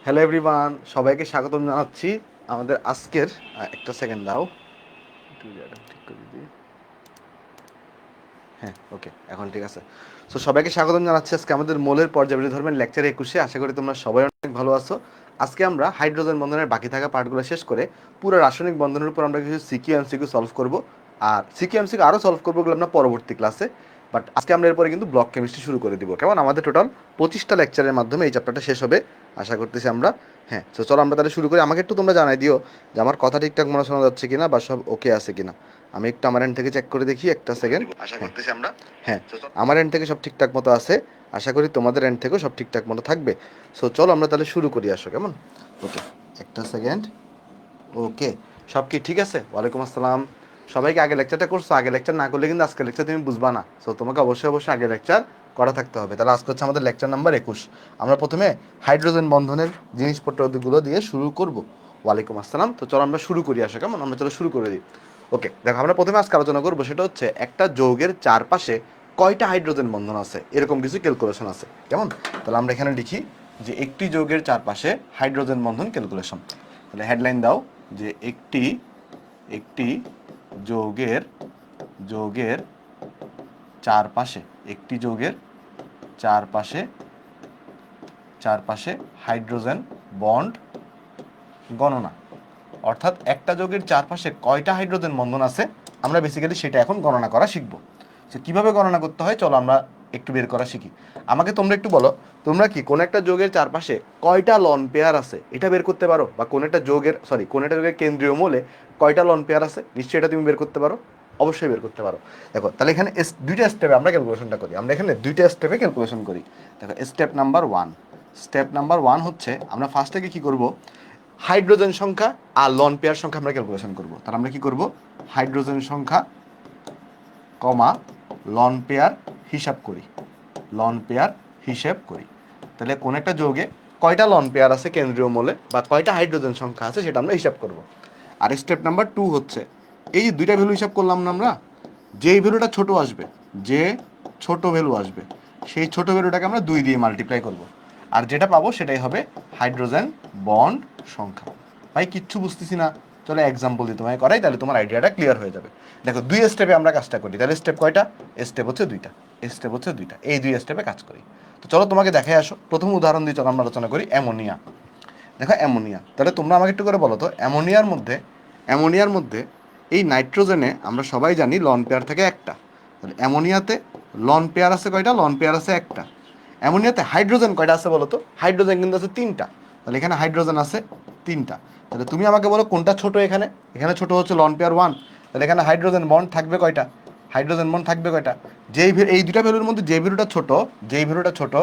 Hello everyone, সবাইকে স্বাগতম জানাচ্ছি আমাদের আজকের একটা সেকেন্ড দাও, একটু জায়গাটা ঠিক করে দিই। হ্যাঁ, ওকে, এখন ঠিক আছে। সো সবাইকে স্বাগতম জানাচ্ছি আজকে আমাদের মোলের পর্যাবৃত্ত ধর্মের লেকচার 21-এ। আশা করি তোমরা সবাই অনেক ভালো আছো। আজকে আমরা হাইড্রোজেন বন্ধনের বাকি থাকা পার্টগুলো শেষ করে পুরো রাসায়নিক বন্ধনের উপর আমরা কিছু সিকিউ এমসিকিউ সলভ করব। আর সিকিউ এমসিকিউ আরও সলভ করবো আমরা পরবর্তী ক্লাসে। বাট আজকে আমরা এরপরে কিন্তু ব্লক কেমিস্ট্রি শুরু করে দিব। কেমন? আমাদের টোটাল 25টা লেকচারের মাধ্যমে এই চ্যাপ্টারটা শেষ হবে আশা করতেছি আমরা। হ্যাঁ, তো চলো আমরা তাহলে শুরু করি। আমাকে একটু তোমরা জানাই দিও যে আমার কথা ঠিকঠাক মনে শোনা যাচ্ছে কিনা বা সব ওকে আছে কিনা। আমি একটু আমার এন্ড থেকে চেক করে দেখি, একটা সেকেন্ড। আশা করতেছি আমরা। হ্যাঁ, আমার এন্ড থেকে সব ঠিকঠাক মতো আছে। আশা করি তোমাদের এন্ড থেকেও সব ঠিকঠাক মতো থাকবে। সো চলো আমরা তাহলে শুরু করি, আসো। কেমন? ওকে, একটা সেকেন্ড। ওকে, সব কি ঠিক আছে? ওয়ালাইকুম আসসালাম। সবাইকে আগে লেকচারটা করছো? আগে লেকচার না করলে কিন্তু আজকে লেকচার তুমি বুঝবা না। সো তোমাকে অবশ্যই অবশ্যই আগে লেকচার করা থাকতে হবে। তাহলে আজকে হচ্ছে আমাদের লেকচার নাম্বার 21। আমরা প্রথমে হাইড্রোজেন বন্ধনের জিনিসপত্রগুলো দিয়ে শুরু করব। ওয়ালাইকুম আসসালাম। তো চলো আমরা শুরু করি, আসো। কেমন? আমরা চলো শুরু করে দিই। ওকে, দেখো, আমরা প্রথমে আজকে আলোচনা করবো সেটা হচ্ছে একটা যৌগের চারপাশে কয়টা হাইড্রোজেন বন্ধন আছে, এরকম কিছু ক্যালকুলেশন আছে। কেমন? তাহলে আমরা এখানে লিখি যে একটি যৌগের চারপাশে হাইড্রোজেন বন্ধন ক্যালকুলেশন। তাহলে হেডলাইন দাও যে একটি একটি যৌগের যৌগের চারপাশে একটি যৌগের চারপাশে চারপাশে হাইড্রোজেন বন্ড গণনা। অর্থাৎ একটা যৌগের চারপাশে কয়টা হাইড্রোজেন বন্ধন আছে আমরা বেসিক্যালি সেটা এখন গণনা করা শিখবো। সে কীভাবে গণনা করতে হয় চলো আমরা একটু বের করা শিখি। আমাকে তোমরা একটু বলো, তোমরা কি কোন একটা যৌগের চারপাশে কয়টা লন পেয়ার আছে এটা বের করতে পারো? বা কোন একটা যৌগের কেন্দ্রীয় মূলে কয়টা লন পেয়ার আছে? নিশ্চয়ই এটা তুমি বের করতে পারো, অবশ্যই বের করতে পারো। দেখো, তাহলে এখানে দুইটা স্টেপে আমরা ক্যালকুলেশনটা করি। আমরা এখানে দুইটা স্টেপে ক্যালকুলেশন করি। দেখো, স্টেপ নাম্বার ওয়ান হচ্ছে আমরা ফার্স্ট থেকে কী করবো, হাইড্রোজেন সংখ্যা আর লন পেয়ার সংখ্যা আমরা ক্যালকুলেশন করব। তাহলে আমরা কি করব, হাইড্রোজেন সংখ্যা কমা লন পেয়ার হিসাব করি, লন পেয়ার হিসেব করি। তাহলে কোন একটা যৌগে কয়টা লন পেয়ার আছে কেন্দ্রীয় মূলে বা কয়টা হাইড্রোজেন সংখ্যা আছে সেটা আমরা হিসাব করব। আর স্টেপ নাম্বার 2 হচ্ছে এই যে দুইটা ভ্যালু হিসাব করলাম না আমরা, যেই ভ্যালুটা ছোট আসবে, যে ছোট ভ্যালু আসবে সেই ছোট ভ্যালুটাকে আমরা 2 দিয়ে মাল্টিপ্লাই করব। আর যেটা পাবো সেটাই হবে হাইড্রোজেন বন্ড সংখ্যা। ভাই কিচ্ছু বুঝতেছি না, চলো এক্সাম্পল দিয়ে তোমায় করাই, তাহলে তোমার আইডিয়াটা ক্লিয়ার হয়ে যাবে। দেখো, দুই স্টেপে আমরা কাজটা করি। তাহলে স্টেপ কয়টা? স্টেপ হচ্ছে দুইটা। এই দুই স্টেপে কাজ করি। তো চলো তোমাকে দেখাই আসো। প্রথম উদাহরণ দিয়ে চলো আমরা আলোচনা করি অ্যামোনিয়া। দেখো, অ্যামোনিয়া, তাহলে তোমরা আমাকে একটু করে বলো তো, অ্যামোনিয়ার মধ্যে এই নাইট্রোজেনে আমরা সবাই জানি লন পেয়ার থাকে একটা। তাহলে অ্যামোনিয়াতে লন পেয়ার আছে কয়টা? লন পেয়ার আছে একটা। অ্যামোনিয়াতে হাইড্রোজেন কয়টা আছে বলো তো? হাইড্রোজেন কিন্তু আছে তিনটা। তাহলে এখানে হাইড্রোজেন আছে তিনটা। তাহলে তুমি আমাকে বলো কোনটা ছোট? এখানে এখানে ছোট হচ্ছে লন পেয়ার 1। তাহলে এখানে হাইড্রোজেন বন্ড থাকবে কয়টা? এই দুটা ভ্যালুর মধ্যে যেই ভ্যালুটা ছোট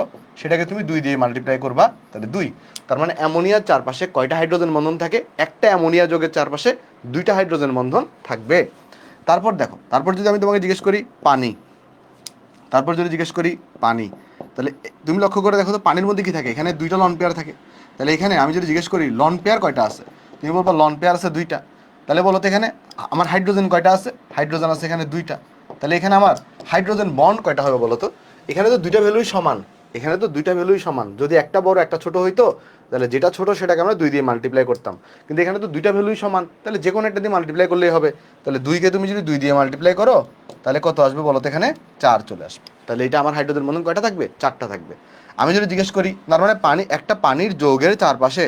সেটাকে তুমি 2 দিয়ে মাল্টিপ্লাই করবা, তাহলে 2। তার মানে অ্যামোনিয়ার চারপাশে কয়টা হাইড্রোজেন বন্ধন থাকে? একটা অ্যামোনিয়া যৌগের চারপাশে দুইটা হাইড্রোজেন বন্ধন থাকবে। তারপর দেখো, তারপর যদি আমি তোমাকে জিজ্ঞেস করি পানি, তাহলে তুমি লক্ষ্য করে দেখো তো পানির মধ্যে কি থাকে? এখানে দুইটা লন পেয়ার থাকে। তাহলে এখানে আমি যদি জিজ্ঞেস করি লন পেয়ার কয়টা আছে, তুমি বলবো লন পেয়ার আছে দুইটা। তাহলে বলো তো এখানে আমার হাইড্রোজেন কয়টা আছে? হাইড্রোজেন আছে এখানে দুইটা। তাহলে এখানে আমার হাইড্রোজেন বন্ড কয়টা হবে বলো তো? এখানে তো দুইটা ভ্যালুই সমান। যদি একটা বড় একটা ছোট হইতো তাহলে যেটা ছোট সেটাকে আমরা 2 দিয়ে মাল্টিপ্লাই করতাম। কিন্তু এখানে তো দুইটা ভ্যালুই সমান, তাহলে যে কোনো একটা দিয়ে মাল্টিপ্লাই করলেই হবে। তাহলে 2কে তুমি যদি 2 দিয়ে মাল্টিপ্লাই করো তাহলে কত আসবে বলো তো? এখানে 4 চলে আসবে। তাহলে এটা আমার হাইড্রোজেন বন্ধন কয়টা থাকবে? 4টা থাকবে। আমি যদি জিজ্ঞেস করি, তার মানে একটা পানির যৌগের চারপাশে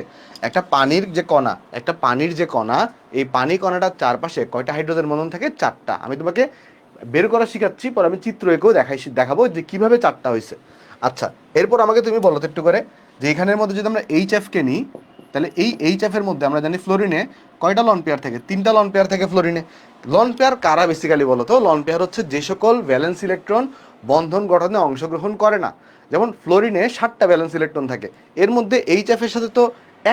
একটা পানির যে কণা, এই পানি কণাটার চারপাশে কয়টা হাইড্রোজেন বন্ধন থাকে? 4টা। আমি তোমাকে বের করা শিখাচ্ছি, পরে আমি চিত্র এঁকেও দেখাবো যে কিভাবে 4টা হয়েছে। আচ্ছা, এরপর আমাকে তুমি বলো তো একটু করে যে এখানের মধ্যে যদি আমরা এইচএফকে নিই, তাহলে এই এইচএফের মধ্যে আমরা জানি ফ্লোরিনে কয়টা লন পেয়ার থাকে? 3টা লন পেয়ার থাকে ফ্লোরিনে। লন পেয়ার কারা বেসিক্যালি বলো তো? লন পেয়ার হচ্ছে যে সকল ভ্যালেন্স ইলেকট্রন বন্ধন গঠনে অংশগ্রহণ করে না। যেমন ফ্লোরিনে 7টা ভ্যালেন্স ইলেকট্রন থাকে, এর মধ্যে এইচএফ এর সাথে তো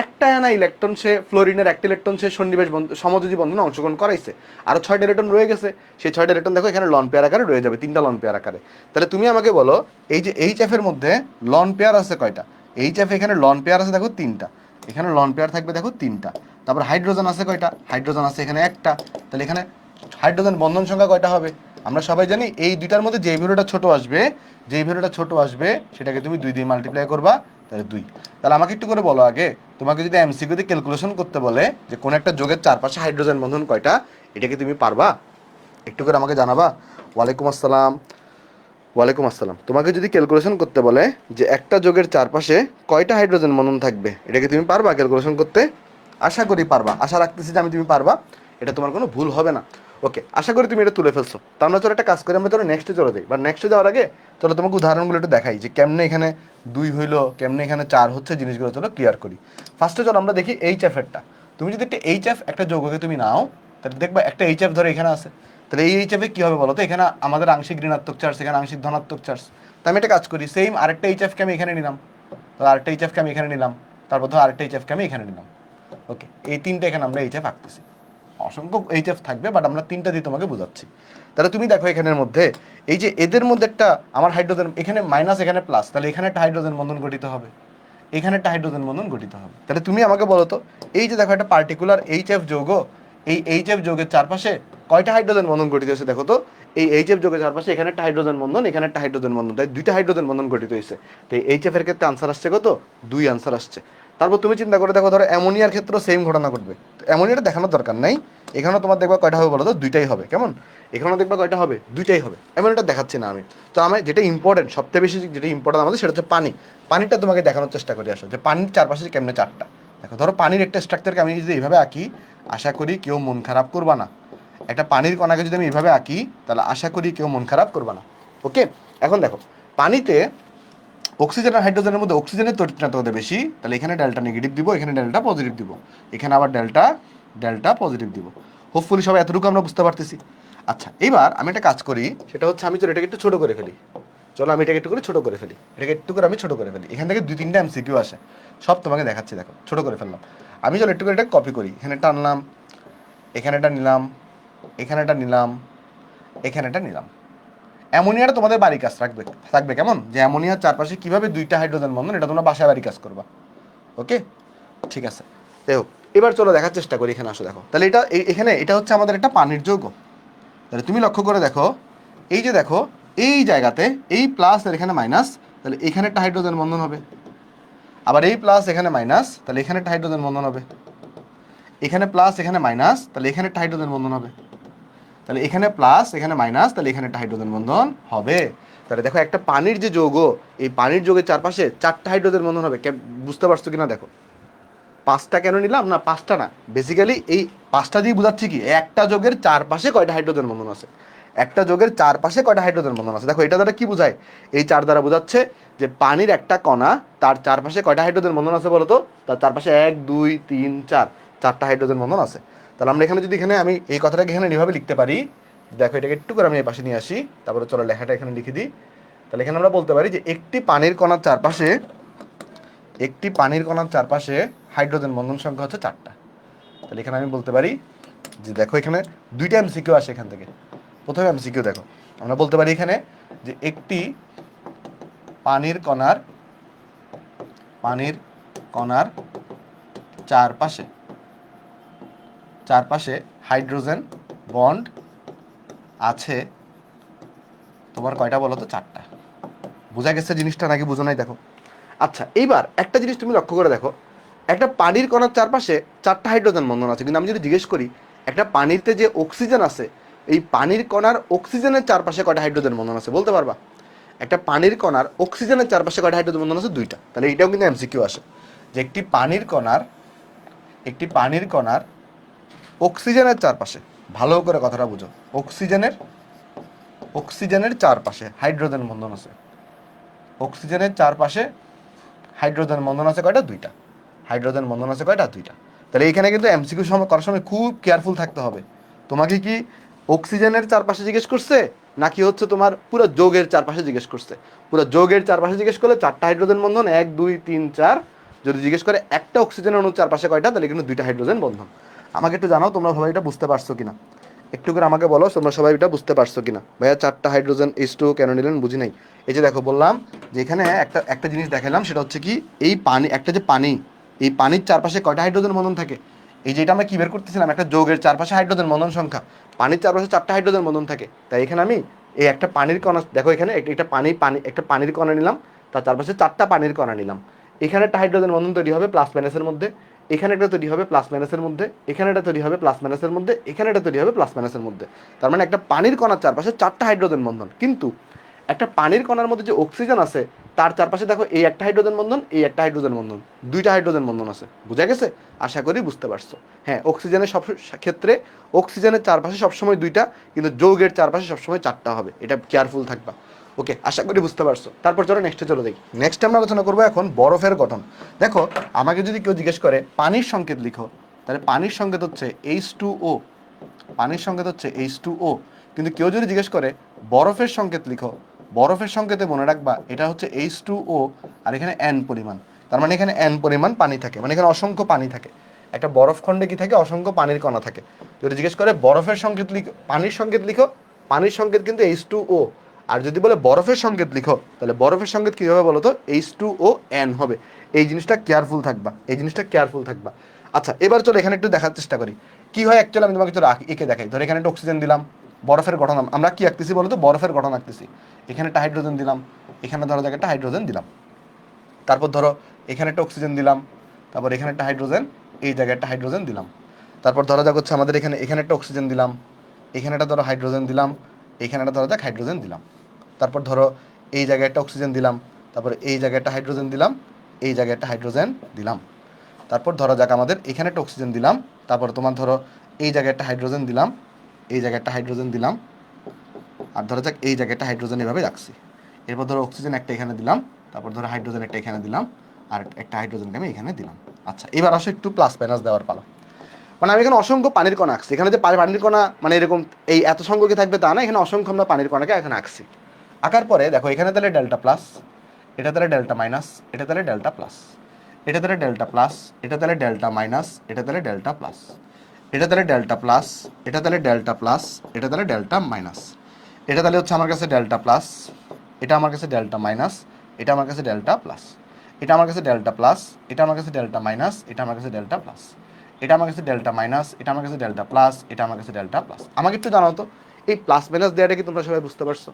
একটা আনা ইলেকট্রন, সে ফ্লোরিনের একটা ইলেকট্রন সে সন্নিবেশ সমযোজী বন্ধনে অংশগ্রহণ করাইছে। আরও 6টা ইলেকট্রন রয়ে গেছে, সেই 6টা ইলেকট্রন দেখো এখানে লন পেয়ার আকারে রয়ে যাবে, 3টা লন পেয়ার আকারে। তাহলে তুমি আমাকে বলো এই যে এইচএফ এর মধ্যে লন পেয়ার আছে কয়টা? এইচএফ এখানে লন পেয়ার আছে দেখো 3টা, এখানে লন পেয়ার থাকবে দেখো 3টা। তারপর হাইড্রোজেন আছে কয়টা? হাইড্রোজেন আছে এখানে একটা। তাহলে এখানে হাইড্রোজেন বন্ধন সংখ্যা কয়টা হবে? আমরা সবাই জানি এই দুইটার মধ্যে যেই ভ্যালুটা ছোট আসবে সেটাকে তুমি 2 দিয়ে মাল্টিপ্লাই করবা, তাহলে 2। তাহলে আমাকে একটু করে বলো আগে তোমাকে যদি এমসিকিউতে ক্যালকুলেশন করতে বলে যে কোন একটা যোগের চারপাশে হাইড্রোজেন বন্ধন কয়টা, এটা কি তুমি পারবা? একটু করে আমাকে জানাবা। ওয়ালাইকুম আসসালাম। ওয়ালাইকুম আসসালাম। তোমাকে যদি ক্যালকুলেশন করতে বলে যে একটা যোগের চারপাশে কয়টা হাইড্রোজেন বন্ধন থাকবে, এটা কি তুমি পারবা ক্যালকুলেশন করতে? আশা করি পারবা, আশা রাখতেছি যে আমি তুমি পারবা, এটা তোমার কোনো ভুল হবে না। ওকে, আশা করি তুমি এটা তুলে ফেলছো। তা আমরা চলো একটা কাজ করি, আমরা চলো নেক্সটে চলে যাই। বা নেক্সটে যাওয়ার আগে চলো তোমাকে উদাহরণগুলো একটু দেখাই যে কেমনে এখানে 2 হইলো, কেমনে এখানে 4 হচ্ছে, জিনিসগুলো চলো ক্লিয়ার করি। ফার্স্টে চলো আমরা দেখি এইচ এফেরটা। তুমি যদি একটা এইচ এফ একটা যৌগকে তুমি নাও, তাহলে দেখবা একটা এইচ এফ ধরে এখানে আছে। তাহলে এই এইচ এফে কী হবে বলো তো? এখানে আমাদের আংশিক ঋণাত্মক চার্জ, এখানে আংশিক ধনাত্মক চার্জ। তো আমি একটা কাজ করি, সেম আরেকটা এইচ এফকে আমি এখানে নিলাম, তো আরেকটা এইচ এফকে আমি এখানে নিলাম, তারপর ধর আরেকটা এইচ এফকে আমি এখানে নিলাম। ওকে, এই তিনটে এখানে আমরা এইচ এফ আঁকতেছি। অসংখ্য এইচ এফ থাকবে, বাট আমরা তিনটা দিয়ে তোমাকে বোঝাচ্ছি। তাহলে তুমি দেখো এখানের মধ্যে এই যে এদের মধ্যে একটা আমার হাইড্রোজেন, এখানে মাইনাস এখানে প্লাস, তাহলে এখানে একটা হাইড্রোজেন বন্ধন গঠিত হবে, এখানে একটা হাইড্রোজেন বন্ধন গঠিত হবে। তাহলে তুমি আমাকে বলো তো, এই যে দেখো একটা পার্টিকুলার এইচ এফ যৌগ, এই এইচ এফ যৌগের চারপাশে কয়টা হাইড্রোজেন বন্ধন গঠিত হয়েছে দেখো তো। এই এইচ এফ যৌগের চারপাশে এখানে একটা হাইড্রোজেন বন্ধন, এখানে একটা হাইড্রোজেন বন্ধন, তাই দুইটা হাইড্রোজেন বন্ধন গঠিত হয়েছে। তো এই এইচ এফ এর ক্ষেত্রে আনসার আসছে কত? 2 আনসার আসছে। তারপর তুমি চিন্তা করে দেখো, ধরো অ্যামোনিয়ার ক্ষেত্রেও সেম ঘটনা ঘটবে। তো অ্যামোনিয়াটা দেখানোর দরকার নাই, এখানেও তোমার দেখবা কয়টা হবে বলো তো? দুইটাই হবে। কেমন? এখানেও দেখবা কয়টা হবে? দুইটাই হবে। অ্যামোনিয়াটা দেখাচ্ছি না আমি। তো আমি যেটা ইম্পর্টেন্ট, সবথেকে বেশি যেটা ইম্পর্টেন্ট আমাদের, সেটা হচ্ছে পানি। পানিটা তোমাকে দেখানোর চেষ্টা করি আসো, যে পানির চারপাশে কেমনে চারটা। দেখো ধরো পানির একটা স্ট্রাকচারকে আমি যদি এইভাবে আঁকি, আশা করি কেউ মন খারাপ করবা না। একটা পানির কণাকে যদি আমি এইভাবে আঁকি, তাহলে আশা করি কেউ মন খারাপ করবা না। ওকে, এখন দেখো পানিতে অক্সিজেন আর হাইড্রোজেনের মধ্যে অক্সিজেনের তড়িৎচুম্বকত্ব বেশি, তাহলে এখানে ডেল্টা নেগেটিভ দিব, এখানে ডেল্টা পজিটিভ দিব, এখানে আবার ডেল্টা ডেল্টা পজিটিভ দিব। হোপফুলি সবাই এতটুকু আমরা বুঝতে পারতেছি। আচ্ছা, এবার আমি একটা কাজ করি, সেটা হচ্ছে আমি চলো এটাকে একটু ছোটো করে ফেলি। চলো আমি এটাকে একটু করে ছোটো করে ফেলি, এটাকে একটু করে আমি ছোটো করে ফেলি। এখান থেকে 2-3টা এমসিকিউ আসে, সব তোমাকে দেখাচ্ছি। দেখো ছোটো করে ফেললাম আমি, চলো একটু করে এটা কপি করি। এখানে টানলাম, এখানে এটা নিলাম, এখানে এটা নিলাম, এখানে এটা নিলাম। অ্যামোনিয়াটা তোমাদের বাড়ি কাজ রাখবে থাকবে, কেমন? যে অ্যামোনিয়ার চারপাশে কীভাবে দুইটা হাইড্রোজেন বন্ধন, এটা তোমরা বাসায় বাড়ি কাজ করবা। ওকে, ঠিক আছে। দেখো এবার চলো দেখার চেষ্টা করি, এখানে আসো দেখো। তাহলে এটা এখানে এটা হচ্ছে আমাদের একটা পানির যৌগ। তাহলে তুমি লক্ষ্য করে দেখো, এই যে দেখো এই জায়গাতে এই প্লাস আর এখানে মাইনাস, তাহলে এখানে একটা হাইড্রোজেন বন্ধন হবে। আবার এই প্লাস এখানে মাইনাস, তাহলে এখানে একটা হাইড্রোজেন বন্ধন হবে। এখানে প্লাস এখানে মাইনাস, তাহলে এখানে একটা হাইড্রোজেন বন্ধন হবে। তাহলে এখানে প্লাস এখানে মাইনাস, তাহলে এখানে একটা হাইড্রোজেন বন্ধন হবে। তাহলে দেখো একটা পানির যে যৌগ, এই পানির যৌগের চারপাশে চারটা হাইড্রোজেন বন্ধন হবে। বুঝতে পারছো কিনা দেখো? 5টা কেন নিলাম না? 5টা না, বেসিক্যালি এই 5টা দিয়ে বোঝাচ্ছি কি, একটা যোগের চারপাশে কয়টা হাইড্রোজেন বন্ধন আছে। একটা যোগের চারপাশে কয়টা হাইড্রোজেন বন্ধন আছে। দেখো এটা দ্বারা কি বোঝায়? এই 4 দ্বারা বোঝাচ্ছে যে পানির একটা কণা, তার চারপাশে কয়টা হাইড্রোজেন বন্ধন আছে বলো তো? তার চারপাশে 1 2 3 4, 4টা হাইড্রোজেন বন্ধন আছে। তাহলে আমরা এখানে যদি এখানে আমি এই কথাটাকে এখানে এভাবে লিখতে পারি, দেখো এটাকে একটু করে আমি এই পাশে নিয়ে আসি, তারপরে চলো লেখাটা এখানে লিখে দিই। তাহলে এখানে আমরা বলতে পারি যে একটি পানির কণার চারপাশে, একটি পানির কণার চারপাশে হাইড্রোজেন বন্ধন সংখ্যা হচ্ছে 4টা। তাহলে এখানে আমি বলতে পারি যে দেখো এখানে 2টা এমসিকিউ আসে এখান থেকে। প্রথমে এমসিকিউ দেখো, আমরা বলতে পারি এখানে যে একটি পানির কণার, পানির কণার চারপাশে, চারপাশে হাইড্রোজেন বন্ড আছে তোমার কয়টা বলো তো? 4টা। বোঝা গেছে জিনিসটা নাকি বুঝো নাই? দেখো আচ্ছা, এইবার একটা জিনিস তুমি লক্ষ্য করে দেখো, একটা পানির কণার চারপাশে 4টা হাইড্রোজেন বন্ধন আছে, কিন্তু আমি যদি জিজ্ঞেস করি একটা পানিতে যে অক্সিজেন আছে, এই পানির কণার অক্সিজেনের চারপাশে কয়টা হাইড্রোজেন বন্ধন আছে বলতে পারবা? একটা পানির কণার অক্সিজেনের চারপাশে কয়টা হাইড্রোজেন বন্ধন আছে? 2টা। তাহলে এটাও কিন্তু এমসিকিউ আসে, যে একটি পানির কণার, একটি পানির কণার অক্সিজেনের চারপাশে, ভালো করে কথাটা বুঝো, অক্সিজেনের, অক্সিজেনের চারপাশে হাইড্রোজেন বন্ধন আছে। অক্সিজেনের চারপাশে হাইড্রোজেন বন্ধন আছে কয়টা? 2টা। হাইড্রোজেন বন্ধন আছে কয়টা? 2টা। তাহলে এখানে কিন্তু এমসিকিউ করার সময় খুব কেয়ারফুল থাকতে হবে। তোমাকে কি অক্সিজেনের চারপাশে জিজ্ঞেস করছে, নাকি হচ্ছে তোমার পুরো যৌগের চারপাশে জিজ্ঞেস করছে? পুরো যৌগের চারপাশে জিজ্ঞেস করলে 4টা হাইড্রোজেন বন্ধন, 1 2 3 4। যদি জিজ্ঞেস করে একটা অক্সিজেনের অণুর চারপাশে কয়টা, তাহলে কিন্তু 2টা হাইড্রোজেন বন্ধন। আমাকে একটু জানাও তোমরা সবাই এটা বুঝতে পারছো কিনা, একটু করে আমাকে বলো তোমরা সবাই এটা বুঝতে পারছো কিনা। ভাইয়া 4টা হাইড্রোজেন H2O কেন নিলেন বুঝি নাই। এই যে দেখো বললাম যে এখানে একটা একটা জিনিস দেখালাম, সেটা হচ্ছে কি, এই পানি, একটা যে পানি, এই পানির চারপাশে কয়টা হাইড্রোজেন বন্ধন থাকে। এই যে এটা আমরা কি বের করতেছিলাম, একটা যৌগের চারপাশে হাইড্রোজেন বন্ধন সংখ্যা, পানির চারপাশে 4টা হাইড্রোজেন বন্ধন থাকে। তাই এখানে আমি এই একটা পানির কণা, দেখো এখানে একটা পানি, একটা পানির কণা নিলাম, তার চারপাশে 4টা পানির কণা নিলাম। এখানে একটা হাইড্রোজেন বন্ধন তৈরি হবে প্লাস মাইনাসের মধ্যে, এখানে একটা তৈরি হবে প্লাস মাইনাসের মধ্যে, এখানে একটা তৈরি হবে প্লাস মাইনাসের মধ্যে, এখানে একটা তৈরি হবে প্লাস মাইনাসের মধ্যে। তার মানে একটা পানির কণার চারপাশে 4টা হাইড্রোজেন বন্ধন। কিন্তু একটা পানির কণার মধ্যে যে অক্সিজেন আছে তার চারপাশে দেখো এই একটা হাইড্রোজেন বন্ধন, এই একটা হাইড্রোজেন বন্ধন, 2টা হাইড্রোজেন বন্ধন আছে। বুঝা গেছে? আশা করি বুঝতে পারছো। হ্যাঁ, অক্সিজেনের সব ক্ষেত্রে অক্সিজেনের চারপাশে সবসময় 2টা, কিন্তু যৌগের চারপাশে সবসময় 4টা হবে। এটা কেয়ারফুল থাকবা। ওকে, আশা করি বুঝতে পারছো। তারপর চলো নেক্সটে চলো দেখি। নেক্সট আমরা আলোচনা করবো এখন বরফের গঠন। দেখো, আমাকে যদি কেউ জিজ্ঞেস করে পানির সংকেত লিখো, তাহলে পানির সংকেত হচ্ছে H2O। পানির সংকেত হচ্ছে H2O। কিন্তু কেউ যদি জিজ্ঞেস করে বরফের সংকেত লিখো, বরফের সংকেতে মনে রাখবা এটা হচ্ছে H2O আর এখানে N পরিমাণ। তার মানে এখানে N পরিমাণ পানি থাকে, মানে এখানে অসংখ্য পানি থাকে। একটা বরফ খণ্ডে কি থাকে? অসংখ্য পানির কণা থাকে। যদি জিজ্ঞেস করে বরফের সংকেত লিখো, পানির সংকেত লিখো, পানির সংকেত কিন্তু H2O। আর যদি বলে বরফের সংকেত লিখো, তাহলে বরফের সংকেত কী হবে বলো তো? H2ON হবে। এই জিনিসটা কেয়ারফুল থাকবা, এই জিনিসটা কেয়ারফুল থাকবা। আচ্ছা, এবার চলো এখানে একটু দেখার চেষ্টা করি কি হয় অ্যাকচুয়ালি। আমি তোমাকে চলো এঁকে দেখাই। ধর এখানে একটা অক্সিজেন দিলাম, বরফের গঠন আমরা কি আঁকতেছি বলো তো? বরফের গঠন আঁকতেছি। এখানে একটা হাইড্রোজেন দিলাম, এখানে ধরো যাক একটা হাইড্রোজেন দিলাম। তারপর ধরো এখানে একটা অক্সিজেন দিলাম, তারপর এখানে একটা হাইড্রোজেন, এই জায়গায় একটা হাইড্রোজেন দিলাম। তারপর ধরো যাক হচ্ছে আমাদের এখানে একটা অক্সিজেন দিলাম, এখানে একটা ধরো হাইড্রোজেন দিলাম, এখানে একটা ধরো যাক হাইড্রোজেন দিলাম। তারপর ধরো এই জায়গায় একটা অক্সিজেন দিলাম, তারপর এই জায়গায় একটা হাইড্রোজেন দিলাম, এই জায়গায় একটা হাইড্রোজেন দিলাম। তারপর ধরো যাক আমাদের এখানে একটা অক্সিজেন দিলাম, তারপর তোমার ধরো এই জায়গায় একটা হাইড্রোজেন দিলাম, এই জায়গায় একটা হাইড্রোজেন দিলাম, আর ধরো যাক এই জায়গায় একটা হাইড্রোজেন এভাবে রাখছি। এরপর ধরো অক্সিজেন একটা এখানে দিলাম, তারপর ধরো হাইড্রোজেন একটা এখানে দিলাম, আর একটা হাইড্রোজেনকে আমি এখানে দিলাম। আচ্ছা, এবার আসো একটু প্লাস মাইনাস দেওয়ার পালা। মানে আমি এখানে অসংখ্য পানির কণা আঁকছি। এখানে যে পানির কণা মানে এরকম এই এত সংখ্যকে থাকবে তা না, এখানে অসংখ্য আমরা পানির কণাকে এখানে আঁকছি। আঁকার পরে দেখো এখানে তাহলে ডেল্টা প্লাস, এটা তাহলে ডেল্টা মাইনাস, এটা তাহলে ডেল্টা প্লাস, এটা তাহলে ডেল্টা প্লাস, এটা তাহলে ডেল্টা মাইনাস, এটা তাহলে ডেল্টা প্লাস, এটা তাহলে ডেল্টা প্লাস, এটা তাহলে ডেল্টা প্লাস, এটা তাহলে ডেল্টা মাইনাস, এটা তাহলে হচ্ছে আমার কাছে ডেল্টা প্লাস, এটা আমার কাছে ডেল্টা মাইনাস, এটা আমার কাছে ডেল্টা প্লাস, এটা আমার কাছে ডেল্টা প্লাস, এটা আমার কাছে ডেল্টা মাইনাস, এটা আমার কাছে ডেল্টা প্লাস, এটা আমার কাছে ডেল্টা মাইনাস, এটা আমার কাছে ডেল্টা প্লাস, এটা আমার কাছে ডেল্টা প্লাস। আমাকে একটু জানাও তো, এই প্লাস মাইনাস দেওয়াটা কি তোমরা সবাই বুঝতে পারছো?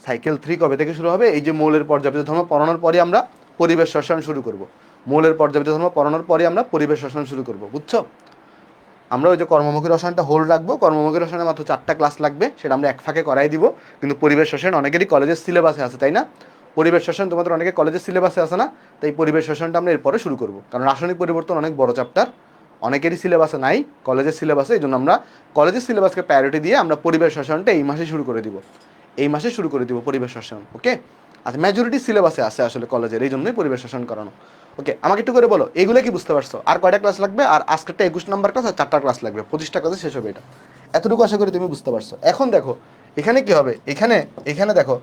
সাইকেল 3 কবে থেকে শুরু হবে? এই যে মৌলের পর্যাবৃত ধর্ম পড়ানোর পরে আমরা পরিবেশ রসায়ন শুরু করব। মৌলের পর্যাবৃত ধর্ম পড়ানোর পরে আমরা পরিবেশ রসায়ন শুরু করব, বুঝছো? আমরা ওই যে কর্মমুখী রসায়নটা হোল্ড রাখবো। কর্মমুখী রসায়নে মাত্র 4টা ক্লাস লাগবে, সেটা আমরা এক ফাঁকে করাই দিব। কিন্তু পরিবেশ রসায়ন অনেকেরই কলেজের সিলেবাসে আছে, তাই না? পরিবেশ রসায়ন তোমাদের অনেকে কলেজের সিলেবাসে আছে না? তাই পরিবেশ রসায়নটা আমরা এরপরে শুরু করবো, কারণ রাসায়নিক পরিবর্তন অনেক বড় চ্যাপ্টার, অনেকেরই সিলেবাসে নাই, কলেজের সিলেবাসে। এই জন্য আমরা কলেজের সিলেবাসকে প্রায়োরিটি দিয়ে আমরা পরিবেশ রসায়নটা এই মাসে শুরু করে দিব, এই মাসে শুরু করে দিব পরিবেশ রসায়ন। ওকে, আচ্ছা, মেজরিটি সিলেবাসে আছে আসলে কলেজের, এই জন্যই পরিবেশ রসায়ন করানো। ওকে, আমাকে একটু করে বলো এগুলো কি বুঝতে পারছো? আর কয়টা ক্লাস লাগবে? আর আজকেরটা 21 নাম্বার ক্লাস, আর 4টা ক্লাস লাগবে, 25টা ক্লাসে শেষ হবে এটা। এতটুকু আশা করি তুমি বুঝতে পারছো। এখন দেখো এখানে কি হবে, এখানে এখানে দেখো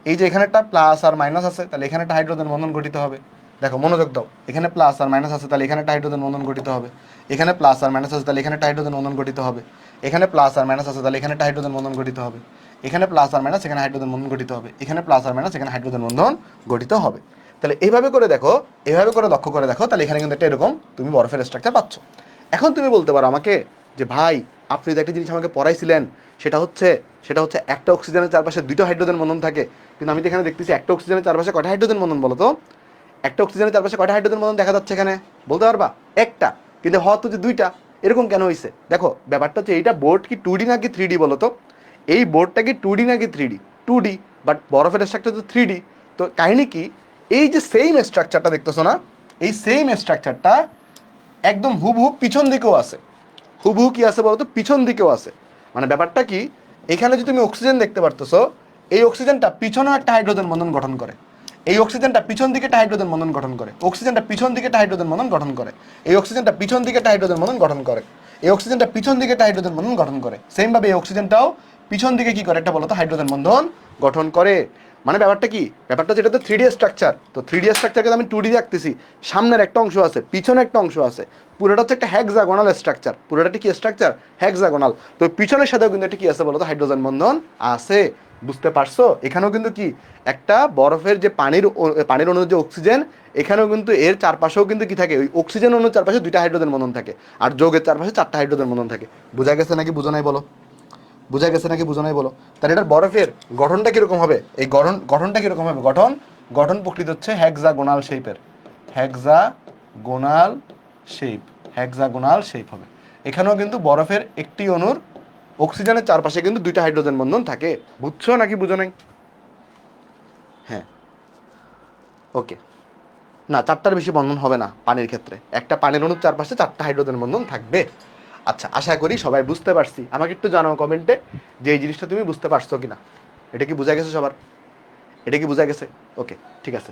এই যে এখানে একটা প্লাস আর মাইনাস আছে, তাহলে এখানে একটা হাইড্রোজেন বন্ধন গঠিত হবে। দেখো মনোযোগ দাও, এখানে প্লাস আর মাইনাস আছে, তাহলে এখানে একটা হাইড্রোজেন বন্ধন গঠিত হবে। এখানে প্লাস আর মাইনাস আছে, তাহলে এখানে একটা হাইড্রোজেন বন্ধন গঠিত হবে। এখানে প্লাস আর মাইনাস আছে, তাহলে এখানে একটা হাইড্রোজেন বন্ধন গঠিত হবে। এখানে প্লাস আর মাইনাস, এখানে হাইড্রোজেন বন্ধন গঠিত হবে। এখানে প্লাস আর মাইনাস, এখানে হাইড্রোজেন বন্ধন গঠিত হবে। তাহলে এইভাবে করে দেখো, এইভাবে করে লক্ষ্য করে দেখো, তাহলে এখানে কিন্তু একটা এরকম তুমি বরফের স্ট্রাকচার পাচ্ছ। এখন তুমি বলতে পারো আমাকে যে ভাই আপনি যে একটা জিনিস আমাকে পড়াইছিলেন, সেটা হচ্ছে একটা অক্সিজেনের চারপাশে 2টা হাইড্রোজেন বন্ধন থাকে। কিন্তু আমি তো এখানে দেখতেছি একটা অক্সিজেনের চারপাশে কয়টা হাইড্রোজেন বন্ধন বলো তো? একটা অক্সিজেনের চারপাশে কয়টা হাইড্রোজেন বন্ধন দেখা যাচ্ছে এখানে? বলতে পারবা? একটা। কিন্তু হয়তো যে 2টা, এরকম কেন হয়েছে? দেখো ব্যাপারটা হচ্ছে এইটা বোর্ড কি 2D নাকি 3D বলো তো? এই বোর্ডটা কি 2D নাকি 3D? 2D, বাট বরফের স্ট্রাকচার তো 3D। তো কাহিনী কি, এই যে সেম স্ট্রাকচারটা দেখতেছো না, এই সেম স্ট্রাকচারটা একদম হুবহু পিছন দিকেও আছে। হুবহু কি আছে বলতো? পিছন দিকেও আছে। মানে ব্যাপারটা কি, এখানে যে তুমি অক্সিজেন দেখতে পারতেছো, এই অক্সিজেনটা পিছনেও একটা হাইড্রোজেন বন্ধন গঠন করে। এই অক্সিজেনটা পিছন দিকে একটা হাইড্রোজেন বন্ধন গঠন করে। অক্সিজেনটা পিছন দিকে একটা হাইড্রোজেন বন্ধন গঠন করে। এই অক্সিজেনটা পিছন দিকে একটা হাইড্রোজেন বন্ধন গঠন করে। এই অক্সিজেনটা পিছন দিকে একটা হাইড্রোজেন বন্ধন গঠন করে। সেম ভাবে এই অক্সিজেনটাও পিছন দিকে কি করে একটা বলতো? হাইড্রোজেন বন্ধন গঠন করে। মানে ব্যাপারটা কি, ব্যাপারটা যেটা তো 3D স্ট্রাকচার, তো 3D স্ট্রাকচারকে আমি 2D রাখতেছি। সামনের একটা অংশ আছে, পিছনে একটা অংশ আছে, পুরোটা হচ্ছে একটা হেক্সাগোনাল স্ট্রাকচার। পুরোটা কি স্ট্রাকচার? হেক্সাগোনাল। তো পিছনের সাথেও কিন্তু একটা কি আছে বলতো? হাইড্রোজেন বন্ধন আছে। বুঝতে পারছো? এখানেও কিন্তু কি একটা বরফের যে পানির অণুর যে অক্সিজেন, এখানেও কিন্তু এর চারপাশেও কিন্তু কি থাকে? ওই অক্সিজেন অণুর চারপাশে 2টা হাইড্রোজেন বন্ধন থাকে, আর যৌগের চারপাশে 4টা হাইড্রোজেন বন্ধন থাকে। বোঝা গেছে নাকি বুঝো নাই বলো? বোঝা গেছে নাকি বুঝো নাই বলো? তাহলে এটার বরফের গঠনটা কিরকম হবে? এই গঠনটা কিরকম হবে? গঠন গঠন প্রকৃতি হচ্ছে হেক্সাগোনাল শেপের, হেক্সাগোনাল শেপ, হেক্সাগোনাল শেপ হবে। এখানেও কিন্তু বরফের একটি অণুর অক্সিজেনের চারপাশে কিন্তু দুইটা হাইড্রোজেন বন্ধন থাকে। বুঝছো নাকি বুঝো নাই? হ্যাঁ, ওকে। না, চারটার বেশি বন্ধন হবে না পানির ক্ষেত্রে। একটা পানির অণুর চারপাশে চারটা হাইড্রোজেন বন্ধন থাকবে। আচ্ছা, আশা করি সবাই বুঝতে পারছি। আমাকে একটু জানাও কমেন্টে যে এই জিনিসটা তুমি বুঝতে পারছো কিনা। এটা কি বোঝা গেছে সবার? এটা কি বোঝা গেছে? ওকে, ঠিক আছে।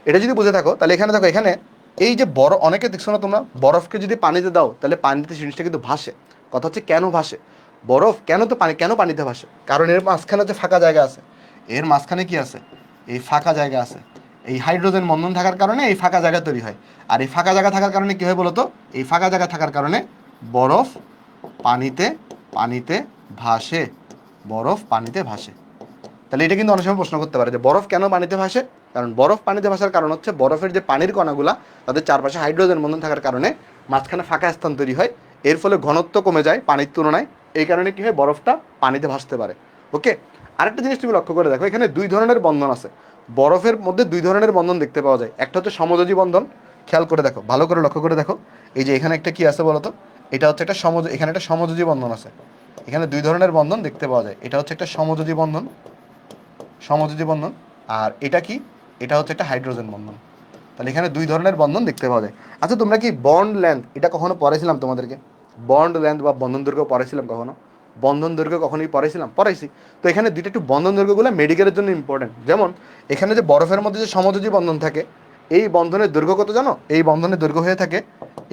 এটা যদি বুঝে থাকো তাহলে এখানে দেখো, এখানে এই যে বরফ, অনেকে দেখছো না তোমরা, বরফকে যদি পানিতে দাও তাহলে পানিতে জিনিসটা কিন্তু ভাসে। কথা হচ্ছে কেন ভাসে? বরফ কেন তো পানি, কেন পানিতে ভাসে? কারণ এর মাঝখানে যে ফাঁকা জায়গা আছে, এর মাঝখানে কি আছে? এই ফাঁকা জায়গা আছে। এই হাইড্রোজেন বন্ধন থাকার কারণে এই ফাঁকা জায়গা তৈরি হয়। আর এই ফাঁকা জায়গা থাকার কারণে কি হয় বলতো? এই ফাঁকা জায়গা থাকার কারণে বরফ পানিতে পানিতে ভাসে, বরফ পানিতে ভাসে। তাহলে এটা কিন্তু অনেক সময় প্রশ্ন করতে পারে যে বরফ কেন পানিতে ভাসে? কারণ বরফ পানিতে ভাসার কারণ হচ্ছে বরফের যে পানির কণাগুলা, তাদের চারপাশে হাইড্রোজেন বন্ধন থাকার কারণে মাঝখানে ফাঁকা স্থান তৈরি হয়। এর ফলে ঘনত্ব কমে যায় পানির তুলনায়। এই কারণে কি হয়? বরফটা পানিতে ভাসতে পারে। ওকে। আরেকটা জিনিস তুমি লক্ষ্য করে দেখো, এখানে দুই ধরনের বন্ধন আছে। বরফের মধ্যে দুই ধরনের বন্ধন দেখতে পাওয়া যায়। একটা হচ্ছে সমযোজী বন্ধন। খেয়াল করে দেখো, ভালো করে লক্ষ্য করে দেখো। এই যে এখানে একটা কি আছে বলতো? এটা হচ্ছে একটা এখানে একটা সমযোজী বন্ধন আছে। এখানে দুই ধরনের বন্ধন দেখতে পাওয়া যায়। এটা হচ্ছে একটা সমযোজী বন্ধন, সমযোজী বন্ধন। আর এটা কি? এটা হচ্ছে একটা হাইড্রোজেন বন্ধন। তাহলে এখানে দুই ধরনের বন্ধন দেখতে পাওয়া যায়। আচ্ছা, তোমরা কি বন্ড লেন্থ এটা কখনো পড়েছিলাম তোমাদেরকে? বন্ড লেন্থ বা বন্ধন দৈর্ঘ্য পড়েছিলাম কখনো? বন্ধন দৈর্ঘ্য কখনোই পড়েছিলাম? পড়াইছি। তো এখানে দুইটা একটু বন্ধন দৈর্ঘ্যগুলো মেডিকেলের জন্য ইম্পর্টেন্ট। যেমন এখানে যে বরফের মধ্যে যে সমযোজী বন্ধন থাকে, এই বন্ধনের দৈর্ঘ্য কত জানো? এই বন্ধনের দৈর্ঘ্য হয়ে থাকে,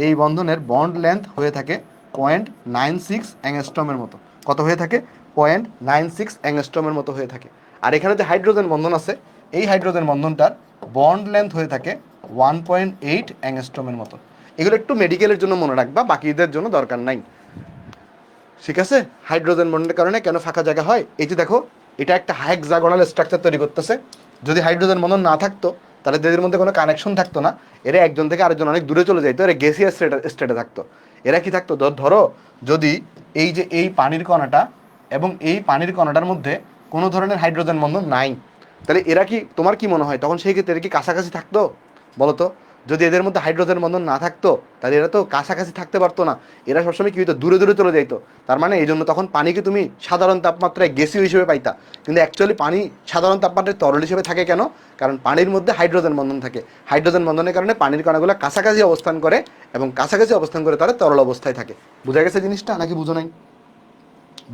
এই বন্ধনের বন্ড লেন্থ হয়ে থাকে 0.96 অ্যাংস্ট্রমের মতো। কত হয়ে থাকে? 0.96 অ্যাংস্ট্রমের মতো হয়ে থাকে। আর এখানে যে হাইড্রোজেন বন্ধন আছে, এই হাইড্রোজেন বন্ধনটার বন্ড লেন্থ হয়ে থাকে 1.8 অ্যাংস্ট্রমের মতো। এগুলো একটু মেডিকেলের জন্য মনে রাখবা, বাকিদের জন্য দরকার নাই। ঠিক আছে? হাইড্রোজেন বন্ডের কারণে কেন ফাঁকা জায়গা হয়? এই যে দেখো, এটা একটা হেক্সাগোনাল স্ট্রাকচার তৈরি করতেছে। যদি হাইড্রোজেন বন্ধন না থাকতো তাহলে এদের মধ্যে কোনো কানেকশন থাকতো না। এরা একজন থেকে আরেকজন অনেক দূরে চলে যাইতো, এরা গ্যাসিয়াস স্টেটে থাকতো। এরা কি থাকতো? ধরো যদি এই যে এই পানির কণাটা এবং এই পানির কণাটার মধ্যে কোনো ধরনের হাইড্রোজেন বন্ধন নাই, তাহলে এরা কি, তোমার কি মনে হয় তখন সেই ক্ষেত্রে এরা কি কাছাকাছি থাকতো? বলো তো। যদি এদের মধ্যে হাইড্রোজেন বন্ধন না থাকতো তাহলে এরা তো কাছাকাছি থাকতে পারতো না। এরা সবসময় কি হতো? দূরে দূরে চলে যাইতো। তার মানে এই জন্য তখন পানিকে তুমি সাধারণ তাপমাত্রায় গ্যাসীয় হিসেবে পাইতা। কিন্তু অ্যাকচুয়ালি পানি সাধারণ তাপমাত্রায় তরল হিসেবে থাকে কেন? কারণ পানির মধ্যে হাইড্রোজেন বন্ধন থাকে। হাইড্রোজেন বন্ধনের কারণে পানির কণাগুলো কাছাকাছি অবস্থান করে এবং কাছাকাছি অবস্থান করে তারা তরল অবস্থায় থাকে। বোঝা গেছে জিনিসটা নাকি বুঝো নাই?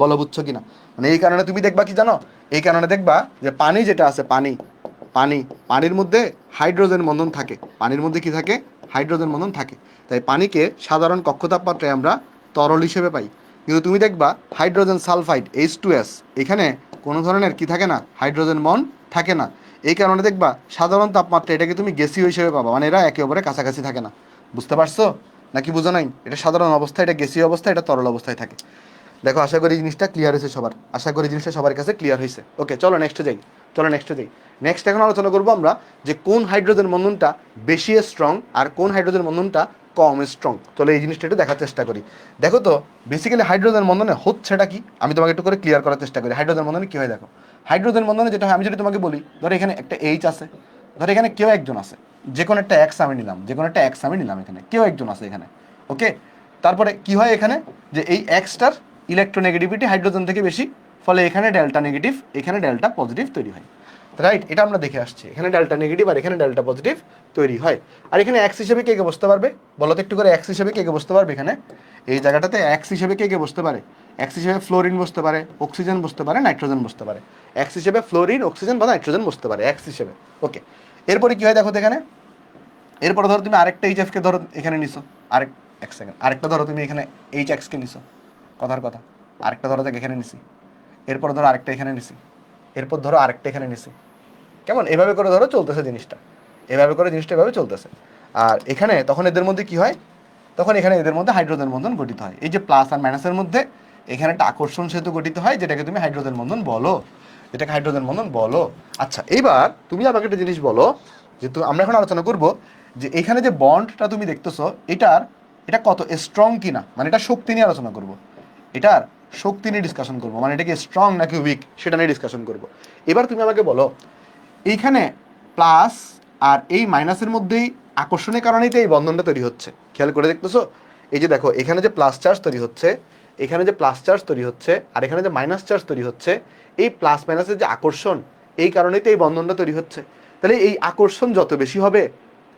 বলো বুঝছো কিনা? মানে এই কারণে তুমি দেখবা কি জানো, এই কারণে দেখবা যে পানি যেটা আছে, পানি পানি পানির মধ্যে হাইড্রোজেন বন্ধন থাকে। পানির মধ্যে কি থাকে? হাইড্রোজেন বন্ধন থাকে। তাই পানিকে সাধারণ কক্ষ তাপমাত্রায় আমরা তরল হিসেবে পাই। কিন্তু তুমি দেখবা হাইড্রোজেন সালফাইড H2S, এখানে কোনো ধরনের কি থাকে না? হাইড্রোজেন বন্ড থাকে না। এই কারণে দেখবা সাধারণ তাপমাত্রায় এটাকে তুমি গ্যাসীয় হিসেবে পাবা, মানে এরা একে অপরের কাছাকাছি থাকে না। বুঝতে পারছো নাকি বুঝো নাই? এটা সাধারণ অবস্থায়, এটা গ্যাসীয় অবস্থায়, এটা তরল অবস্থায় থাকে। দেখো, আশা করি জিনিসটা ক্লিয়ার হয়েছে সবার। আশা করি জিনিসটা সবার কাছে ক্লিয়ার হয়েছে। ওকে, চলো নেক্সটে যাই। নেক্সট এখন আলোচনা করবো আমরা যে কোন হাইড্রোজেন বন্ধনটা বেশি স্ট্রং আর কোন হাইড্রোজেন বন্ধনটা কম স্ট্রং। চলো এই জিনিসটা একটু দেখার চেষ্টা করি। দেখো তো, বেসিক্যালি হাইড্রোজেন বন্ধনে হচ্ছেটা কি আমি তোমাকে একটু করে ক্লিয়ার করার চেষ্টা করি। হাইড্রোজেন বন্ধনে কি হয় দেখো। হাইড্রোজেন বন্ধনে যেটা হয়, আমি যদি তোমাকে বলি, ধরো এখানে একটা H আছে, ধরো এখানে কেউ একজন আছে, যে কোনো একটা এক্স আমি নিলাম, এখানে কেউ একজন আছে এখানে। ওকে। তারপরে কি হয় এখানে, যে এই এক্সটার ইলেকট্রোনেগেটিভিটি হাইড্রোজেন থেকে বেশি, ফলে এখানে ডেল্টা নেগেটিভ, এখানে ডেল্টা পজিটিভ তৈরি হয়। রাইট? এটা আমরা দেখে আসছি, এখানে ডেল্টা নেগেটিভ আর এখানে ডেল্টা পজিটিভ তৈরি হয়। আর এখানে এক্স হিসেবে কে কে বসতে পারবে বলো তো একটু করে? এক্স হিসেবে কে কে বসতে পারবে এখানে? এই জায়গাটাতে এক্স হিসেবে কে কে বসতে পারে? এক্স হিসেবে ফ্লোরিন বসতে পারে, অক্সিজেন বসতে পারে, নাইট্রোজেন বসতে পারে। এক্স হিসেবে ফ্লোরিন, অক্সিজেন বা নাইট্রোজেন বসতে পারে এক্স হিসেবে। ওকে। এরপরে কি হয় দেখো তো এখানে, এরপরে ধরো তুমি আরেকটা এইচএফকে ধরো এখানে নিছো, আরেক এক সেকেন্ড, আরেকটা ধরো তুমি এখানে এইচ এক্সকে নিছো, কথার কথা, আরেকটা ধরো দেখ এখানে নিছি, এরপর ধরো আরেকটা এখানে নিছি, এরপর ধরো আরেকটা এখানে নিছি। কেমন? এভাবে করে ধরো চলতেছে জিনিসটা, এভাবে করে জিনিসটা এভাবে চলতেছে। আর এখানে তখন এদের মধ্যে কি হয়? তখন এখানে এদের মধ্যে হাইড্রোজেন বন্ধন গঠিত হয়। এই যে প্লাস আর মাইনাসের মধ্যে এখানে একটা আকর্ষণ সেতু গঠিত হয়, যেটাকে তুমি হাইড্রোজেন বন্ধন বলো, যেটাকে হাইড্রোজেন বন্ধন বলো। আচ্ছা, এইবার তুমি আমাকে একটা জিনিস বলো, যেহেতু আমরা এখন আলোচনা করব যে এখানে যে বন্ডটা তুমি দেখতেছো, এটা কত স্ট্রং কিনা, মানে এটা শক্তি নিয়ে আলোচনা করব। এটার শক্তি নিয়ে ডিসকাশন করবো, মানে এটা কি স্ট্রং নাকি উইক সেটা নিয়ে ডিসকাশন করব। এবার তুমি আমাকে বলো, এইখানে প্লাস আর এই মাইনাসের মধ্যেই আকর্ষণের কারণেই তো এই বন্ধনটা তৈরি হচ্ছে। খেয়াল করে দেখতেছো, এই যে দেখো এখানে যে প্লাস চার্জ তৈরি হচ্ছে, এখানে যে প্লাস চার্জ তৈরি হচ্ছে, আর এখানে যে মাইনাস চার্জ তৈরি হচ্ছে, এই প্লাস মাইনাসের যে আকর্ষণ, এই কারণেই তো এই বন্ধনটা তৈরি হচ্ছে। তাহলে এই আকর্ষণ যত বেশি হবে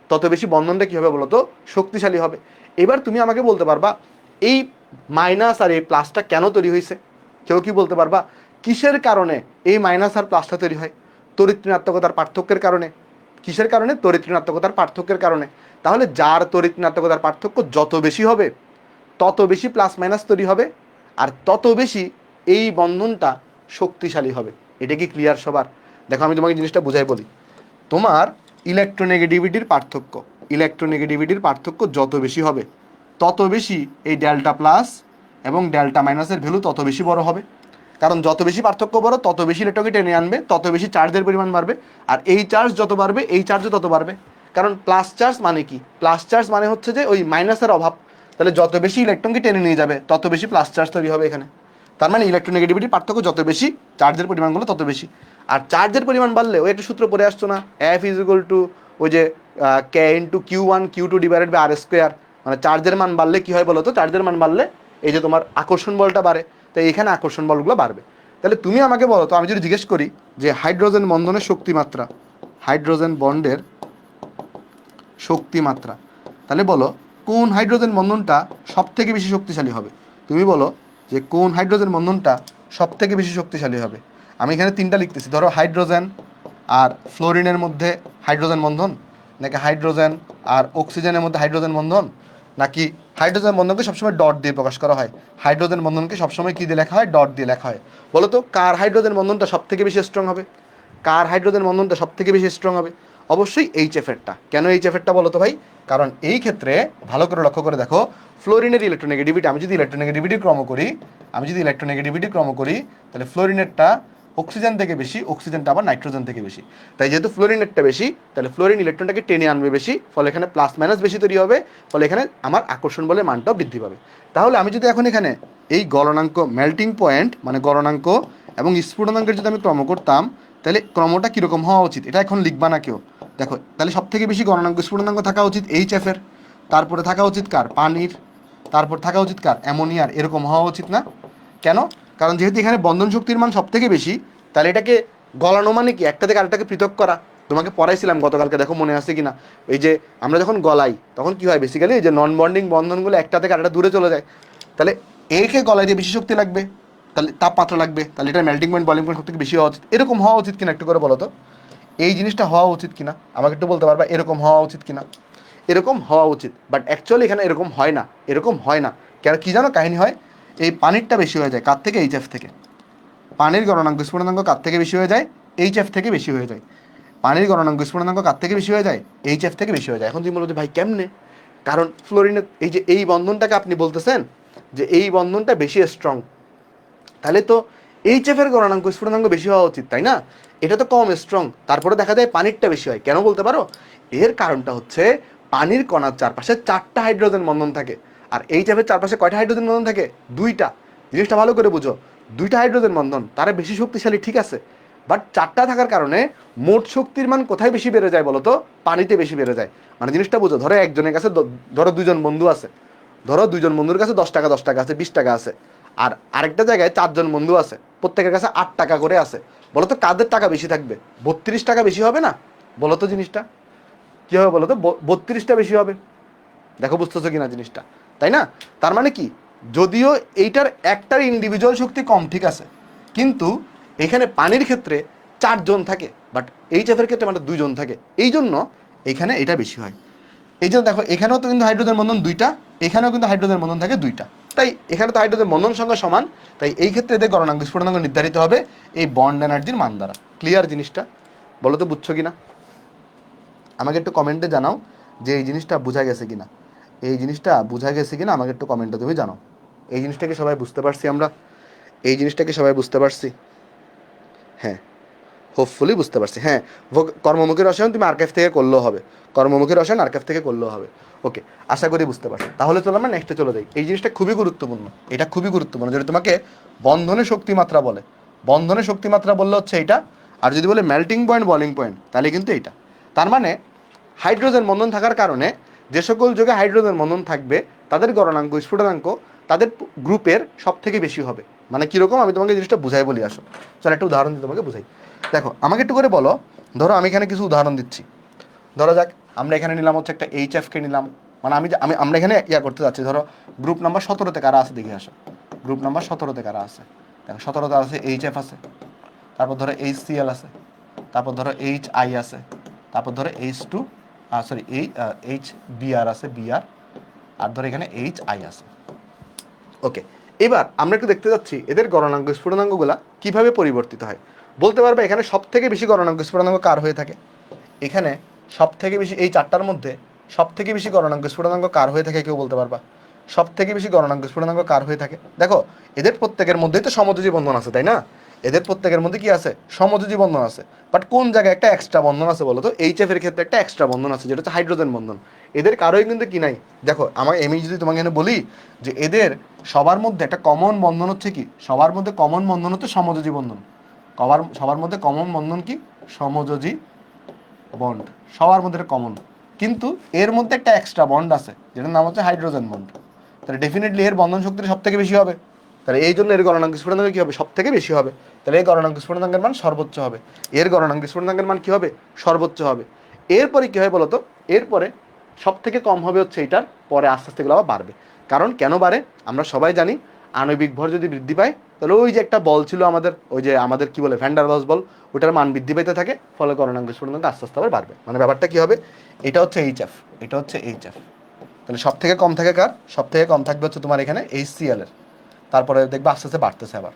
তত বেশি বন্ধনটা কী হবে বলো তো, শক্তিশালী হবে। এবার তুমি আমাকে বলতে পারবা এই মাইনাস আর এই প্লাসটা কেন তৈরি হয়েছে? কেউ কি বলতে পারবা কিসের কারণে এই মাইনাস আর প্লাসটা তৈরি হয়? তড়িৎ ঋণাত্মকতার পার্থক্যের কারণে। কিসের কারণে? তড়িৎ ঋণাত্মকতার পার্থক্যের কারণে। তাহলে যার তড়িৎ ঋণাত্মকতার পার্থক্য যত বেশি হবে তত বেশি প্লাস মাইনাস তৈরি হবে, আর তত বেশি এই বন্ধনটা শক্তিশালী হবে। এটা কি ক্লিয়ার সবার? দেখো আমি তোমাকে জিনিসটা বুঝাই বলি। তোমার ইলেকট্রোনেগেটিভিটির পার্থক্য, ইলেকট্রোনেগেটিভিটির পার্থক্য যত বেশি হবে তত বেশি এই ডেল্টা প্লাস এবং ডেল্টা মাইনাসের ভ্যালু তত বেশি বড় হবে। কারণ যত বেশি পার্থক্য বড় তত বেশি ইলেকট্রনকে টেনে আনবে, তত বেশি চার্জের পরিমাণ বাড়বে, আর এই চার্জ যত বাড়বে এই চার্জও তত বাড়বে। কারণ প্লাস চার্জ মানে কি? প্লাস চার্জ মানে হচ্ছে যে ওই মাইনাসের অভাব। তাহলে যত বেশি ইলেকট্রনকে টেনে নিয়ে যাবে তত বেশি প্লাস চার্জ তৈরি হবে এখানে। তার মানে ইলেকট্রোনেগেটিভিটির পার্থক্য যত বেশি, চার্জের পরিমাণগুলো তত বেশি। আর চার্জের পরিমাণ বাড়লে ওই একটা সূত্র পড়ে আসছো না, এফ ইজ ইকুয়াল টু ওই যে K into Q1 Q2 divided by r square. মানে চার্জের মান বাড়লে কি হয় বলো তো? চার্জের মান বাড়লে এই যে তোমার আকর্ষণ বলটা বাড়ে, তো এইখানে আকর্ষণ বলগুলো বাড়বে। তাহলে তুমি আমাকে বলো তো, আমি যদি জিজ্ঞেস করি যে হাইড্রোজেন বন্ধনের শক্তিমাত্রা, হাইড্রোজেন বন্ডের শক্তিমাত্রা, তাহলে বলো কোন হাইড্রোজেন বন্ধনটা সব থেকে বেশি শক্তিশালী হবে? তুমি বলো যে কোন হাইড্রোজেন বন্ধনটা সব থেকে বেশি শক্তিশালী হবে। আমি এখানে তিনটা লিখতেছি, ধরো হাইড্রোজেন আর ফ্লোরিনের মধ্যে হাইড্রোজেন বন্ধন, নাকি হাইড্রোজেন আর অক্সিজেনের মধ্যে হাইড্রোজেন বন্ধন, নাকি হাইড্রোজেন বন্ধনকে সবসময় ডট দিয়ে প্রকাশ করা হয়, হাইড্রোজেন বন্ধনকে সবসময় কী দিয়ে লেখা হয়? ডট দিয়ে লেখা হয়। বলো তো কার হাইড্রোজেন বন্ধনটা সব থেকে বেশি স্ট্রং হবে? কার হাইড্রোজেন বন্ধনটা সব থেকে বেশি স্ট্রং হবে? অবশ্যই এইচএফেরটা। কেন এইচএফেরটা বলো তো ভাই? কারণ এই ক্ষেত্রে ভালো করে লক্ষ্য করে দেখো, ফ্লোরিনের ইলেকট্রোনেগেটিভিটি, আমি যদি ইলেকট্রোনেগেটিভিটির ক্রম করি, তাহলে ফ্লোরিনেরটা অক্সিজেন থেকে বেশি, অক্সিজেনটা আবার নাইট্রোজেন থেকে বেশি। তাই যেহেতু ফ্লোরিনেরটা বেশি, তাহলে ফ্লোরিন ইলেকট্রনটাকে টেনে আনবে বেশি, ফলে এখানে প্লাস মাইনাস বেশি তৈরি হবে, ফলে এখানে আমার আকর্ষণ বলের মানটাও বৃদ্ধি পাবে। তাহলে আমি যদি এখন এখানে এই গলনাঙ্ক, মেল্টিং পয়েন্ট মানে গলনাঙ্ক এবং স্ফুটনাঙ্কের যদি আমি ক্রম করতাম, তাহলে ক্রমটা কীরকম হওয়া উচিত এটা এখন লিখবা না কেউ। দেখো তাহলে সব থেকে বেশি গলনাঙ্ক স্ফুটনাঙ্ক থাকা উচিত এইচএফের, তারপরে থাকা উচিত কার? পানির, তারপর থাকা উচিত কার? অ্যামোনিয়ার। এরকম হওয়া উচিত না? কেন? কারণ যেহেতু এখানে বন্ধন শক্তির মান সব থেকে বেশি, তাহলে এটাকে গলানো মানে কি? একটা থেকে আরেকটাকে পৃথক করা। তোমাকে পড়াইছিলাম গতকালকে, দেখো মনে আছে কিনা। এই যে আমরা যখন গলাই তখন কি হয় বেসিক্যালি, এই যে নন বন্ডিং বন্ধনগুলো একটা থেকে আরেকটা দূরে চলে যায়। তাহলে একে গলায় দিয়ে বেশি শক্তি লাগবে, তাহলে তাপমাত্রা লাগবে, তাহলে এটা মেল্টিং পয়েন্ট বলিং পয়েন্ট সব থেকে বেশি হওয়া উচিত। এরকম হওয়া উচিত কিনা একটু করে বলো তো? এই জিনিসটা হওয়া উচিত কিনা আমাকে একটু বলতে পারবা? এরকম হওয়া উচিত কিনা? এরকম হওয়া উচিত, বাট অ্যাকচুয়ালি এখানে এরকম হয় না, এরকম হয় না। কেন কি জানো কাহিনী হয়? এই পানিরটা বেশি হয়ে যায় কার থেকে? এইচএফ থেকে। পানির গলনাঙ্ক স্ফুটনাঙ্ক কার থেকে বেশি হয়ে যায়? এইচএফ থেকে বেশি হয়ে যায়। পানির গলনাঙ্ক স্ফুটনাঙ্ক কার থেকে বেশি হয়ে যায়? এইচএফ থেকে বেশি হয়ে যায়। এখন তুমি বলো যে ভাই কেমনে? কারণ ফ্লোরিনের এই যে এই বন্ধনটাকে আপনি বলতেছেন যে এই বন্ধনটা বেশি স্ট্রং, তাহলে তো এইচএফের গলনাঙ্ক স্ফুটনাঙ্ক বেশি হওয়া উচিত, তাই না? এটা তো কম স্ট্রং, তারপরে দেখা যায় পানিরটা বেশি হয়। কেন বলতে পারো? এর কারণটা হচ্ছে পানির কণার চারপাশে 4টা হাইড্রোজেন বন্ধন থাকে, আর এইচএফের চারপাশে কয়টা হাইড্রোজেন বন্ধন থাকে? 2টা। জিনিসটা ভালো করে বুঝো, 2টা হাইড্রোজেন বন্ধন, তারা বেশি শক্তিশালী ঠিক আছে, বাট 4টা থাকার কারণে মোট শক্তির মান কোথায় বেশি বেড়ে যায় বলো তো? পানিতে বেশি বেড়ে যায়। মানে জিনিসটা বুঝো, ধরো একজনের কাছে, ধরো 2জন বন্ধু আছে, ধরো 2জন বন্ধুর কাছে 10 টাকা 10 টাকা আছে, 20 টাকা আছে, আর আরেকটা জায়গায় 4জন বন্ধু আছে, প্রত্যেকের কাছে 8 টাকা করে আছে। বলো তো কাদের টাকা বেশি থাকবে? 32 টাকা বেশি হবে না? বলো তো জিনিসটা কী হবে বলো তো? 32টা বেশি হবে। দেখো বুঝতেছো কিনা জিনিসটা, তাই না? তার মানে কি, যদিও এইটার একটার ইন্ডিভিজুয়াল শক্তি কম ঠিক আছে, কিন্তু এখানে পানির ক্ষেত্রে 4জন থাকে, বাট এইচএফের ক্ষেত্রে মানে 2জন থাকে, এই জন্য এখানে এটা বেশি হয়। এই জন্য দেখো এখানেও তো কিন্তু হাইড্রোজেন বন্ধন 2টা, এখানেও কিন্তু হাইড্রোজেন বন্ধন থাকে 2টা, তাই এখানে তো হাইড্রোজেন বন্ধন সংখ্যা সমান, তাই এই ক্ষেত্রে এদের গলনাঙ্ক স্ফুটনাঙ্ক নির্ধারিত হবে এই বন্ড এনার্জির মান দ্বারা। ক্লিয়ার জিনিসটা? বলো তো বুঝছো কিনা? আমাকে একটু কমেন্টে জানাও যে এই জিনিসটা বোঝা গেছে কিনা, এই জিনিসটা বোঝা গেছে কিনা আমাকে একটু কমেন্টে তুমি জানাও। এই জিনিসটাকে সবাই বুঝতে পারছি আমরা? এই জিনিসটাকে সবাই বুঝতে পারছি? হ্যাঁ, হোপফুলি বুঝতে পারছি। হ্যাঁ, কর্মমুখী রসায়ন তুমি আর্কাইভ থেকে করলেও হবে, কর্মমুখী রসায়ন আর্কাইভ থেকে করলেও হবে। ওকে, আশা করি বুঝতে পারছি। তাহলে চলো আমরা নেক্সটে চলে যাই। এই জিনিসটা খুবই গুরুত্বপূর্ণ, এটা খুবই গুরুত্বপূর্ণ। যদি তোমাকে বন্ধনের শক্তিমাত্রা বলে, বন্ধনের শক্তিমাত্রা বললে হচ্ছে এইটা, আর যদি বলে মেল্টিং পয়েন্ট বলিং পয়েন্ট তাহলে কিন্তু এইটা। তার মানে হাইড্রোজেন বন্ধন থাকার কারণে যে সকল যৌগে হাইড্রোজেন বন্ধন থাকবে তাদের গলনাঙ্ক স্ফুটনাঙ্ক তাদের গ্রুপের সব থেকে বেশি হবে। মানে কীরকম, আমি তোমাকে জিনিসটা বুঝাই বলি আসো। চল একটা উদাহরণ দিয়ে তোমাকে বুঝাই। দেখো আমাকে একটু করে বলো, ধরো আমি এখানে কিছু উদাহরণ দিচ্ছি। ধরো যাক আমরা এখানে নিলাম হচ্ছে একটা HF কে নিলাম, মানে আমরা এখানে করতে যাচ্ছি। ধরো গ্রুপ নাম্বার 17-তে কারা আছে দেখে আসো। গ্রুপ নাম্বার 17-তে কারা আছে? দেখো 17-তে আছে HF আছে, তারপর ধরো HCl আছে, তারপর ধরো HI আছে, তারপর ধরো H2 সরি HBr আছে, BR, আর ধরো এখানে HI আছে। ওকে, এবার আমরা একটু দেখতে যাচ্ছি এদের গলনাঙ্ক স্ফুটনাঙ্কগুলা কিভাবে পরিবর্তিত হয়। বলতে পারবে এখানে সব থেকে বেশি গলনাঙ্ক স্ফুটনাঙ্ক কার হয়ে থাকে? এখানে সব থেকে বেশি, এই চারটার মধ্যে সব থেকে বেশি গলনাঙ্ক স্ফুটনাঙ্ক কার হয়ে থাকে কেউ বলতে পারবা? সব থেকে বেশি গলনাঙ্ক স্ফুটনাঙ্ক কার হয়ে থাকে? দেখো এদের প্রত্যেকের মধ্যেই তো সমযোজী বন্ধন আছে, তাই না? এদের প্রত্যেকের মধ্যে কি আছে? সমযোজী বন্ধন আছে। বাট কোন জায়গায় একটা এক্সট্রা বন্ধন আছে বলো তো? HF এর ক্ষেত্রে একটা এক্সট্রা বন্ধন আছে, যেটা হচ্ছে হাইড্রোজেন বন্ধন। এদের কারোই কিন্তু কি নাই। দেখো আমি যদি তোমাকে এখানে বলি যে এদের সবার মধ্যে একটা কমন বন্ধন হচ্ছে কি, সবার মধ্যে কমন বন্ধন হচ্ছে সমযোজী বন্ধন। সবার মধ্যে কমন বন্ধন কি? সমযোজী বন্ড। সবার মধ্যে কমন, কিন্তু এর মধ্যে একটা এক্সট্রা বন্ড আছে যেটার নাম হচ্ছে হাইড্রোজেন বন্ড। তাহলে ডেফিনেটলি এর বন্ধন শক্তি সব থেকে বেশি হবে। তাহলে এই জন্য এর গলনাঙ্ক স্ফুটনাঙ্ক কি হবে? সব থেকে বেশি হবে। তাহলে এই গলনাঙ্ক স্ফুটনাঙ্কের মান সর্বোচ্চ হবে। এর গলনাঙ্ক স্ফুটনাঙ্কের মান কি হবে? সর্বোচ্চ হবে। এরপরে কি হয় বলতো? এরপরে সব থেকে কম হবে হচ্ছে এটার, পরে আস্তে আস্তে এগুলো আবার বাড়বে। কারণ কেন বাড়ে আমরা সবাই জানি, আণবিক ভর যদি বৃদ্ধি পায় তাহলে ওই যে একটা বল ছিল আমাদের, ওই যে আমাদের কি বলে ভ্যান ডার ওয়ালস বল, ওটার মান বৃদ্ধি পেতে থাকে, ফলে গলনাঙ্ক স্ফুটনাঙ্ক আস্তে আস্তে আবার বাড়বে। মানে ব্যাপারটা কি হবে? এটা হচ্ছে HF, এটা হচ্ছে HF। তাহলে সব থেকে কম থাকে কার? সব থেকে কম থাকবে হচ্ছে তোমার এখানে HCl এর। তারপরে দেখবে আস্তে আস্তে বাড়তেছে আবার,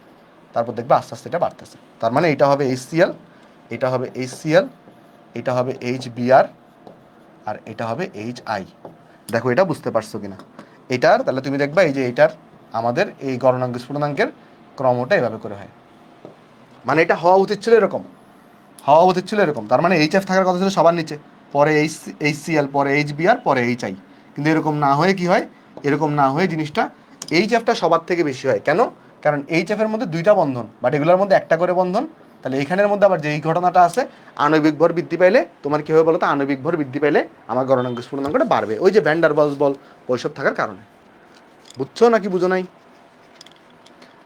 তারপর দেখবে আস্তে আস্তে এটা বাড়তেছে। তার মানে এটা হবে HCl, এটা হবে HCl, এটা হবে HBr, আর এটা হবে HI। দেখো এটা বুঝতে পারছো কিনা এটার? তাহলে তুমি দেখবা এই যে এটার আমাদের এই গলনাঙ্ক স্ফুটনাঙ্কের ক্রমটা এভাবে করে হয়। মানে এটা হওয়া উচিত ছিল এরকম, হওয়া উচিত ছিল এরকম। তার মানে HF থাকার কথা ছিল সবার নিচে, পরে HCl, পরে HBr, পরে HI। কিন্তু এরকম না হয়ে কি হয়? এরকম না হয়ে জিনিসটা HFটা সবার থেকে বেশি হয়। কেন? কারণ HF এর মধ্যে দুইটা বন্ধন, বাট এগুলোর মধ্যে একটা করে বন্ধন। তাহলে এইখানের মধ্যে আবার যেই ঘটনাটা আছে, আণবিক ভর বৃদ্ধি পাইলে তোমার কি হবে বলো তো? আণবিক ভর বৃদ্ধি পাইলে আমার গলনাঙ্ক স্ফুটনাঙ্কটা বাড়বে, ওই যে ভ্যান ডার ওয়ালস বল ওইসব থাকার কারণে। বুঝছো নাকি বুঝো নাই?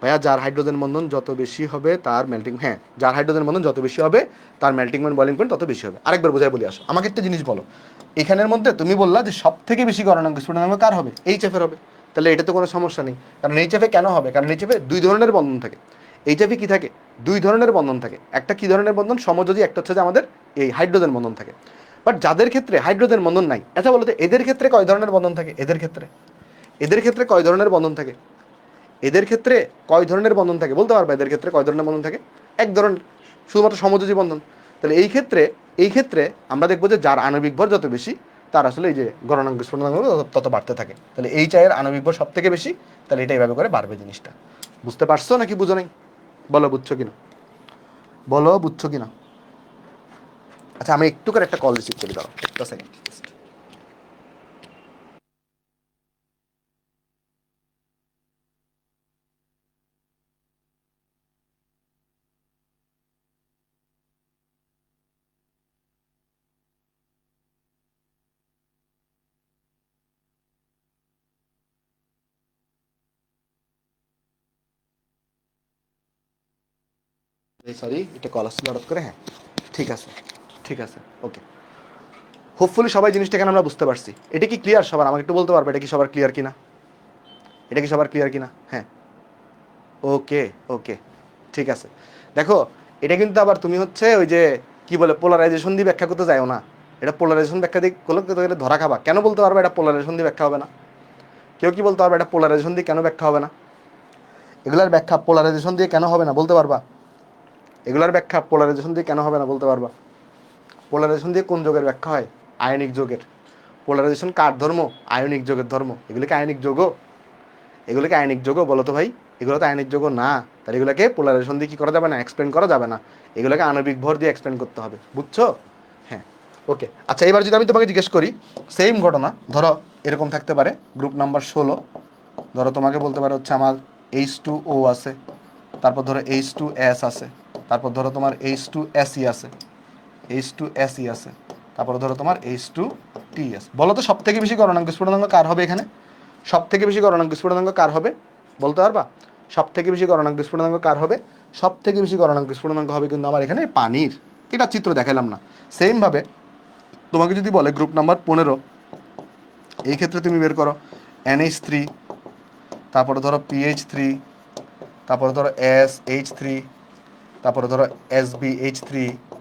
ভাইয়া যার হাইড্রোজেন বন্ধন যত বেশি হবে তার মেল্টিং, হ্যাঁ যার হাইড্রোজেন বন্ধন যত বেশি হবে তার মেল্টিং পয়েন্ট বয়লিং পয়েন্ট তত বেশি হবে। আরেকবার বোঝাই বলি আসো। আমাকে একটা জিনিস বলো, এখানের মধ্যে তুমি বললা যে সব থেকে বেশি গলনাঙ্ক স্ফুটনাঙ্ক কার হবে? HF এর হবে। তাহলে এটা তো কোনো সমস্যা নেই। কারণ HF কেন হবে? কারণ HF দুই ধরনের বন্ধন থাকে। HF কি থাকে? দুই ধরনের বন্ধন থাকে। একটা কি ধরনের বন্ধন? সমযোজী, একটা হচ্ছে যে আমাদের এই হাইড্রোজেন বন্ধন থাকে। বাট যাদের ক্ষেত্রে হাইড্রোজেন বন্ধন নাই, আচ্ছা বলো তো এদের ক্ষেত্রে কয় ধরনের বন্ধন থাকে? এদের ক্ষেত্রে কয় ধরনের বন্ধন থাকে? এদের ক্ষেত্রে কয় ধরনের বন্ধন থাকে বলতে পারবে? এদের ক্ষেত্রে কয় ধরনের বন্ধন থাকে? এক ধরনের, শুধুমাত্র সমযোজী বন্ধন। তাহলে এই ক্ষেত্রে আমরা দেখবো যে যার আণবিক ভর যত বেশি তার আসলে এই যে গলনাঙ্ক স্ফুটনাঙ্ক তত বাড়তে থাকে। তাহলে HI এর আণবিক ভর সব থেকে বেশি, তাহলে এটা এইভাবে করে বাড়বে জিনিসটা। বুঝতে পারছো নাকি বুঝো নাই? বলো বুঝছো কিনা, বলো বুঝছো কিনা? আচ্ছা আমি একটু করে একটা কল রিসিভ করি, দাঁড়াও একটা সেকেন্ড। সরি এটা কল আসছিল হঠাৎ করে। হ্যাঁ ঠিক আছে, ঠিক আছে, ওকে। হোপফুলি সবাই জিনিসটা কেন আমরা বুঝতে পারছি। এটা কি ক্লিয়ার সবার? আমাকে একটু বলতে পারবে এটা কি সবার ক্লিয়ার কিনা? এটা কি সবার ক্লিয়ার কিনা? হ্যাঁ, ওকে, ওকে, ঠিক আছে। দেখো এটা কিন্তু আবার তুমি হচ্ছে ওই যে কি বলে পোলারাইজেশন দিয়ে ব্যাখ্যা করতে যাও না। এটা পোলারাইজেশন ব্যাখ্যা দিয়ে করতে গেলে ধরা খাবা। কেন বলতে পারবে এটা পোলারাইজেশন দিয়ে ব্যাখ্যা হবে না? কেউ কি বলতে পারবে এটা পোলারাইজেশন দিয়ে কেন ব্যাখ্যা হবে না? এগুলার ব্যাখ্যা পোলারাইজেশন দিয়ে কেন হবে না বলতে পারবা? এগুলার ব্যাখ্যা পোলারাইজেশন দিয়ে কেন হবে না বলতে পারবা? পোলারাইজেশন দিয়ে কোন যোগের ব্যাখ্যা হয়? আয়নিক যোগের। পোলারাইজেশন কার ধর্ম? আয়নিক যোগের ধর্ম। এগুলিকে আয়নিক যোগ, এগুলোকে আয়নিক যোগ বলো তো ভাই? এগুলো তো আয়নিক যোগ না। তাহলে এগুলোকে পোলারাইজেশন দিয়ে কি করা যাবে না? এক্সপ্লেন করা যাবে না। এগুলোকে আণবিক ভর দিয়ে এক্সপ্লেন করতে হবে। বুঝছো? হ্যাঁ, ওকে। আচ্ছা এবার যদি আমি তোমাকে জিজ্ঞেস করি সেম ঘটনা, ধরো এরকম থাকতে পারে গ্রুপ নাম্বার 16। ধরো তোমাকে বলতে পারে হচ্ছে আমার H2O আছে, তারপর ধরো H2S আছে, তারপর ধরো তোমার H2SE আছে, H2SE আছে, তারপরে ধরো তোমার H2TS। বলো তো সব থেকে বেশি গলনাঙ্ক স্ফুটনাঙ্ক কার হবে এখানে? সব থেকে বেশি গলনাঙ্ক স্ফুটনাঙ্ক কার হবে বলতে পারবা? সব থেকে বেশি গলনাঙ্ক স্ফুটনাঙ্ক কার হবে? সব থেকে বেশি গলনাঙ্ক স্ফুটনাঙ্ক হবে কিন্তু আমার এখানে পানির। এটা চিত্র দেখালাম না। সেমভাবে তোমাকে যদি বলে গ্রুপ নাম্বার 15, এই ক্ষেত্রে তুমি বের করো NH3, তারপরে ধরো PH3, তারপরে ধরো SH3, তারপরে ধরো SbH3।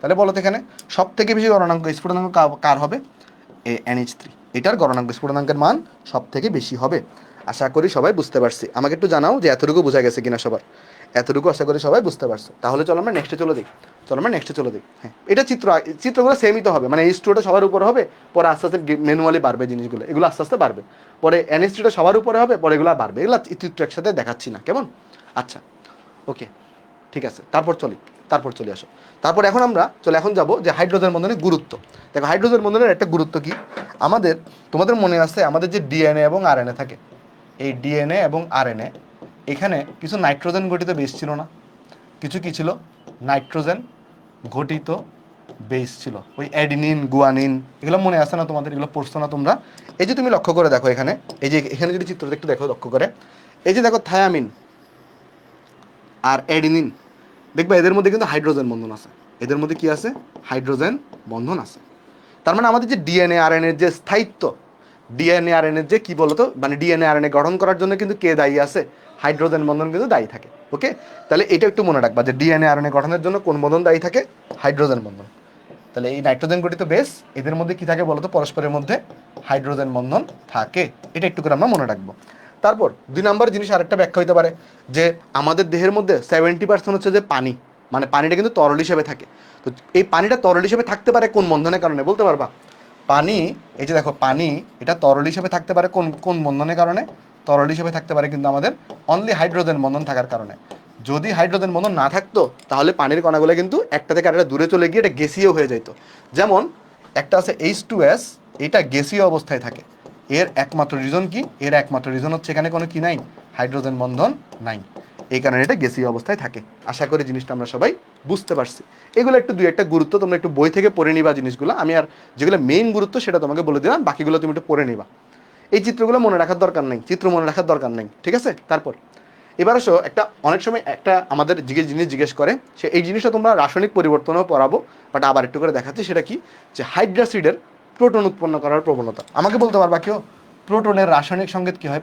তাহলে বলো তো এখানে সব থেকে বেশি গলনাঙ্ক স্ফুটনাঙ্ক কার হবে? NH3। এটার গলনাঙ্ক স্ফুটনাঙ্কের মান সব থেকে বেশি হবে। আশা করি সবাই বুঝতে পারছি। আমাকে একটু জানাও যে এতটুকু বোঝা গেছে কিনা সবার। এতটুকু আশা করি সবাই বুঝতে পারছো। তাহলে চলো আমরা নেক্সটে চলে দিই। হ্যাঁ, এটা চিত্রগুলো সেমই তো হবে, মানে H2টা সবার উপরে হবে, পরে আস্তে আস্তে ম্যানুয়ালি বাড়বে জিনিসগুলো, এগুলো আস্তে আস্তে বাড়বে। পরে NH3টা সবার উপরে হবে, পরে এগুলো বাড়বে। এগুলো চিত্র একসাথে দেখাচ্ছি না, কেমন? আচ্ছা, ওকে, ঠিক আছে। তারপর চলে আসো। তারপর এখন যাব যে হাইড্রোজেন বন্ধনের গুরুত্ব। দেখো হাইড্রোজেন বন্ধনের একটা গুরুত্ব কি তোমাদের মনে আছে, আমাদের যে ডিএনএ এবং আরএনএ থাকে, এই ডিএনএ এবং আরএনএ এখানে কিছু নাইট্রোজেন গঠিত বেস ছিল না? কিছু কি ছিল? নাইট্রোজেন ঘটিত বেস ছিল। ওই অ্যাডিনিন, গুয়ানিন, এগুলো মনে আছে না তোমাদের? এগুলো পড়ছো না তোমরা? এই যে তুমি লক্ষ্য করে দেখো এখানে, এই যে এখানে যদি চিত্রটা একটু দেখো লক্ষ্য করে, এই যে দেখো থায়ামিন আর অ্যাডিনিন, দেখবে এদের মধ্যে কিন্তু হাইড্রোজেন বন্ধন আছে। এদের মধ্যে কি আছে? হাইড্রোজেন বন্ধন আছে। তার মানে আমাদের যে ডিএনএ আরএনএ যে স্থায়িত্ব, ডিএনএ আরএনএ যে কি বলতো, মানে ডিএনএ আরএনএ গঠন করার জন্য কিন্তু কে দায়ী আছে? হাইড্রোজেন বন্ধন কিন্তু দায়ী থাকে। ওকে, তাহলে এটা একটু মনে রাখবা যে ডিএনএ আরএনএ গঠনের জন্য কোন বন্ধন দায়ী থাকে? হাইড্রোজেন বন্ধন। তাহলে এই নাইট্রোজেন গঠিত বেস, এদের মধ্যে কি থাকে বলতো? পরস্পরের মধ্যে হাইড্রোজেন বন্ধন থাকে। এটা একটু করে আমরা মনে রাখবো। তারপর 2 নম্বর জিনিস আরেকটা ব্যাখ্যা হতে পারে যে আমাদের দেহের মধ্যে 70% হচ্ছে যে পানি, মানে পানিটা কিন্তু তরল হিসেবে থাকে। তো এই পানিটা তরল হিসেবে থাকতে পারে কোন বন্ধনের কারণে বলতে পারবা? পানি, এই যে দেখো পানি, এটা তরল হিসেবে থাকতে পারে কোন কোন বন্ধনের কারণে? তরল হিসেবে থাকতে পারে কিন্তু আমাদের অনলি হাইড্রোজেন বন্ধন থাকার কারণে। যদি হাইড্রোজেন বন্ধন না থাকতো তাহলে পানির কণাগুলো কিন্তু একটা থেকে আরেকটা দূরে চলে গিয়ে এটা গ্যাসীয় হয়ে যেত। যেমন একটা আছে H2S, এটা গ্যাসীয় অবস্থায় থাকে। এর একমাত্র রিজন কি? এর একমাত্র রিজন হচ্ছে এখানে কোনো কি নাই? হাইড্রোজেন বন্ধন নাই। এই কারণে এটা গ্যাসীয় অবস্থায় থাকে। আশা করি জিনিসটা আমরা সবাই বুঝতে পারছি। এগুলো একটু দুই একটা গুরুত্ব তোমরা একটু বই থেকে পড়ে নিবা জিনিসগুলো। আমি আর যেগুলো মেইন গুরুত্ব সেটা তোমাকে বলে দিলাম, বাকিগুলো তুমি একটু পড়ে নিবা। এই চিত্রগুলো মনে রাখার দরকার নেই, ঠিক আছে? তারপর এবার আসো, একটা অনেক সময় একটা আমাদের জিনিস জিজ্ঞেস করে, সে এই জিনিসটা তোমরা রাসায়নিক পরিবর্তনও পড়াবো, বাট আবার একটু করে দেখাচ্ছি। সেটা কি? যে হাইড্রাসিডের প্রোটন উৎপন্ন করার প্রবণতা। আমাকে বলতে পারবা কেউ প্রোটনের রাসায়নিক সংকেত কি হয়?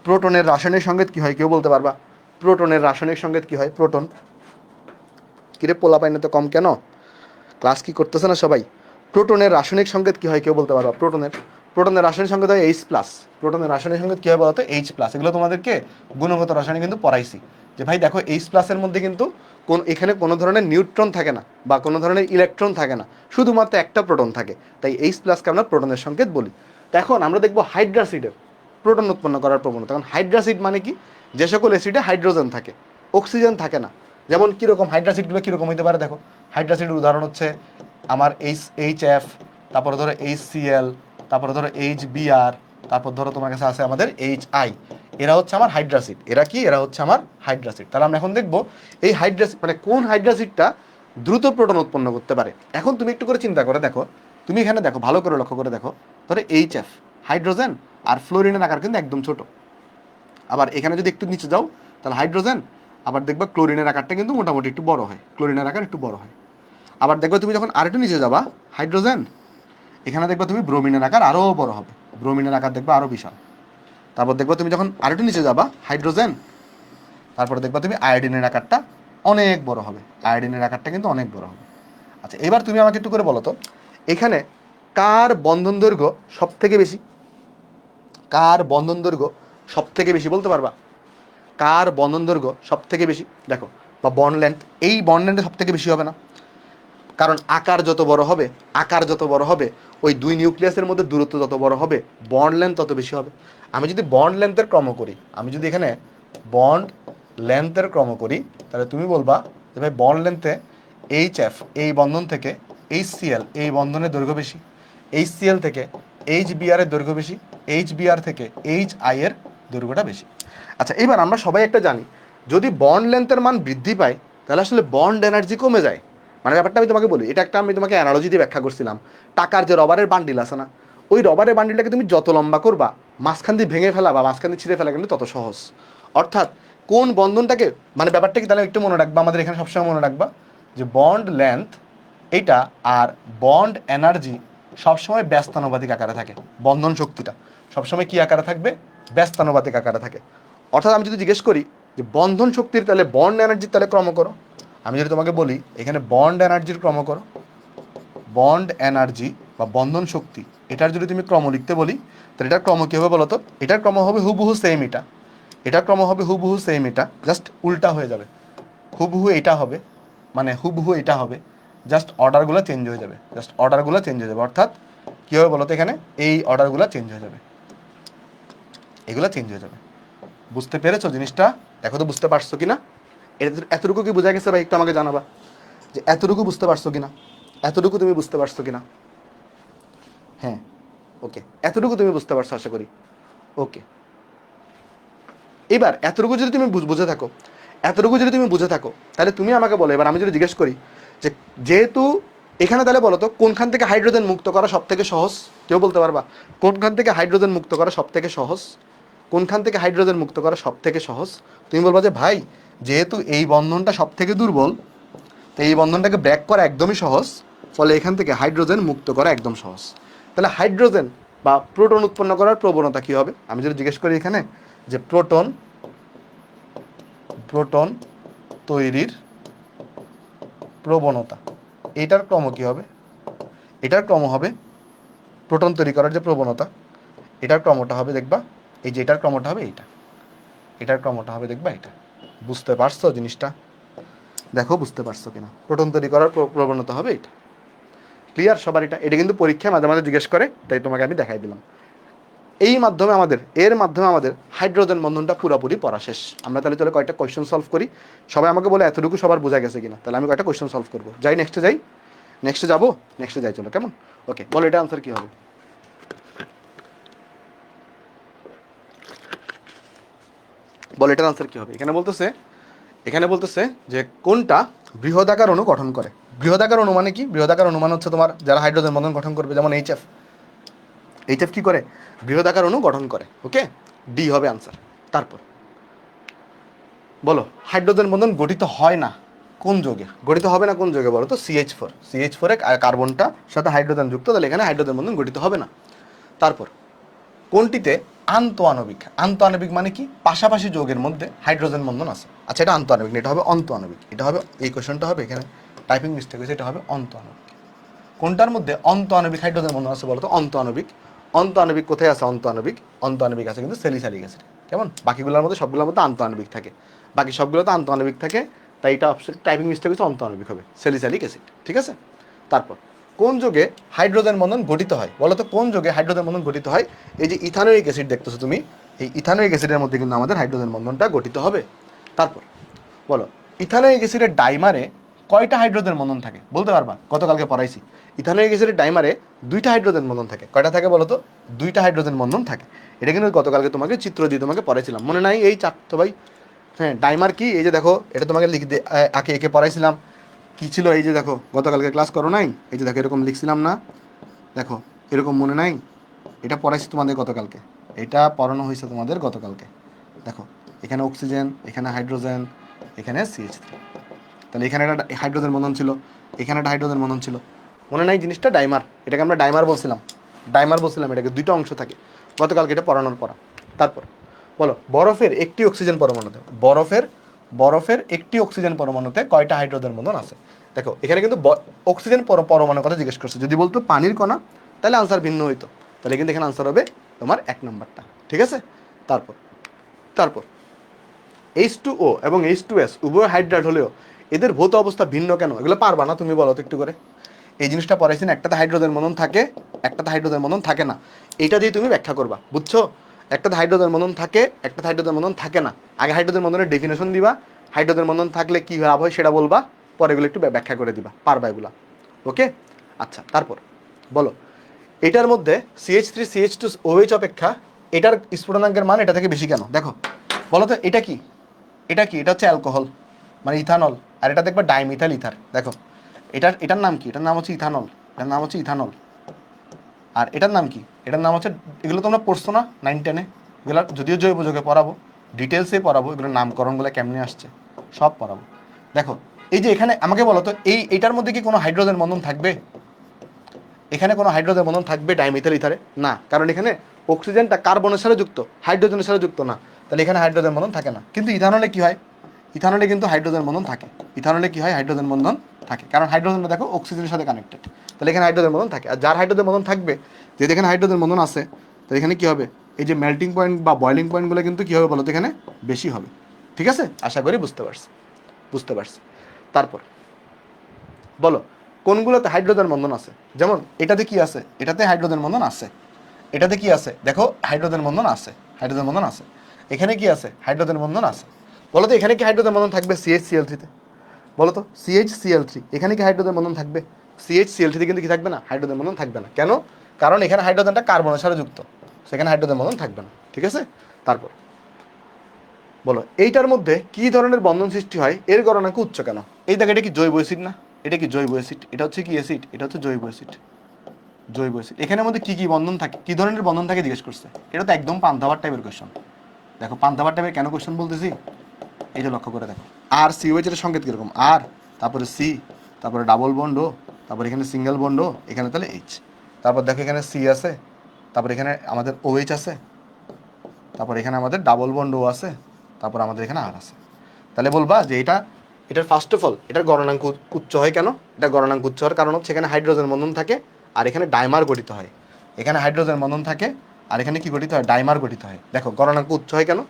প্রোটনের রাসায়নিক সংকেত কি হয় কেউ বলতে পারবা? প্রোটনের রাসায়নিক সংকেত কি হয়? প্রোটন কিরে পোলা পাইনে তো কম কেন? ক্লাস কি করতেছে না সবাই? প্রোটনের রাসায়নিক সংকেত কি হয় কেউ বলতে পারবা? প্রোটনের রাসায়নিক সংকেত হয় H+। প্রোটনের রাসায়নিক সংকেত কি হয় বলতো? H+। এগুলো তোমাদেরকে গুণগত রসায়নে কিন্তু পড়াইছি যে ভাই দেখো H+এর মধ্যে কিন্তু এখানে কোনো ধরনের নিউট্রন থাকে না বা কোনো ধরনের ইলেকট্রন থাকে না, শুধুমাত্র একটা প্রোটন থাকে। তাই H+কে আমরা প্রোটনের সংকেত বলি। তো এখন আমরা দেখবো হাইড্রাসিডের প্রোটন উৎপন্ন করার প্রবণতা। কারণ হাইড্রাসিড মানে কি? যে সকল অ্যাসিডে হাইড্রোজেন থাকে, অক্সিজেন থাকে না। যেমন কীরকম হাইড্রাসিডগুলো কীরকম হতে পারে দেখো। হাইড্রাসিডের উদাহরণ হচ্ছে আমার HF, তারপরে ধরো HCl, তারপরে ধরো HBr, তারপর ধরো তোমার কাছে আছে আমাদের HI। এরা হচ্ছে আমার হাইড্রাসিড। এরা হচ্ছে আমার হাইড্রাসিড। তাহলে আমরা এখন দেখবো এই হাইড্রাসিড মানে কোন হাইড্রাসিডটা দ্রুত প্রোটন উৎপন্ন করতে পারে। এখন তুমি একটু করে চিন্তা করে দেখো, তুমি এখানে দেখো, ভালো করে লক্ষ্য করে দেখো, ধরো HF হাইড্রোজেন আর ফ্লোরিনের আকার কিন্তু একদম ছোট। আবার এখানে যদি একটু নিচে যাও তাহলে হাইড্রোজেন, আবার দেখবা ক্লোরিনের আকারটা কিন্তু মোটামুটি একটু বড় হয়, ক্লোরিনের আকার একটু বড় হয়। আবার দেখবে তুমি যখন আরেকটু নিচে যাবা হাইড্রোজেন, এখানে দেখবে তুমি ব্রোমিনের আকার আরও বড় হবে, ব্রোমিনের আকার দেখবে আরও বিশাল। তারপর দেখবে তুমি যখন আরেকটু নিচে যাবা হাইড্রোজেন, তারপরে দেখবা তুমি আয়োডিনের আকারটা অনেক বড় হবে, আয়োডিনের আকারটা কিন্তু অনেক বড় হবে। আচ্ছা, এবার তুমি আমাকে একটু করে বলো তো, এখানে কার বন্ধন দৈর্ঘ্য সব থেকে বেশি? কার বন্ধন দৈর্ঘ্য সব থেকে বেশি বলতে পারবা? কার বন্ধন দৈর্ঘ্য সব থেকে বেশি? দেখো, বা বন্ড লেন্থ, এই বন্ড লেন্থে সব থেকে বেশি হবে না? কারণ আকার যত বড় হবে ওই দুই নিউক্লিয়াসের মধ্যে দূরত্ব যত বড় হবে বন্ড লেন্থ তত বেশি হবে। আমি যদি বন্ড লেন্থের ক্রম করি, বন্ড লেন্থের ক্রম করি, তাহলে তুমি বলবা যে ভাই বন্ড লেন্থে HF এই বন্ধন থেকে HCl এই বন্ধনের দৈর্ঘ্য বেশি, HCl থেকে HBr এর দৈর্ঘ্য বেশি, HBr থেকে HI এর দৈর্ঘ্যটা বেশি। আচ্ছা, এবার আমরা সবাই একটা জানি, যদি বন্ড লেন্থের মান বৃদ্ধি পায় তাহলে আসলে বন্ড এনার্জি কমে যায়। মানে ব্যাপারটা আমি তোমাকে বলি, এটা একটা আমি তোমাকে অ্যানালজি দিয়ে ব্যাখ্যা করছিলাম। টাকার যে রবারের বান্ডিল আছে না, ওই রবারের বান্ডিলটাকে তুমি যত লম্বা করবা, মাঝখান দিয়ে ভেঙে ফেলা বা মাঝখান দিয়ে ছিঁড়ে ফেলা কিন্তু তত সহজ। অর্থাৎ কোন বন্ধনটাকে, মানে ব্যাপারটা কি তাহলে একটু মনে রাখবা, আমাদের এখানে সবসময় মনে রাখবা যে বন্ড লেন্থ এইটা আর বন্ড এনার্জি সবসময় ব্যস্তানুপাতিক আকারে থাকে। বন্ধন শক্তিটা সবসময় কি আকারে থাকবে? ব্যস্তানুপাতিক আকারে থাকে। অর্থাৎ আমি যদি জিজ্ঞেস করি যে বন্ধন শক্তির তাহলে বন্ড এনার্জির তাহলে ক্রম করো, আমি যদি তোমাকে বলি এখানে বন্ড এনার্জির ক্রম করো, বন্ড এনার্জি বা বন্ধন শক্তি, এটার যদি তুমি ক্রম লিখতে বলি তাহলে এটার ক্রম কী হবে বলো তো? এটার ক্রম হবে হুবহু সেম এটা, এটার ক্রম হবে হুবহু সেম এটা, জাস্ট উল্টা হয়ে যাবে। হুবহু এটা হবে, মানে হুবহু এটা হবে, জাস্ট অর্ডারগুলো চেঞ্জ হয়ে যাবে, জাস্ট অর্ডারগুলো চেঞ্জ হয়ে যাবে। অর্থাৎ কী হবে বলো তো? এখানে এই অর্ডারগুলো চেঞ্জ হয়ে যাবে, এগুলো চেঞ্জ হয়ে যাবে। বুঝতে পেরেছো জিনিসটা? দেখো তো বুঝতে পারছো কিনা? এতটুকু কি বোঝা গেছে ভাই? একটু আমাকে জানাবা যে এতটুকু বুঝতে পারছো কিনা, এতটুকু তুমি বুঝতে পারছো কিনা? হ্যাঁ, ওকে, এতটুকু তুমি বুঝতে পারছো আশা করি। ওকে, এবার এতটুকু যদি তুমি বুঝে থাকো, এতটুকু যদি তুমি বুঝে থাকো, তাহলে তুমি আমাকে বলো, এবার আমি যদি জিজ্ঞেস করি যে যেহেতু এখানে, তাহলে বলো তো কোনখান থেকে হাইড্রোজেন মুক্ত করা সব থেকে সহজ? কেউ বলতে পারবা কোনখান থেকে হাইড্রোজেন মুক্ত করা সব থেকে সহজ? কোনখান থেকে হাইড্রোজেন মুক্ত করা সব থেকে সহজ? তুমি বলবা যে ভাই, যেহেতু এই বন্ধনটা সব থেকে দুর্বল, তো এই বন্ধনটাকে ব্রেক করা একদমই সহজ, ফলে এখান থেকে হাইড্রোজেন মুক্ত করা একদম সহজ। তাহলে হাইড্রোজেন বা প্রোটন উৎপন্ন করার প্রবণতা কী হবে? আমি যদি জিজ্ঞেস করি এখানে যে প্রোটন প্রোটন তৈরির প্রবণতা, এটার ক্রম কী হবে? এটার ক্রম হবে প্রোটন তৈরি করার যে প্রবণতা, এটার ক্রমটা হবে দেখবা এই যে, এটার ক্রমটা হবে এইটা, এটার ক্রমটা হবে দেখবা এটা। বুঝতে পারছো জিনিসটা? দেখো বুঝতে পারছো কিনা? প্রোটন তৈরি করার প্রবণতা হবে এটা। ক্লিয়ার সবার? এটা এটা কিন্তু পরীক্ষায় মাঝে মাঝে জিজ্ঞেস করে, তাই তোমাকে আমি দেখাই দিলাম। এই মাধ্যমে আমাদের, এর মাধ্যমে আমাদের হাইড্রোজেন বন্ধনটা পুরোপুরি পড়া শেষ। আমরা তাহলে চলে কয়েকটা কোয়েশ্চেন সলভ করি। সবাই আমাকে বলে এতটুকু সবার বোঝা গেছে কিনা, তাহলে আমি কয়েকটা কোয়েশ্চেন সলভ করবো। যাই নেক্সটে যাই, নেক্সটে যাবো, নেক্সটে যাই চলো, কেমন? ওকে, বলো এটা আনসার কী হবে? বলো এটার আনসার কী হবে? এখানে বলতেছে যে কোনটা বৃহদাকার অণু গঠন করে। বৃহদাকার অণু মানে কি? বৃহদাকার অণু মানে হচ্ছে তোমার যারা হাইড্রোজেন বন্ধন গঠন করবে, যেমন এইচএফ। এইচএফ কি করে? বৃহদাকার অণু গঠন করে। ওকে, ডি হবে আনসার। তারপর বলো হাইড্রোজেন বন্ধন গঠিত হয় না কোন যৌগে? গঠিত হবে না কোন যৌগে বলো তো? CH4। CH4 এ কার্বনটা সাথে হাইড্রোজেন যুক্ত, তাহলে এখানে হাইড্রোজেন বন্ধন গঠিত হবে না। তারপর কোনটিতে আন্তঃআণবিক? আন্তঃআণবিক মানে কি? পাশাপাশি যৌগের মধ্যে হাইড্রোজেন বন্ধন আছে। আচ্ছা, এটা আন্তঃআণবিক না, এটা হবে অন্তঃআণবিক। এটা হবে, এই কোশ্চেনটা হবে, এখানে টাইপিং মিস্টেক হয়েছে, এটা হবে অন্তঃআণবিক। কোনটার মধ্যে অন্তঃআণবিক হাইড্রোজেন বন্ধন আছে বলো তো? অন্তঃআণবিক। অন্তঃআণবিক কোথায় আছে? অন্তঃআণবিক, অন্তঃআণবিক আছে কিন্তু স্যালিসাইলিক অ্যাসিড। কেমন? বাকিগুলোর মধ্যে, সবগুলোর মধ্যে আন্তঃআণবিক থাকে, বাকি সবগুলোতে আন্তঃআণবিক থাকে, তাই এটা অপশন টাইপিং মিস্টেক হচ্ছে, অন্তঃআণবিক হবে স্যালিসাইলিক অ্যাসিড। ঠিক আছে? তারপর কোন যৌগে হাইড্রোজেন বন্ধন গঠিত হয় বলো তো? কোন যৌগে হাইড্রোজেন বন্ধন গঠিত হয়? এই যে ইথানোয়িক অ্যাসিড দেখতেছো তুমি, এই ইথানোয়িক অ্যাসিডের মধ্যে কিন্তু আমাদের হাইড্রোজেন বন্ধনটা গঠিত হবে। তারপর বলো ইথানোয়িক অ্যাসিডের ডাইমারে কয়টা হাইড্রোজেন বন্ধন থাকে? বলতে পারবা? গতকালকে পড়াইছি, ইথানোয়িক অ্যাসিডের ডাইমারে 2টা হাইড্রোজেন বন্ধন থাকে। কয়টা থাকে বলো তো? 2টা হাইড্রোজেন বন্ধন থাকে। এটা কিন্তু গতকালকে তোমাকে চিত্র দিয়ে তোমাকে পড়াইছিলাম, মনে নাই? এই চারটো ভাই, হ্যাঁ, ডাইমার কি? এই যে দেখো, এটা তোমাকে আঁকে এঁকে পড়াইছিলাম। কি ছিল? এই যে দেখো, গতকালকে ক্লাস করো নাই? এই যে দেখো, এরকম লিখছিলাম না? দেখো, এরকম মনে নাই? এটা পড়াইছি তোমাদের গতকালকে, এটা পড়ানো হয়েছে তোমাদের গতকালকে। দেখো, এখানে অক্সিজেন, এখানে হাইড্রোজেন, এখানে CH3। তাহলে এখানে একটা হাইড্রোজেন বন্ধন ছিল, এখানে একটা হাইড্রোজেন বন্ধন ছিল। মনে নাই জিনিসটা? ডাইমার, এটাকে আমরা ডাইমার বলছিলাম, ডাইমার বলছিলাম। এটাকে 2টা অংশ থাকে, গতকালকে এটা পড়ানোর পড়া। তারপর বলো বরফের একটি অক্সিজেন পরমাণুতে, বরফের একটি অক্সিজেন পরমাণুতে কয়টা হাইড্রোজেন বন্ধন আছে? দেখো, এখানে কিন্তু অক্সিজেন পরমাণুর কথা জিজ্ঞেস করছে। যদি বলতো পানির কণা, তাহলে আনসার ভিন্ন হইতো। তাহলে কিন্তু এখানে আনসার হবে তোমার 1 নম্বরটা। ঠিক আছে? তারপর তারপর H2O এবং H2S উভয় হাইড্রাইড হলেও এদের ভৌত অবস্থা ভিন্ন কেন? এগুলো পারবা না তুমি? বলো তো একটু করে। এই জিনিসটা পড়াইছেন, একটাতে হাইড্রোজেন বন্ধন থাকে, একটাতে হাইড্রোজেন বন্ধন থাকে না। এটা দিয়ে তুমি ব্যাখ্যা করবা, বুঝছো? একটাতে হাইড্রোজেন বন্ধন থাকে, একটাতে হাইড্রোজেন বন্ধন থাকে না। আগে হাইড্রোজেন বন্ধনের ডেফিনেশন দিবা, হাইড্রোজেন বন্ধন থাকলে কি লাভ হয় সেটা বলবা, পরে এগুলো একটু ব্যাখ্যা করে দিবা, পারবা এগুলা। ওকে, আচ্ছা। তারপর বলো এটার মধ্যে CH3 CH2 OH অপেক্ষা এটার স্ফুটনাঙ্কের মান এটা থেকে বেশি কেন? দেখো, বলো তো এটা কি? এটা কি? এটা হচ্ছে অ্যালকোহল, মানে ইথানল, আর এটা দেখবে ডাইমিথাইল ইথার। দেখো, এটার নাম কি? এটার নাম হচ্ছে ইথানল। এটার নাম হচ্ছে ইথানল। আর এটার নাম কি? এটার নাম হচ্ছে, এগুলো তোমরা পড়ছো না 9-10-এ? এগুলো যদিও জৈব যৌগে পড়াবো, ডিটেলসে পড়াবো, এগুলোর নামকরণগুলো কেমনে আসছে সব পড়াবো। দেখো এই যে এখানে আমাকে বলো তো, এইটার মধ্যে কি কোনো হাইড্রোজেন বন্ধন থাকবে? এখানে কোনো হাইড্রোজেন বন্ধন থাকবে ডাইমিথাইল ইথারে? না, কারণ এখানে অক্সিজেনটা কার্বনের সাথে যুক্ত, হাইড্রোজেনের সাথে যুক্ত না। তাহলে এখানে হাইড্রোজেন বন্ধন থাকে না। কিন্তু ইথানলে কি হয়? ইথানলে কিন্তু হাইড্রোজেন বন্ধন থাকে। ইথানলে কি হয়? হাইড্রোজেন বন্ধন থাকে, কারণ হাইড্রোজেনটা দেখো অক্সিজেনের সাথে কানেক্টেড। তাহলে এখানে হাইড্রোজেন বন্ধন থাকে। আর যার হাইড্রোজেন বন্ধন থাকবে, যেহেতু এখানে হাইড্রোজেন বন্ধন আছে, তো এখানে কি হবে? এই যে মেল্টিং পয়েন্ট বা বয়লিং পয়েন্টগুলো কিন্তু কি হবে বলো তো? এখানে বেশি হবে। ঠিক আছে, আশা করি বুঝতে পারছি। তারপর বলো কোনগুলোতে হাইড্রোজেন বন্ধন আছে? যেমন এটাতে কি আছে? এটাতে হাইড্রোজেন বন্ধন আছে। এটাতে কি আছে? দেখো হাইড্রোজেন বন্ধন আছে, হাইড্রোজেন বন্ধন আছে। এখানে কি আছে? হাইড্রোজেন বন্ধন আছে। বলো তো এখানে কি হাইড্রোজেন বন্ধন থাকবে CH Cl3-তে? বলো তো CH Cl3 এখানে কি হাইড্রোজেন বন্ধন থাকবে? CH Cl3-তে কিন্তু কি থাকবে না? হাইড্রোজেন বন্ধন থাকবে না। কেন? কারণ এখানে হাইড্রোজেনটা কার্বনের সাথে যুক্ত, সেখানে হাইড্রোজেন বন্ধন থাকবে না। ঠিক আছে, তারপর বলো এইটার মধ্যে কি ধরনের বন্ধন সৃষ্টি হয়, এর গণনাঙ্ক উচ্চ কেন? এই দেখো এটা কি জৈব অ্যাসিড না? এটা কি জৈব অ্যাসিড? এটা হচ্ছে কি অ্যাসিড? এটা হচ্ছে জৈব অ্যাসিড। জৈব অ্যাসিড, এখানের মধ্যে কি কি বন্ধন থাকে, কি ধরনের বন্ধন থাকে জিজ্ঞেস করছে। এটা তো একদম পান্তাভার টাইপের কোয়েশ্চন। দেখো পান্তাভার টাইপের কেন কোয়েশ্চন বলতেছি, এই যে লক্ষ্য করে দেখো। আর COH এর সংকেত কিরকম? আর, তারপরে সি, তারপরে ডাবল বন্ড ও, তারপরে এখানে সিঙ্গেল বন্ড ও, এখানে তাহলে H। তারপর দেখো এখানে সি আছে, তারপর এখানে আমাদের OH আছে, তারপর এখানে আমাদের ডাবল বন্ড ও আছে, তারপর আমাদের এখানে আর আছে। তাহলে বলবা যে এটার ফার্স্ট অফ অল এটার গণনাঙ্ক উচ্চ হয় কেন? এটা গণনাঙ্ক উচ্চ হওয়ার কারণ হচ্ছে এখানে হাইড্রোজেন বন্ধন থাকে আর এখানে ডাইমার গঠিত হয়। এখানে হাইড্রোজেন বন্ধন থাকে আর এখানে কি গঠিত হয়? ডাইমার গঠিত হয়। দেখো গণনাঙ্ক উচ্চ হয় কেন?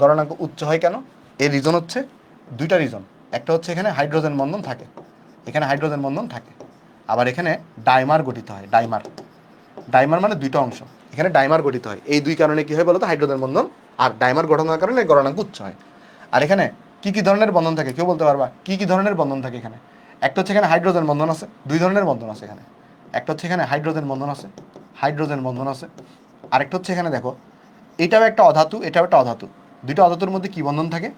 গণনাঙ্ক উচ্চ হয় কেন? এর রিজন হচ্ছে দুইটা রিজন। একটা হচ্ছে এখানে হাইড্রোজেন বন্ধন থাকে, এখানে হাইড্রোজেন বন্ধন থাকে, আবার এখানে ডাইমার গঠিত হয়। ডাইমার, ডাইমার মানে দুইটা অংশ, এখানে ডাইমার গঠিত হয়। এই দুই কারণে কি হয় বলতো? হাইড্রোজেন বন্ধন আর ডাইমার গঠন হওয়ার কারণে গণনাঙ্ক উচ্চ হয়। আর এখানে কি কি ধরনের বন্ধন থাকে কেউ বলতে পারবা? কি কি ধরনের বন্ধন থাকে এখানে? একটা হচ্ছে এখানে হাইড্রোজেন বন্ধন আছে, দুই ধরনের বন্ধন আছে এখানে। একটা হচ্ছে এখানে হাইড্রোজেন বন্ধন আছে, হাইড্রোজেন বন্ধন আছে। আরেকটা হচ্ছে এখানে দেখো এটাও একটা অধাতু, এটাও একটা অধাতু। দুইটা অধাতুর মধ্যে কি বন্ধন থাকে?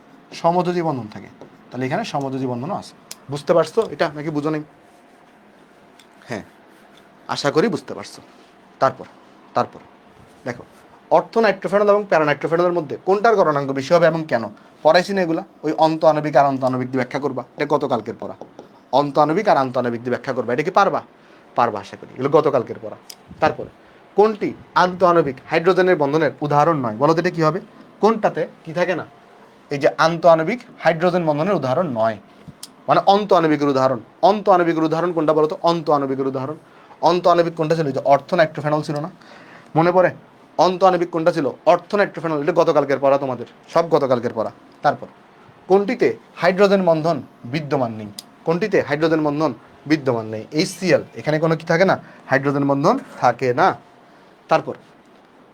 সমযোজী বন্ধন থাকে। তাহলে এখানে সমযোজী বন্ধনও আছে। বুঝতে পারছো এটা নাকি বুঝো নেই? হ্যাঁ, আশা করি বুঝতে পারছো। তারপর তারপর দেখো অর্থ নাইট্রোফেনল এবং প্যারানাইট্রোফেনলের মধ্যে কোনটার গণনাঙ্ক বেশি হবে এবং কেন? পড়াইছি না এগুলা? ওই অন্ত আণবিক আর আন্ত আণবিক দিয়ে ব্যাখ্যা করবা, এটা গতকালকের পড়া। অন্ত আণবিক আর আন্ত আণবিক দিয়ে ব্যাখ্যা করবা, এটা কি পারবা? পারবা আশা করি, এগুলো গতকালকের পড়া। তারপরে কোনটি আন্ত আণবিক হাইড্রোজেনের বন্ধনের উদাহরণ নয়? বলো তো এটা কি হবে? কোনটাতে কি থাকে না? এই যে আন্ত আণবিক হাইড্রোজেন বন্ধনের উদাহরণ নয়, মানে অন্ত আণবিকের উদাহরণ। অন্ত আণবিকের উদাহরণ কোনটা বলো তো? অন্ত আণবিকের উদাহরণ, অন্ত আণবিক কোনটা ছিল? যে অর্থ নাইট্রোফেনল ছিল না? মনে পড়ে? অন্ত আণবিক কোনটা ছিল? অর্থ নাইট্রোফেনল। এটা গতকালকের পড়া, তোমাদের সব গতকালকের পড়া। তারপর কোনটিতে হাইড্রোজেন বন্ধন বিদ্যমান নেই? কোনটিতে হাইড্রোজেন বন্ধন বিদ্যমান নেই? HCl, এখানে কোনো কি থাকে না? হাইড্রোজেন বন্ধন থাকে না। তারপর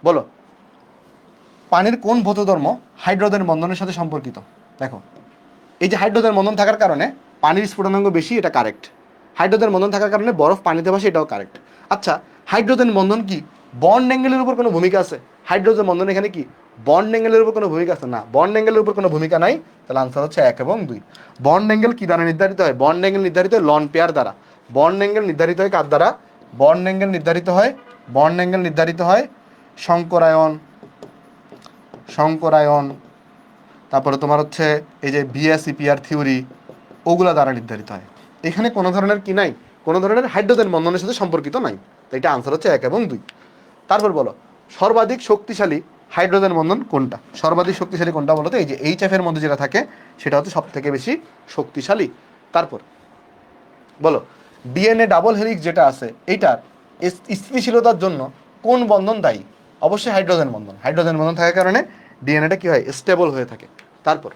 বলো পানির কোন ভৌত ধর্ম হাইড্রোজেন বন্ধনের সাথে সম্পর্কিত? দেখো এই যে হাইড্রোজেন বন্ধন থাকার কারণে পানির স্ফুটনাঙ্ক বেশি, এটা কারেক্ট। হাইড্রোজেন বন্ধন থাকার কারণে বরফ পানিতে ভাসে, এটাও কারেক্ট। আচ্ছা হাইড্রোজেন বন্ধন কি বন্ড অ্যাঙ্গেলের উপর কোনো ভূমিকা আছে? হাইড্রোজেন বন্ধন এখানে কি বন্ড অ্যাঙ্গেলের উপর কোনো ভূমিকা আছে? না, বন্ড অ্যাঙ্গেলের উপর কোনো ভূমিকা নাই। তাহলে আনসার হচ্ছে 1 এবং 2। বন্ড অ্যাঙ্গেল কি দ্বারা নির্ধারিত হয়? বন্ড অ্যাঙ্গেল নির্ধারিত হয় লন পেয়ার দ্বারা। বন্ড অ্যাঙ্গেল নির্ধারিত হয় কার দ্বারা? বন্ড অ্যাঙ্গেল নির্ধারিত হয়, বন্ড অ্যাঙ্গেল নির্ধারিত হয় শঙ্করায়ন, শঙ্করায়ন, তারপরে তোমার হচ্ছে এই যে BSEPR থিওরি, ওগুলা দ্বারা নির্ধারিত হয়। এখানে কোনো ধরনের কি নাই? কোনো ধরনের হাইড্রোজেন বন্ধনের সাথে সম্পর্কিত নাই। তো এটা আনসার হচ্ছে 1 এবং 2। তারপর বলো সর্বাধিক শক্তিশালী হাইড্রোজেন বন্ধন কোনটা? সর্বাধিক শক্তিশালী কোনটা বলো তো? এই যে HF এর মধ্যে যেটা থাকে সেটা হচ্ছে সব থেকে বেশি শক্তিশালী। তারপর বলো DNA ডাবল হেলিক্স যেটা আছে এইটার স্থিতিশীলতার জন্য কোন বন্ধন দায়ী? অবশ্যই হাইড্রোজেন বন্ধন। হাইড্রোজেন বন্ধন থাকার কারণে ডিএনএটা কি হয়? স্টেবল হয়ে থাকে। তারপর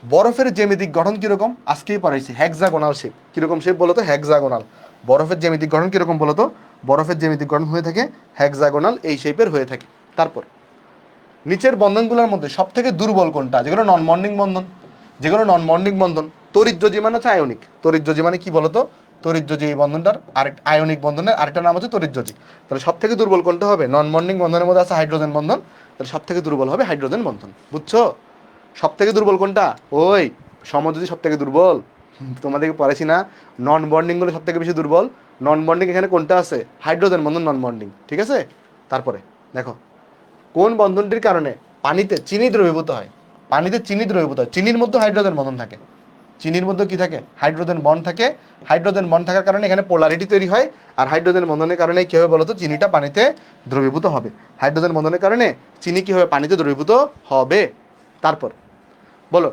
বরফের জ্যামিতিক গঠন কিরকম? আজকেই পড়াইছি, হেক্সাগোনাল শেপ। কিরকম শেপ বলো তো? হেক্সাগোনাল। বরফের জ্যামিতিক গঠন কিরকম বলো তো? বরফের জ্যামিতিক গঠন হয়ে থাকে হেক্সাগোনাল, এই শেপের হয়ে থাকে। তারপর নিচের বন্ধনগুলোর মধ্যে সব থেকে দুর্বল কোনটা? যেগুলো নন বন্ডিং বন্ধন, যেগুলো নন বন্ডিং বন্ধন। তড়িৎযোজী মানে হচ্ছে আয়নিক। তড়িৎযোজী মানে কি বলতো? তড়িৎযোজী এই বন্ধনটার আরেক আয়নিক বন্ধনের আরেকটা নাম হচ্ছে তড়িৎযোজী। তাহলে সব থেকে দুর্বল কোনটা হবে? নন বন্ডিং বন্ধনের মধ্যে আছে হাইড্রোজেন বন্ধন, তাহলে সব থেকে দুর্বল হবে হাইড্রোজেন বন্ধন। বুঝছো? সব থেকে দুর্বল কোনটা? ওই সমযোজী সব থেকে দুর্বল। তোমাদেরকে পড়াইছি না, নন বন্ডিং গুলো সব থেকে বেশি দুর্বল। নন বন্ডিং এখানে কোনটা আছে? হাইড্রোজেন বন্ধন নন বন্ডিং, ঠিক আছে। তারপরে দেখো কোন বন্ধনটির কারণে পানিতে চিনি দ্রবীভূত হয়। পানিতে চিনি দ্রবীভূত হয়, চিনির মধ্যে হাইড্রোজেন বন্ধন থাকে। চিনির মধ্যে কি থাকে? হাইড্রোজেন বন্ড থাকে। হাইড্রোজেন বন্ড থাকার কারণে এখানে পোলারিটি তৈরি হয়। আর হাইড্রোজেন বন্ধনের কারণে কি হবে বলতো? চিনিটা পানিতে দ্রবীভূত হবে। হাইড্রোজেন বন্ধনের কারণে চিনি কি হবে? পানিতে দ্রবীভূত হবে। তারপর বলো,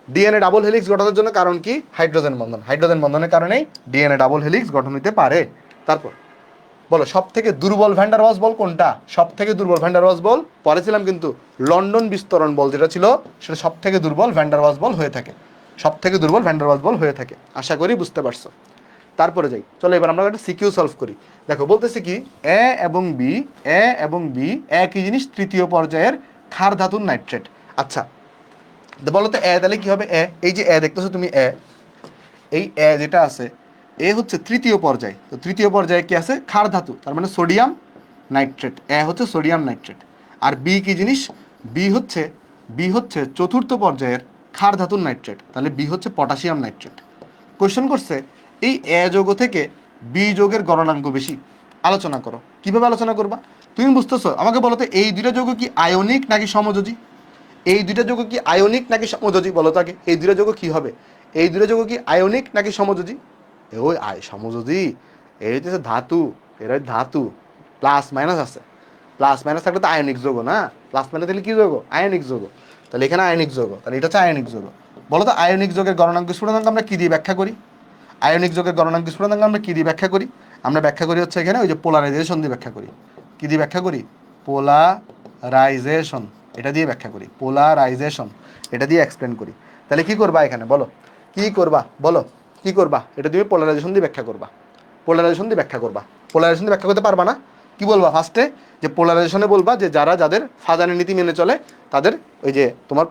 ডিএনএ ডাবল হেলিক্স গঠনের জন্য কারণ কি? হাইড্রোজেন বন্ধন। হাইড্রোজেন বন্ধনের কারণেই ডিএনএ ডাবল হেলিক্স গঠন হতে পারে। তারপর বলো, সব থেকে দুর্বল ভ্যান ডার ওয়ালস বল কোনটা? সব থেকে দুর্বল ভ্যান ডার ওয়ালস বল পড়েছিলাম কিন্তু, লন্ডন বিস্তরণ বল যেটা ছিল, সেটা সব থেকে দুর্বল ভ্যান ডার ওয়ালস বল হয়ে থাকে। সব থেকে দুর্বল ভ্যান ডার ওয়ালস বল হয়ে থাকে। আশা করি বুঝতে পারছো। তারপরে যাই, চলো এবার আমরা একটা সিকিউ সলভ করি। দেখো বলতেছি কি, এ এবং বি একই জিনিস, তৃতীয় পর্যায়ের ক্ষার ধাতুর নাইট্রেট। আচ্ছা বলো তো এ তাহলে কি হবে? এই যে দেখতেছো তুমি, এই যেটা আছে, হচ্ছে তৃতীয় পর্যায়। তো তৃতীয় পর্যায়ে কি আছে? ক্ষার ধাতু, তার মানে সোডিয়াম নাইট্রেট। হচ্ছে সোডিয়াম নাইট্রেট। আর বি কি জিনিস? বি হচ্ছে চতুর্থ পর্যায়ের ক্ষার ধাতুর নাইট্রেট। তাহলে বি হচ্ছে পটাশিয়াম নাইট্রেট। কোয়েশ্চেন করছে এই যৌগ থেকে বি যৌগের গলনাঙ্ক বেশি, আলোচনা করো। কিভাবে আলোচনা করবা তুমি বুঝতেছো? আমাকে বলো তো, এই দুইটা যৌগ কি আয়নিক নাকি সমযোজী? এই দুইটা যৌগ কি আয়নিক নাকি সমযোজী? বলো তো আগে, এই দুইটা যৌগ কি হবে? এই দুইটা যৌগ কি আয়নিক নাকি সমযোজী? ওই সমযোজী। এই হচ্ছে ধাতু, এরা ধাতু, প্লাস মাইনাস আছে। প্লাস মাইনাস থাকলে তো আয়নিক যৌগ না? প্লাস মাইনাস দিলে কি যৌগ? আয়নিক যৌগ। তাহলে এখানে আয়নিক যৌগ, তাহলে এটা হচ্ছে আয়নিক যৌগ। বলো তো আয়নিক যৌগের গলনাঙ্ক স্ফুটনাঙ্ক আমরা কি দিয়ে ব্যাখ্যা করি? আয়নিক যৌগের গলনাঙ্ক স্ফুটনাঙ্ক আমরা কি দিয়ে ব্যাখ্যা করি? আমরা ব্যাখ্যা করি হচ্ছে এখানে ওই যে পোলারাইজেশন দিয়ে ব্যাখ্যা করি। কি দিয়ে ব্যাখ্যা করি? পোলারাইজেশন, এটা দিয়ে ব্যাখ্যা করি। পোলারাইজেশন, এটা দিয়ে এক্সপ্লেন করি। তাহলে কি করবা এখানে বলো? কি করবা বলো? কি করবা? এটা তুমি পোলারাইজেশন দিয়ে ব্যাখ্যা করবা। পোলারাইজেশন দিয়ে ব্যাখ্যা করবা। পোলারাইজেশন দিয়ে ব্যাখ্যা করতে পারবা না? কি বলবা ফার্স্টে? যে পোলারাইজেশনে বলবা যে যাদের ফাজানের নীতি মেনে চলে তাদের ওই যে তোমার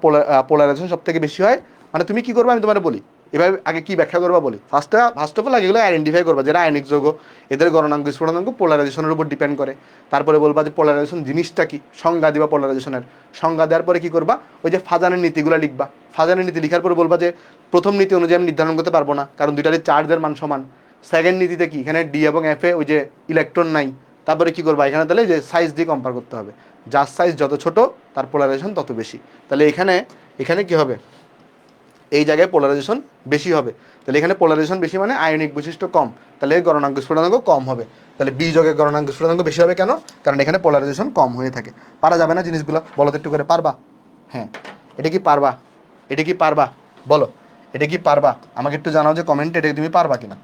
পোলারাইজেশন সব থেকে বেশি হয়। মানে তুমি কি করবা আমি তোমার বলি, এভাবে আগে কি ব্যাখ্যা করবা বলি। ফার্স্ট অফ অল এগুলো আইডেন্টিফাই করবা, যেটা আয়নিক যৌগ, এদের গলনাঙ্ক স্ফুটনাঙ্ক পোলারাইজেশনের উপর ডিপেন্ড করে। তারপরে বলবা যে পোলারাইজেশন জিনিসটা কি, সংজ্ঞা দিবা পোলারাইজেশনের। সংজ্ঞা দেওয়ার পরে কি করবা? ওই যে ফাজানের নীতিগুলো লিখবা। ফাজানের নীতি লিখার পরে বলবা যে প্রথম নীতি অনুযায়ী আমি নির্ধারণ করতে পারবো না, কারণ দুইটারই চার্জের মান সমান। সেকেন্ড নীতিতে কি, এখানে ডি এবং এফ এ ওই যে ইলেকট্রন নাই। তারপরে কি করবা? এখানে তাহলে যে সাইজ দিয়ে কম্পেয়ার করতে হবে, যার সাইজ যত ছোট তার পোলারাইজেশন তত বেশি। তাহলে এখানে কি হবে? এই জায়গায় পোলারাইজেশন বেশি হবে। তাহলে এখানে পোলারাইজেশন বেশি মানে আয়নিক বৈশিষ্ট্য কম, তাহলে গলনাঙ্ক স্ফুটনাঙ্ক কম হবে। তাহলে বি যৌগের গলনাঙ্ক স্ফুটনাঙ্ক বেশি হবে কেন? কারণ এখানে পোলারাইজেশন কম হয়ে থাকে। পারা যাবে না জিনিসগুলো? বলো তো একটু করে, পারবা? হ্যাঁ, এটা কি পারবা? এটা কি পারবা? বলো, এটা কি পারবা? আমাকে একটু জানাও যে কমেন্টে, এটা তুমি পারবা কিনা,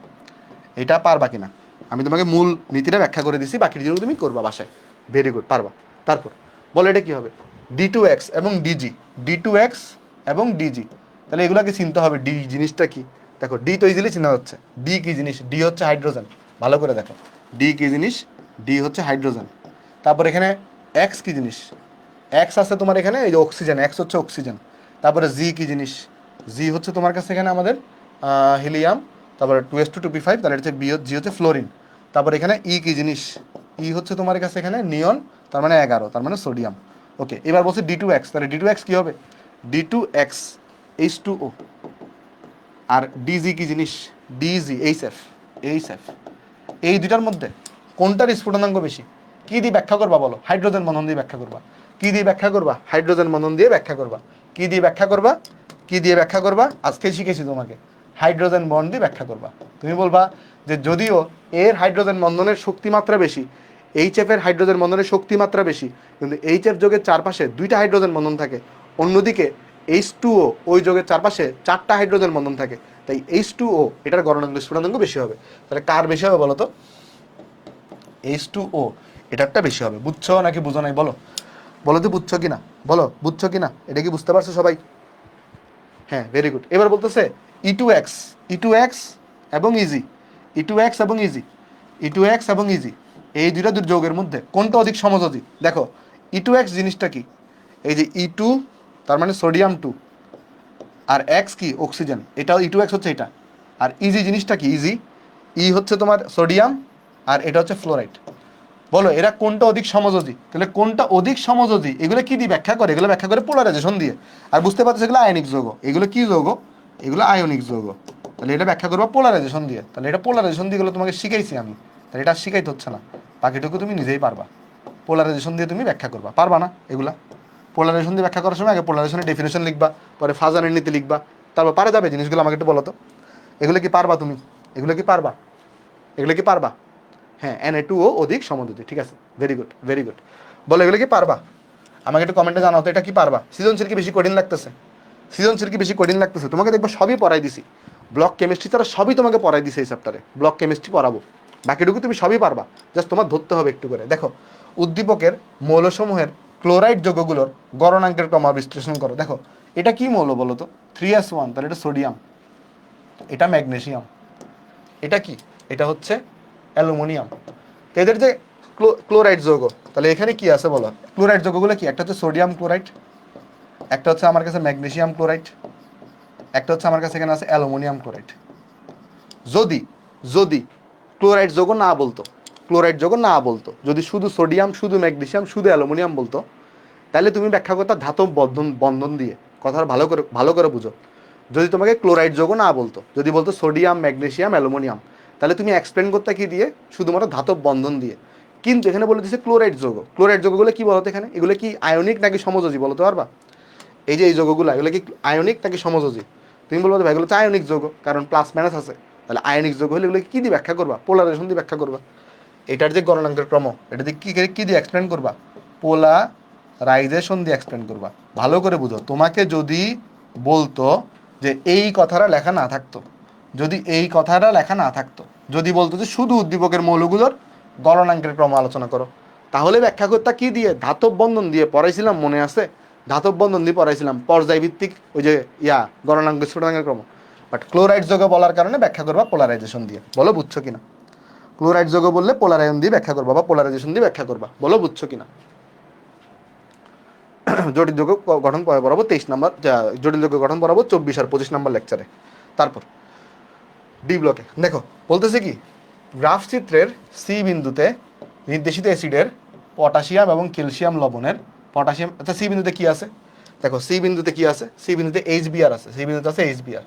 এটা পারবা কিনা। আমি তোমাকে মূল নীতিটা ব্যাখ্যা করে দিছি, বাকি জিনিস তুমি করবা বাসায়। ভেরি গুড, পারবা। তারপর বলো এটা কি হবে? D2X এবং ডিজি, D2X এবং ডিজি। তাহলে এগুলোকে চিনতে হবে, ডি জিনিসটা কি। দেখো ডি তো ইজিলি চিনা যাচ্ছে। ডি কি জিনিস? ডি হচ্ছে হাইড্রোজেন। ভালো করে দেখো, ডি কি জিনিস? ডি হচ্ছে হাইড্রোজেন। তারপর এখানে এক্স কি জিনিস? এক্স আছে তোমার এখানে, এই যে অক্সিজেন, এক্স হচ্ছে অক্সিজেন। তারপরে জি কি জিনিস? জি হচ্ছে তোমার কাছে এখানে আমাদের হিলিয়াম। তারপরে 2s2 2p5, তাহলে হচ্ছে জি হচ্ছে ফ্লোরিন। তারপর এখানে ই কি জিনিস? ই হচ্ছে তোমার কাছে এখানে নিয়ন, তার মানে 11, তার মানে সোডিয়াম। ওকে, এবার বলছি D2X, তাহলে D2X কি হবে? D2X H2O। আর ডিজি কি জিনিস? DG H F. এই দুটার মধ্যে কোনটার স্ফুটনাঙ্ক বেশি? কি দিয়ে ব্যাখ্যা করবা বলো? হাইড্রোজেন বন্ধন দিয়ে ব্যাখ্যা করবা। কি দিয়ে ব্যাখ্যা করবা? হাইড্রোজেন বন্ধন দিয়ে ব্যাখ্যা করবা। কি দিয়ে ব্যাখ্যা করবা? কি দিয়ে ব্যাখ্যা করবা? আজকে শিখেছি তোমাকে, হাইড্রোজেন বন্ড দিয়ে ব্যাখ্যা করবা। তুমি বলবা যে যদিও এর হাইড্রোজেন বন্ধনের শক্তি মাত্রা বেশি, এইচএফ এর হাইড্রোজেন বন্ধনের শক্তি মাত্রা বেশি, কিন্তু এইচএফ যোগের চারপাশে দুইটা হাইড্রোজেন বন্ধন থাকে, অন্যদিকে H2O ওই যোগের চারপাশে চারটা হাইড্রোজেন বন্ধন থাকে, তাই H2O এটার গলনাঙ্ক স্ফুটনাঙ্ক বেশি হবে। তাহলে কার বেশি হবে বলো তো? H2O এটারটা বেশি হবে। বুঝছো নাকি বুঝো নাই? বলো, বলো তো বুঝছো কিনা, বলো বুঝছো কিনা, এটা কি বুঝতে পারছো সবাই? হ্যাঁ, ভেরি গুড। এবার বলতেছে E2X এবং ইজি, E2X এবং ইজি, E2X এবং ইজি, এই দুইটা যৌগের মধ্যে কোনটা অধিক সমযোজী? দেখো E2X জিনিসটা কি? এই যে E2 তার মানে সোডিয়াম 2, আর এক্স কি? অক্সিজেন। এটাও E2X হচ্ছে এটা। আর ইজি জিনিসটা কি? ইজি, ই হচ্ছে তোমার সোডিয়াম, আর এটা হচ্ছে ফ্লোরাইড। বলো এরা কোনটা অধিক সমযোজী? তাহলে কোনটা অধিক সমযোজী এগুলো কি দিয়ে ব্যাখ্যা করে? এগুলো ব্যাখ্যা করে পোলারাইজেশন দিয়ে। আর বুঝতে পারছো এগুলো আয়নিক যৌগ। এগুলো কি যৌগ? এগুলো আয়নিক যৌগ। তাহলে এটা ব্যাখ্যা করবা পোলারাইজেশন দিয়ে। তাহলে এটা পোলারাইজেশন দিয়ে গেলে তোমাকে শিখাইছি আমি, তাহলে এটা শিখাইতে হচ্ছে না, বাকিটুকু তুমি নিজেই পারবা। পোলারাইজেশন দিয়ে তুমি ব্যাখ্যা করবা, পারবা না এগুলা? পোলারাইজেশন দিয়ে ব্যাখ্যা করার সময় আগে পোলারাইজেশনের ডেফিনেশন লিখবা, পরে ফাজানের নীতি লিখবা, তারপর পারা যাবে জিনিসগুলো। আমাকে একটু বলো তো, এগুলো কি পারবা তুমি? এগুলো কি পারবা? এগুলো কি পারবা? হ্যাঁ, Na2O অধিক সমদ্যুতি, ঠিক আছে, ভেরি গুড ভেরি গুড। বলো এগুলো কি পারবা? আমাকে একটু কমেন্টে জানাও তো, এটা কি পারবা? সৃজনশীল কি বেশি কঠিন লাগতেছে? সৃজনশীল কি বেশি কঠিন লাগতেছে? তোমাকে দেখবো সবই পড়াই দিছি, ব্লক কেমিস্ট্রি তারা সবই তোমাকে পড়াই দিছে এই চ্যাপ্টারে, ব্লক কেমিস্ট্রি পড়াবো, বাকিটুকু তুমি সবই পারবা, জাস্ট তোমার ধরতে হবে একটু করে। দেখো, উদ্দীপকের মৌলসমূহের ক্লোরাইড যৌগগুলোর গড়নাঙ্কের ক্রম বিশ্লেষণ করো। দেখো এটা কি মৌল বলো তো? 3s1, তাহলে এটা সোডিয়াম, এটা ম্যাগনেসিয়াম, এটা কি? এটা হচ্ছে অ্যালুমিনিয়াম। তো এদের যে ক্লোরাইড যৌগ, তাহলে এখানে কি আছে বলো? ক্লোরাইড যৌগগুলো কি? একটা হচ্ছে সোডিয়াম ক্লোরাইড, একটা হচ্ছে আমার কাছে ম্যাগনেসিয়াম ক্লোরাইড, একটা হচ্ছে আমার কাছে এখানে আছে অ্যালুমিনিয়াম ক্লোরাইড। যদি যদি ক্লোরাইড যৌগ না বলতো, ক্লোরাইড যৌগ না বলতো, যদি শুধু সোডিয়াম, শুধু ম্যাগনেসিয়াম, শুধু অ্যালুমিনিয়াম বলতো, তাহলে তুমি ব্যাখ্যা করতে ধাতব বন্ধন বন্ধন দিয়ে। কথাটা ভালো করে বুঝো। যদি তোমাকে ক্লোরাইড যৌগ না বলতো, যদি বলতো সোডিয়াম, ম্যাগনেসিয়াম, অ্যালুমিনিয়াম, তাহলে তুমি এক্সপ্লেন করতে কি দিয়ে? শুধুমাত্র ধাতব বন্ধন দিয়ে। কিন্তু এখানে বলে দিচ্ছে ক্লোরাইড যৌগ। ক্লোরাইড যৌগগুলো কি বলতো এখানে? এগুলো কি আয়নিক নাকি সমযোজী বলতে পারবা? এই যে এই যৌগগুলো, এগুলো কি আয়নিক নাকি সমযোজী? তুমি বলবো ভাই এগুলো তো আয়নিক যৌগ, কারণ প্লাস মাইনাস আছে। তাহলে আয়নিক যৌগ হলে এগুলো কি দিয়ে ব্যাখ্যা করবা? পোলারাইজেশন দিয়ে ব্যাখ্যা করবা। এটার যে গণনাঙ্কের ক্রম, এটা দিয়ে কি দিয়ে এক্সপ্লেন করবা? পোলারাইজেশন দিয়ে এক্সপ্লেন করবা। ভালো করে বুঝো। তোমাকে যদি বলতো যে এই কথাটা লেখা না থাকতো, যদি এই কথাটা লেখা না থাকতো, যদি বলতো যে শুধু উদ্দীপকের মৌলগুলোর গণনাঙ্কের ক্রম আলোচনা করো, তাহলে ব্যাখ্যা করতে কি দিয়ে? ধাতব বন্ধন দিয়ে পড়াইছিলাম, মনে আছে? ধাতব বন্ধন দিয়ে পড়াইছিলাম, পর্যায়ভিত্তিক ওই যে গণনাঙ্ক স্ফুটনাঙ্কের ক্রম। বাট ক্লোরাইড যৌগ বলার কারণে ব্যাখ্যা করবা পোলারাইজেশন দিয়ে। বলো বুঝছো কিনা? ক্লোরাইড যৌগ বললে পোলারায়ন দিয়ে ব্যাখ্যা করবা বা পোলারাইজেশন দিয়ে ব্যাখ্যা করবা। বলো বুঝছো কিনা? জটিল যৌগ গঠন পড়াবো 23 নম্বর, জটিল যৌগ গঠন পড়াবো 24 আর 25 নম্বর লেকচারে। তারপর ডি ব্লকে দেখো বলতেছে কি, গ্রাফ চিত্রের সি বিন্দুতে নির্দেশিত অ্যাসিডের পটাশিয়াম এবং ক্যালসিয়াম লবণের পটাশিয়াম, আচ্ছা সি বিন্দুতে কি আছে? দেখো সি বিন্দুতে কি আছে? সি বিন্দুতে HBr আছে, সি বিন্দুতে আছে HBr।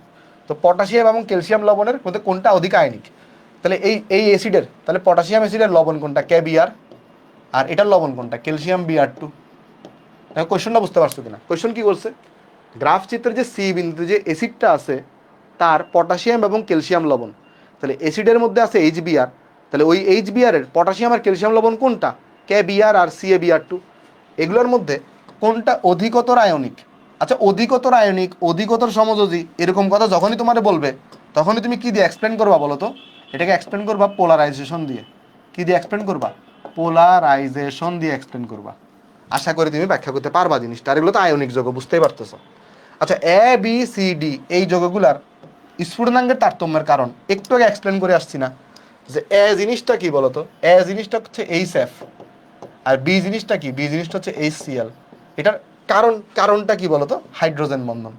তো পটাশিয়াম এবং ক্যালসিয়াম লবণের মধ্যে কোনটা অধিক আয়নিক? তাহলে এই অ্যাসিডের, তাহলে পটাশিয়াম অ্যাসিডের লবণ কোনটা? KBr। আর এটার লবণ কোনটা? Calcium Br2। দেখো কোয়েশ্চনটা বুঝতে পারছো কিনা? কোয়েশ্চন কি বলছে? গ্রাফ চিত্রের যে সি বিন্দুতে যে অ্যাসিডটা আছে তার পটাশিয়াম এবং ক্যালসিয়াম লবণ, তাহলে অ্যাসিডের মধ্যে আছে HBr, তাহলে ওই HBr এর পটাশিয়াম আর ক্যালসিয়াম লবণ কোনটা? KBr আর CaBr2। এগুলোর মধ্যে কোনটা অধিকতর আয়নিক? আচ্ছা অধিকতর আয়নিক, অধিকতর সমযোজী, এরকম কথা যখনই তোমারে বলবে, তখনই তুমি কি দিয়ে এক্সপ্লেন করবা বলো তো? এটাকে এক্সপ্লেন করবা পোলারাইজেশন দিয়ে। কি দিয়ে এক্সপ্লেন করবা? পোলারাইজেশন দিয়ে এক্সপ্লেন করবা। আশা করি তুমি ব্যাখ্যা করতে পারবা জিনিসটা। আর এগুলো তো আয়নিক যৌগ, বুঝতেই পারতেছো। আচ্ছা ABCD এই যৌগগুলার স্ফুটনাঙ্কের তারতম্যের কারণ একটু আগে এক্সপ্লেন করে আসছি না, যে এ জিনিসটা কি বলতো? এ জিনিসটা হচ্ছে HF, আর বি জিনিসটা কি? বি জিনিসটা হচ্ছে HCl। এটার কারণটা কি বলতো? হাইড্রোজেন বন্ধন,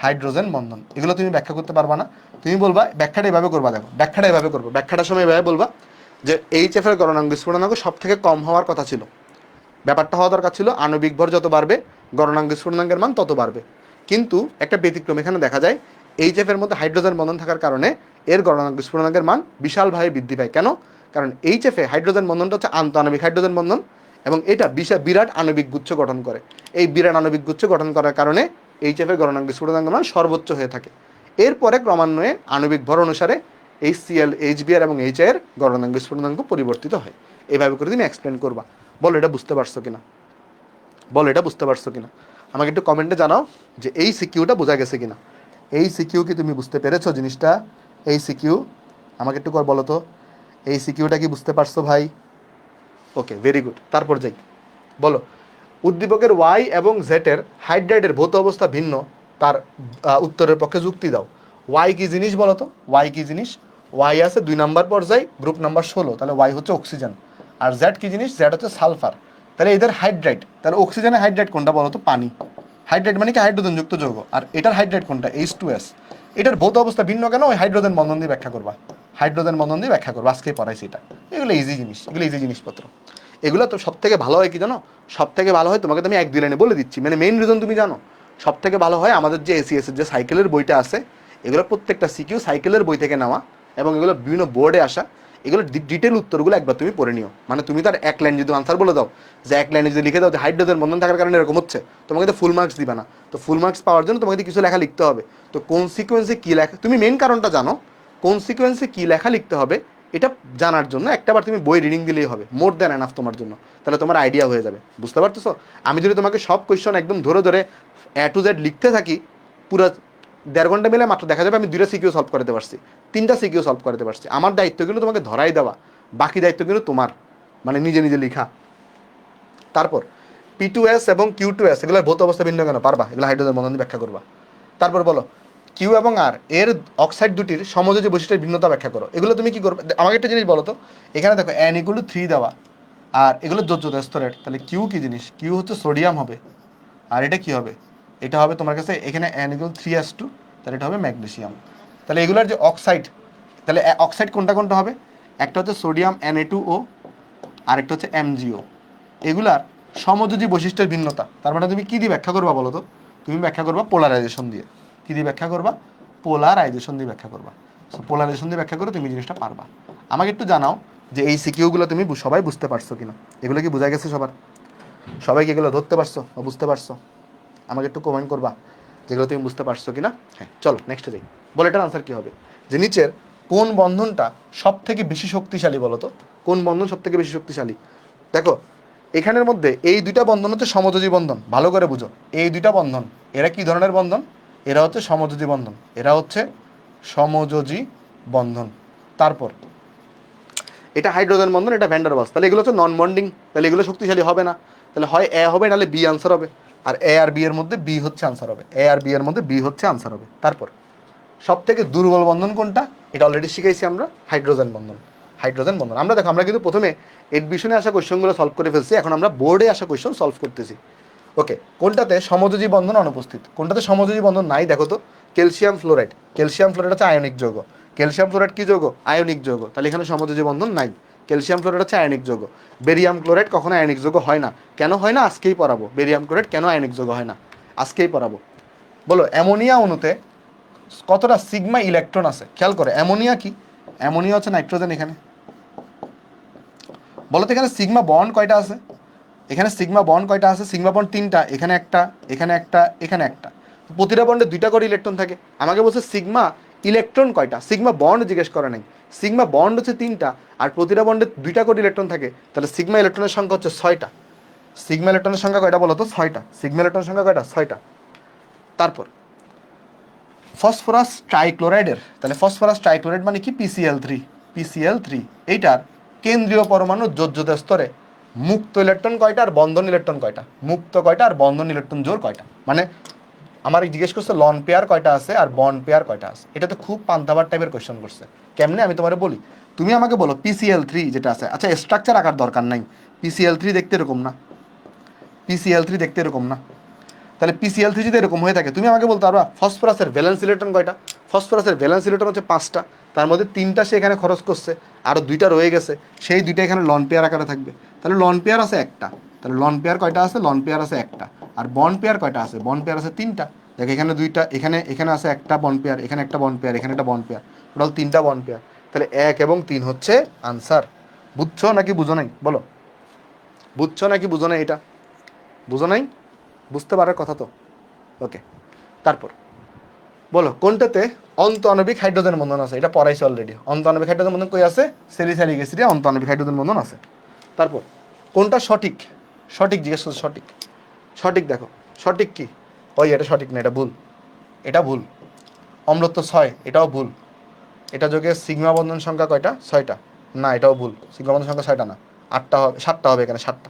হাইড্রোজেন বন্ধন। এগুলো তুমি ব্যাখ্যা করতে পারবা না। তুমি বলবা ব্যাখ্যাটা এভাবে করবা। দেখো ব্যাখ্যাটা এভাবে করবো, ব্যাখ্যাটার সময় এভাবে বলবা যে HF এর গলনাঙ্ক স্ফুটনাঙ্ক সব থেকে কম হওয়ার কথা ছিল। ব্যাপারটা হওয়া দরকার ছিল আণবিক ভর যত বাড়বে গলনাঙ্ক স্ফুটনাঙ্কের মান তত বাড়বে। কিন্তু একটা ব্যতিক্রম এখানে দেখা যায়, HF এর মধ্যে হাইড্রোজেন বন্ধন থাকার কারণে এর গলনাঙ্ক স্ফুটনাঙ্কের মান বিশালভাবে বৃদ্ধি পায়। কেন? কারণ HF এ হাইড্রোজেন বন্ধনটা হচ্ছে আন্তঃআণবিক হাইড্রোজেন বন্ধন, এবং এটা বিরাট আণবিক গুচ্ছ গঠন করে। এই বিরাট আণবিক গুচ্ছ গঠন করার কারণে HF এর গলনাঙ্ক স্ফুটনাঙ্কের মান সর্বোচ্চ হয়ে থাকে। এরপরে ক্রমান্বয়ে আণবিক ভর অনুসারে HCl, HBr এবং HI এর গলনাঙ্ক স্ফুটনাঙ্ক পরিবর্তিত হয়। এইভাবে করে তুমি এক্সপ্লেন করবা। বলো এটা বুঝতে পারছো কিনা? বলো এটা বুঝতে পারছো কিনা? আমাকে একটু কমেন্টে জানাও যে এই সিকিউটা বোঝা গেছে কিনা। এই সিকিউ কি তুমি বুঝতে পেরেছো জিনিসটা? এই সিকিউ আমাকে একটু বলো তো, এই সিকিউটা কি বুঝতে পারছো ভাই? ওকে, ভেরি গুড। তারপর যাই, বলো উদ্দীপকের Y এবং Z এর হাইড্রাইডের ভৌত অবস্থা ভিন্ন, তার উত্তরের পক্ষে যুক্তি দাও। Y কি জিনিস বলো তো? Y কি জিনিস? Y আছে 2 নাম্বার পর্যায়, গ্রুপ নাম্বার 16, তাহলে Y হচ্ছে অক্সিজেন। আর Z কি জিনিস? Z হচ্ছে সালফার। তাহলে এদের হাইড্রাইড, তাহলে অক্সিজেনের হাইড্রাইড কোনটা বলো তো? পানি। হাইড্রাইড মানে কি? হাইড্রোজেনযুক্ত যৌগ। আর এটার হাইড্রাইড কোনটা? H2S। এটার ভৌত অবস্থা ভিন্ন কেন? ওই হাইড্রোজেন বন্ধন দিয়ে ব্যাখ্যা করবা। হাইড্রোজেন বন্ধন দিয়ে ব্যাখ্যা করবা, আজকে পড়াইছি এটা। এগুলো ইজি জিনিস, এগুলো ইজি জিনিসপত্র। এগুলো তো সব থেকে ভালো হয় কি জানো? সব থেকে ভালো হয়, তোমাকে তো আমি 1-2 লাইনে বলে দিচ্ছি, মানে মেইন রিজন তুমি জানো। সব থেকে ভালো হয় আমাদের যে ACS এর যে সাইকেলের বইটা আছে, এগুলো প্রত্যেকটা সিকিউ সাইকেলের বই থেকে নেওয়া এবং এগুলো বিভিন্ন বোর্ডে আসা। এগুলো ডিটেল উত্তরগুলো একবার তুমি পড়ে নিও। মানে তুমি তার এক লাইন যদি আনসার বলে দাও, যে এক লাইনে যদি লিখে দাও যে হাইড্রোজেন বন্ধন থাকার কারণে এরকম হচ্ছে, তোমাকে তো ফুল মার্কস দিবা না। তো ফুল মার্কস পাওয়ার জন্য তোমাকে কিছু লেখা লিখতে হবে। তো কোন সিকোয়েন্সে কী লেখা, তুমি মেন কারণটা জানো, কোন সিকোয়েন্সে কী লেখা লিখতে হবে এটা জানার জন্য একটাবার তুমি বই রিডিং দিলেই হবে, মোর দ্যান এনাফ তোমার জন্য। তাহলে তোমার আইডিয়া হয়ে যাবে, বুঝতে পারতেছো? আমি যদি তোমাকে সব কোয়েশ্চন একদম ধরে ধরে টু জেড লিখতে থাকি, পুরো 1.5 ঘন্টা মিলে মাত্র দেখা যাবে আমি 2টা সিকিউ সলভ করতে পারছি, 3টা সিকিউ সলভ করতে পারছি। আমার দায়িত্ব কিন্তু তোমাকে ধরাই দেওয়া, বাকি দায়িত্ব কিন্তু তোমার, মানে নিজে নিজে লিখা। তারপর P2S এবং Q2S এগুলোর ভৌত অবস্থা ভিন্ন কেন পারবা, এগুলো হাইড্রোজেন বন্ধন ব্যাখ্যা করবা। তারপর বলো কিউ এবং আর এর অক্সাইড দুটির সমযোজী বৈশিষ্ট্যের ভিন্নতা ব্যাখ্যা করো। এগুলো তুমি কি করবে আমাকে একটা জিনিস বলো তো, এখানে দেখো N=3 দেওয়া, আর এগুলো যোজ্যতা স্তরের, তাহলে কিউ কি জিনিস, কিউ হচ্ছে সোডিয়াম হবে, আর এটা কি হবে, এটা হবে তোমার কাছে এখানে N=3s2, তাহলে এটা হবে ম্যাগনেসিয়াম। তাহলে এগুলোর যে অক্সাইড, তাহলে অক্সাইড কোনটা কোনটা হবে, একটা হচ্ছে সোডিয়াম Na2O, আর একটা হচ্ছে MgO। এগুলার সমযোজী বৈশিষ্ট্যের ভিন্নতা, তার মানে তুমি কী দিয়ে ব্যাখ্যা করবা বলো তো, তুমি ব্যাখ্যা করবা পোলারাইজেশন দিয়ে। কী দিয়ে ব্যাখ্যা করবা, পোলারাইজেশন দিয়ে ব্যাখ্যা করবা। সো পোলারাইজেশন দিয়ে ব্যাখ্যা করে তুমি জিনিসটা পারবা। আমাকে একটু জানাও যে এই সিকিউগুলো তুমি সবাই বুঝতে পারছো কিনা, এগুলো কি বোঝা গেছে সবার, সবাই কি এগুলো ধরতে পারছো বা বুঝতে পারছো? আমাকে একটু কমেন্ট করবা যেগুলো তুমি বুঝতে পারছো কিনা। হ্যাঁ চলো নেক্সটে যাই। বলে এটার আনসার কী হবে, যে নিচের কোন বন্ধনটা সব থেকে বেশি শক্তিশালী বলো তো, কোন বন্ধন সব থেকে বেশি শক্তিশালী? দেখো এখানের মধ্যে এই দুইটা বন্ধন হচ্ছে সমযোজী বন্ধন, ভালো করে বুঝো। এই দুইটা বন্ধন এরা কি ধরনের বন্ধন, এরা হচ্ছে সমযোজী বন্ধন, এরা হচ্ছে সমযোজী বন্ধন। তারপর এটা হাইড্রোজেন বন্ধন, এটা ভ্যান ডার ওয়ালস, তাহলে এগুলো হচ্ছে নন বন্ডিং, তাহলে এগুলো শক্তিশালী হবে না। তাহলে হয় এ হবে নাহলে বি আনসার হবে, আর এ আর বি এর মধ্যে বি হচ্ছে আনসার হবে, এ আর বি এর মধ্যে বি হচ্ছে আনসার হবে। তারপর সব থেকে দুর্বল বন্ধন কোনটা, এটা অলরেডি শিখাইছি আমরা, হাইড্রোজেন বন্ধন। হাইড্রোজেন বন্ধন আমরা দেখো আমরা কিন্তু প্রথমে এডমিশনে আসা কোয়েশ্চনগুলো সলভ করে ফেলছি, এখন আমরা বোর্ডে আসা কোয়েশ্চন সলভ করতেছি। ওকে, কোনটাতে সমযোজী বন্ধন অনুপস্থিত, কোনটাতে সমযোজী বন্ধন নাই দেখো তো, ক্যালসিয়াম ফ্লোরাইড। ক্যালসিয়াম ফ্লোরাইড হচ্ছে আয়নিক যৌগ, ক্যালসিয়াম ফ্লোরাইড কি যৌগ, আয়নিক যৌগ, তাহলে এখানে সমযোজী বন্ধন নাই। ক্যালসিয়াম ফ্লোরাইড হচ্ছে আয়নিক যৌগ। বেরিয়াম ক্লোরাইড কখনো আয়নিক যৌগ হয় না, কেন হয় না আজকেই পড়াবো। বেরিয়াম ক্লোরাইড কেন আয়নিক যৌগ হয় না আজকেই পড়াবো। বলো অ্যামোনিয়া অণুতে কতটা সিগমা ইলেকট্রন আছে, খেয়াল করে। অ্যামোনিয়া কি, অ্যামোনিয়া হচ্ছে নাইট্রোজেন। এখানে বলো তো এখানে সিগমা বন্ড কয়টা আছে, এখানে সিগমা বন্ড কয়টা আছে, সিগমা বন্ড 3টা, এখানে একটা, এখানে একটা, এখানে একটা, প্রতিটা বন্ডে 2টা করে ইলেকট্রন থাকে। আমাকে বলছে সিগমা ইলেকট্রন কয়টা, সিগমা বন্ড জিজ্ঞেস করে নাই। সিগমা বন্ড হচ্ছে 3টা, আর প্রতিটা বন্ডে 2টা করে ইলেকট্রন থাকে, তাহলে সিগমা ইলেকট্রনের সংখ্যা হচ্ছে 6টা। সিগমা ইলেকট্রনের সংখ্যা কয়টা বলো তো, 6টা। সিগমা ইলেকট্রনের সংখ্যা কয়টা, 6টা। তারপর ফসফরাস ট্রাইক্লোরাইডের, তাহলে ফসফরাস ট্রাইক্লোরাইড মানে কি, PCl3। PCl3 এইটার কেন্দ্রীয় পরমাণুর যোজ্যতা স্তরে মুক্ত ইলেকট্রন কয়টা আর বন্ধন ইলেকট্রন কয়টা, মুক্ত কয়টা আর বন্ধন ইলেকট্রন জোর কয়টা, মানে আমার জিজ্ঞেস করছে লন পেয়ার কয়টা আছে আর বন্ড পেয়ার কয়টা আছে। এটা তো খুব পান্তাবার টাইপের কোয়েশ্চেন করছে। কেমনে আমি তোমারে বলি, তুমি আমাকে বলো PCl3 যেটা আছে, আচ্ছা স্ট্রাকচার আঁকার দরকার নাই, PCl3 দেখতে এরকম না, PCl3 দেখতে এরকম না। তাহলে PCl3 যদি এরকম হয়ে থাকে, তুমি আমাকে বলতে পারবা ফসফরাসের ভ্যালেন্স ইলেকট্রন কয়টা, ফসফরাসের ভ্যালেন্স ইলেকট্রন হচ্ছে 5টা, তার মধ্যে 3টা সে এখানে খরচ করছে, আরও 2টা রয়ে গেছে, সেই 2টা এখানে লন পেয়ার আকারে থাকবে। তাহলে লন পেয়ার আছে একটা, তাহলে লন পেয়ার কয়টা আছে, লন পেয়ার আছে একটা, আর বন্ড পেয়ার কয়টা আছে, বন্ড পেয়ার আছে 3টা। দেখো এখানে 2টা, এখানে এখানে আছে একটা বন্ড পেয়ার, এখানে একটা বন্ড পেয়ার, এখানে একটা বন্ড পেয়ার, টোটাল 3টা বন্ড পেয়ার। তাহলে 1 এবং 3 হচ্ছে আনসার। বুঝছো নাকি বুঝো নাই বলো, বুঝছো নাকি বুঝো নাই, এটা বুঝো নাই, বুঝতে পারার কথা তো। ওকে, তারপর বলো কোনটাতে অন্ত আণবিক হাইড্রোজেন বন্ধন আছে, এটা পড়াইছে অলরেডি। অন্ত আণবিক হাইড্রোজেন বন্ধন কই আছে, সেলিসাইলিক অ্যাসিডে অন্ত আণবিক হাইড্রোজেন বন্ধন আছে। তারপর কোনটা সঠিক, সঠিক জিজ্ঞেস করছে, সঠিক, সঠিক দেখো সঠিক কি, ওই এটা সঠিক না, এটা ভুল, এটা ভুল। অম্লত্ব 6, এটাও ভুল। এটা যোগে সিগমা বন্ধন সংখ্যা কয়টা, 6টা, না এটাও ভুল। সিগমা বন্ধন সংখ্যা 6টা না, 8টা হবে, 7টা হবে এখানে, 7টা।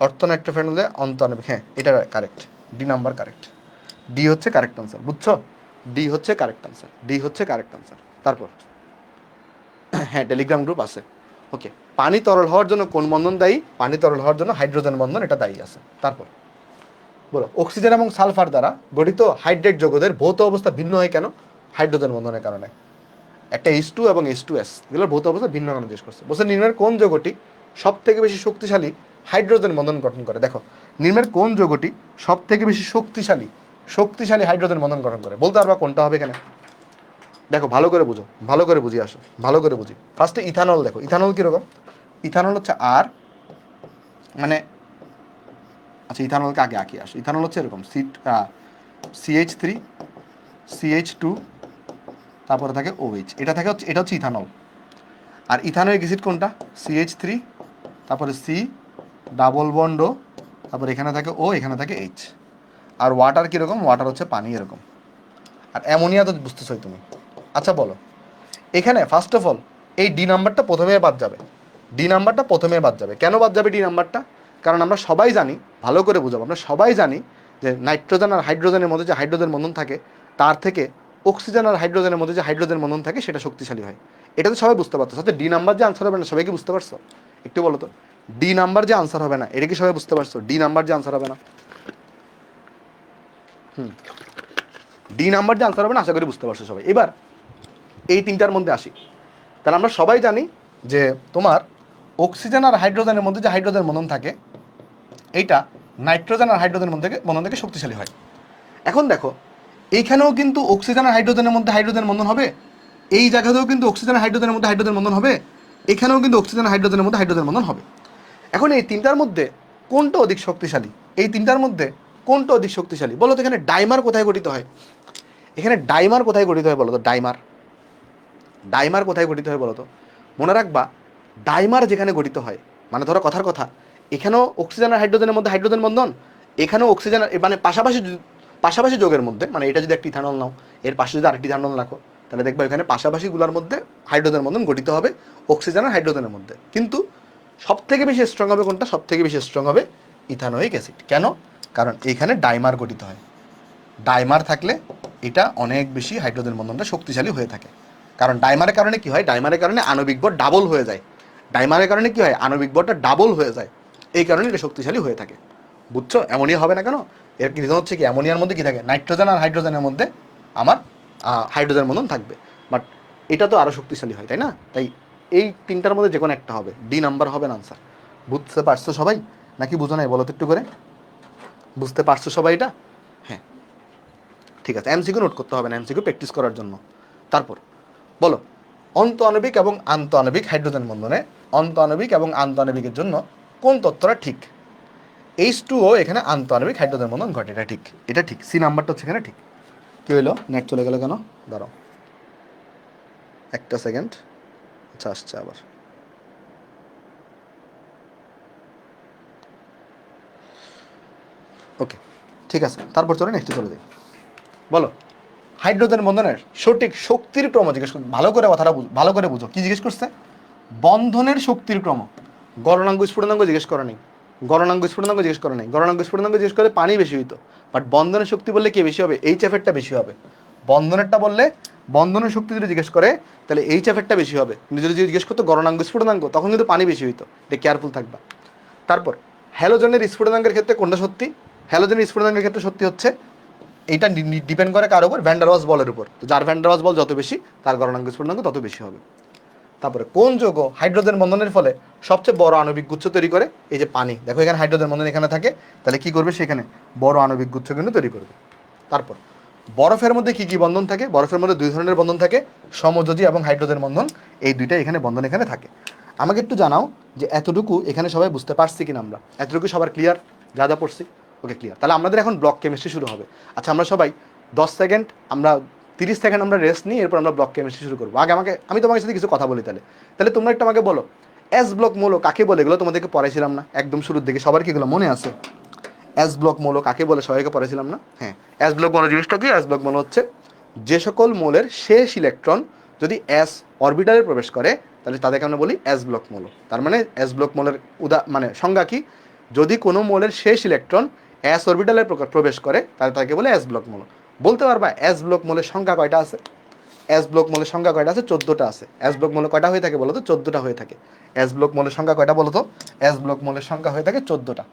অর্থনাইট্রোফেন হলে অন্ত আণবিক, হ্যাঁ এটা correct, D number correct, D হচ্ছে কারেক্ট আনসার। বুঝছো, ডি হচ্ছে কারেক্ট আনসার, ডি হচ্ছে কারেক্ট আনসার। তারপর হ্যাঁ টেলিগ্রাম গ্রুপ আছে। ওকে, পানি তরল হওয়ার জন্য কোন বন্ধন দায়ী, পানি তরল হওয়ার জন্য হাইড্রোজেন বন্ধন এটা দায়ী আছে। তারপর বলো অক্সিজেন এবং সালফার দ্বারা গঠিত হাইড্রেট যৌগদের ভৌত অবস্থা ভিন্ন হয় কেন, হাইড্রোজেন বন্ধনের কারণে। একটা H2 এবং H2S এগুলোর ভৌত অবস্থা ভিন্ন কারণে জিজ্ঞেস করছে। বলছে নির্ণয়ের কোন যৌগটি সব থেকে বেশি শক্তিশালী হাইড্রোজেন বন্ধন গঠন করে। দেখো নির্ণয়ের কোন যৌগটি সব থেকে বেশি শক্তিশালী হাইড্রোজেন বন্ধন গঠন করে, বলতে পারবা কোনটা হবে এখানে, দেখো ভালো করে বুঝো, ভালো করে বুঝি আসো, ভালো করে বুঝি। ফার্স্টে ইথানল দেখো, ইথানল কীরকম? ইথানল হচ্ছে আর মানে, আচ্ছা ইথানলকে আগে আঁকি আসো। ইথানল হচ্ছে এরকম CH3 CH2 তারপরে থাকে OH, এটা থাকে হচ্ছে, এটা হচ্ছে ইথানল। আর ইথানোয়িক অ্যাসিড কোনটা? CH3 তারপরে C ডাবল বন্ড ও, তারপর এখানে থাকে O, এখানে থাকে H। আর ওয়াটার কীরকম? ওয়াটার হচ্ছে পানি এরকম। আর অ্যামোনিয়া তো বুঝতেছই তুমি। আচ্ছা বলো, এখানে ফার্স্ট অফ অল এই ডি নাম্বারটা প্রথমে বাদ যাবে। ডি নাম্বারটা প্রথমে বাদ যাবে। কেন বাদ যাবে ডি নাম্বারটা? কারণ আমরা সবাই জানি, ভালো করে বুঝাবো, আমরা সবাই জানি যে নাইট্রোজেন আর হাইড্রোজেনের মধ্যে যে হাইড্রোজেন বন্ধন থাকে তার থেকে অক্সিজেন আর হাইড্রোজেনের মধ্যে যে হাইড্রোজেন বন্ধন থাকে সেটা শক্তিশালী হয়। এটা তো সবাই বুঝতে পারতো। সাথে ডি নাম্বার যে আনসার হবে না, সবাই কি বুঝতে পারছো? একটু বলো তো, ডি নাম্বার যে আনসার হবে না এটা কি সবাই বুঝতে পারছো? ডি নাম্বার যে আনসার হবে না, ডি নাম্বার যে আনসার হবে না আশা করি বুঝতে পারছো সবাই। এবার এই তিনটার মধ্যে আসি। তাহলে আমরা সবাই জানি যে তোমার অক্সিজেন আর হাইড্রোজেনের মধ্যে যে হাইড্রোজেন বন্ধন থাকে এইটা নাইট্রোজেন আর হাইড্রোজেনের মধ্যে বন্ধন থেকে শক্তিশালী হয়। এখন দেখো এইখানেও কিন্তু অক্সিজেন আর হাইড্রোজেনের মধ্যে হাইড্রোজেন বন্ধন হবে, এই জায়গাতেও কিন্তু অক্সিজেন আর হাইড্রোজেনের মধ্যে হাইড্রোজেন বন্ধন হবে, এখানেও কিন্তু অক্সিজেন আর হাইড্রোজেনের মধ্যে হাইড্রোজেন বন্ধন হবে। এখন এই তিনটার মধ্যে কোনটা অধিক শক্তিশালী? এই তিনটার মধ্যে কোনটা অধিক শক্তিশালী বলো তো? এখানে ডাইমার কোথায় গঠিত হয়? এখানে ডাইমার কোথায় গঠিত হয় বলো তো? ডাইমার, ডাইমার কোথায় গঠিত হয় বলো তো? মনে রাখবা, ডাইমার যেখানে গঠিত হয়, মানে ধরো কথার কথা, এখানেও অক্সিজেন আর হাইড্রোজেনের মধ্যে হাইড্রোজেন বন্ধন, এখানেও অক্সিজেন মানে পাশাপাশি পাশাপাশি যোগের মধ্যে, মানে এটা যদি একটা ইথানল নাও এর পাশে যদি আরেকটি ইথানল রাখো তাহলে দেখবা এখানে পাশাপাশিগুলোর মধ্যে হাইড্রোজেন বন্ধন গঠিত হবে অক্সিজেন আর হাইড্রোজেনের মধ্যে। কিন্তু সব থেকে বেশি স্ট্রং হবে কোনটা? সব থেকে বেশি স্ট্রং হবে ইথানোয়িক অ্যাসিড। কেন? কারণ এখানে ডাইমার গঠিত হয়। ডাইমার থাকলে এটা অনেক বেশি হাইড্রোজেন বন্ধনটা শক্তিশালী হয়ে থাকে। কারণ ডাইমারের কারণে কি হয়? ডাইমারের কারণে আণবিক ভর ডাবল হয়ে যায়। ডাইমারের কারণে কি হয়? আণবিক ভরটা ডাবল হয়ে যায়, এই কারণে এটা শক্তিশালী হয়ে থাকে। বুঝছো? অ্যামোনিয়া হবে না কেন? এর রিজন হচ্ছে কি, অ্যামোনিয়ার মধ্যে কি থাকে? নাইট্রোজেন আর হাইড্রোজেনের মধ্যে আমার হাইড্রোজেন বন্ধন থাকবে, বাট এটা তো আরও শক্তিশালী হয়, তাই না? তাই এই তিনটার মধ্যে যে কোনো একটা হবে, ডি নাম্বার হবে না আনসার। বুঝতে পারছো সবাই নাকি বুঝো নাই বলো তো একটু করে? বুঝতে পারছো সবাই এটা? হ্যাঁ ঠিক আছে, এমসিকিউ নোট করতে হবে না, এমসিকিউ প্র্যাকটিস করার জন্য। তারপর বলো, অন্ত আণবিক এবং আন্ত আণবিক হাইড্রোজেন বন্ধনে অন্ত আণবিক এবং আন্ত আণবিকের জন্য কোন তথ্যটা ঠিক? H2O এখানে আন্ত আণবিক হাইড্রোজেন বন্ধন ঘটে, এটা ঠিক, এটা ঠিক। সি নাম্বারটা হচ্ছে এখানে ঠিক। কি হইলো? নেট চলে গেল কেন? দাঁড়াও একটা সেকেন্ড। আচ্ছা আসছে আবার। ওকে ঠিক আছে, তারপর চলে নেক্সটে চলে যাই। বলো, হাইড্রোজেন বন্ধনের সঠিক শক্তির ক্রম জিজ্ঞেস করছে। ভালো করে কথাটা ভালো করে বুঝো, কি জিজ্ঞেস করছে? বন্ধনের শক্তির ক্রম। গলনাঙ্ক স্ফুটনাঙ্ক জিজ্ঞেস করে নেই, গলনাঙ্ক স্ফুটনাঙ্ক জিজ্ঞেস করে নেই। গলনাঙ্ক স্ফুটনাঙ্ক জিজ্ঞেস করে পানি বেশি হইতো, বাট বন্ধনের শক্তি বললে কি বেশি হবে? এইচ এফেক্টটা বেশি হবে। বন্ধনেরটা বললে, বন্ধনের শক্তি যদি জিজ্ঞেস করে তাহলে এইচ এফেক্টটা বেশি হবে, কিন্তু যদি জিজ্ঞেস করতো গলনাঙ্ক স্ফুটনাঙ্ক তখন কিন্তু পানি বেশি হইতো। এটা কেয়ারফুল থাকবা। তারপর হ্যালোজেনের স্ফুটনাঙ্কের ক্ষেত্রে কোনটা সত্যি? হ্যালোজেনের স্ফুটনাঙ্কের ক্ষেত্রে সত্যি হচ্ছে এইটা ডিপেন্ড করে কার উপর? ভ্যান ডার ওয়ালস বলের উপর। তো যার ভ্যান ডার ওয়ালস বল যত বেশি তার গলনাঙ্ক স্ফুটনাঙ্ক তত বেশি হবে। তারপরে কোন যৌগ হাইড্রোজেন বন্ধনের ফলে সবচেয়ে বড় আণবিক গুচ্ছ তৈরি করে? এই যে পানি, দেখো এখানে হাইড্রোজেন বন্ধন এখানে থাকে, তাহলে কি করবে? সেখানে বড় আণবিক গুচ্ছ কিন্তু তৈরি করবে। তারপর বরফের মধ্যে কি কি বন্ধন থাকে? বরফের মধ্যে দুই ধরনের বন্ধন থাকে, সমযোজী এবং হাইড্রোজেন বন্ধন। এই দুইটা এখানে বন্ধন এখানে থাকে। আমাকে একটু জানাও যে এতটুকু এখানে সবাই বুঝতে পারছি কিনা? আমরা এতটুকু সবার ক্লিয়ার? যা যা পড়ছি ওকে ক্লিয়ার। তাহলে আমাদের এখন ব্লক কেমিস্ট্রি শুরু হবে। আচ্ছা আমরা সবাই 10 সেকেন্ড, আমরা 30 সেকেন্ড আমরা রেস্ট নিই, এরপর আমরা ব্লক কেমিস্ট্রি শুরু করবো। আগে আমি তোমার সাথে কিছু কথা বলি। তাহলে তাহলে তোমরা একটু আমাকে বলো, এস ব্লক মৌল কাকে বলে? এগুলো তোমাদেরকে পড়াইছিলাম না একদম শুরুর দিকে? সবার কি এগুলো মনে আছে? এস ব্লক মৌল কাকে বলে সবাইকে পড়াইছিলাম না? হ্যাঁ, এস ব্লক মৌল জিনিসটা কি? এস ব্লক মৌল হচ্ছে যে সকল মৌলের শেষ ইলেকট্রন যদি এস অরবিটালে প্রবেশ করে তাহলে তাদেরকে আমরা বলি এস ব্লক মৌল। তার মানে এস ব্লক মৌলের মানে সংজ্ঞা কি? যদি কোনো মৌলের শেষ ইলেকট্রন এস অরবিটালে প্রবেশ করে তাহলে তাকে বলে এস ব্লক মৌল। বলতে পারবা এস ব্লক মৌলের সংখ্যা কয়টা আছে? এস ব্লক মৌলের সংখ্যা কয়টা আছে? 14টা আছে। এস ব্লক মৌল কয়টা হয়ে থাকে বলো তো? 14টা হয়ে থাকে। এস ব্লক মৌলের সংখ্যা কয়টা বলো তো? এস ব্লক মৌলের সংখ্যা হয়ে থাকে 14টা।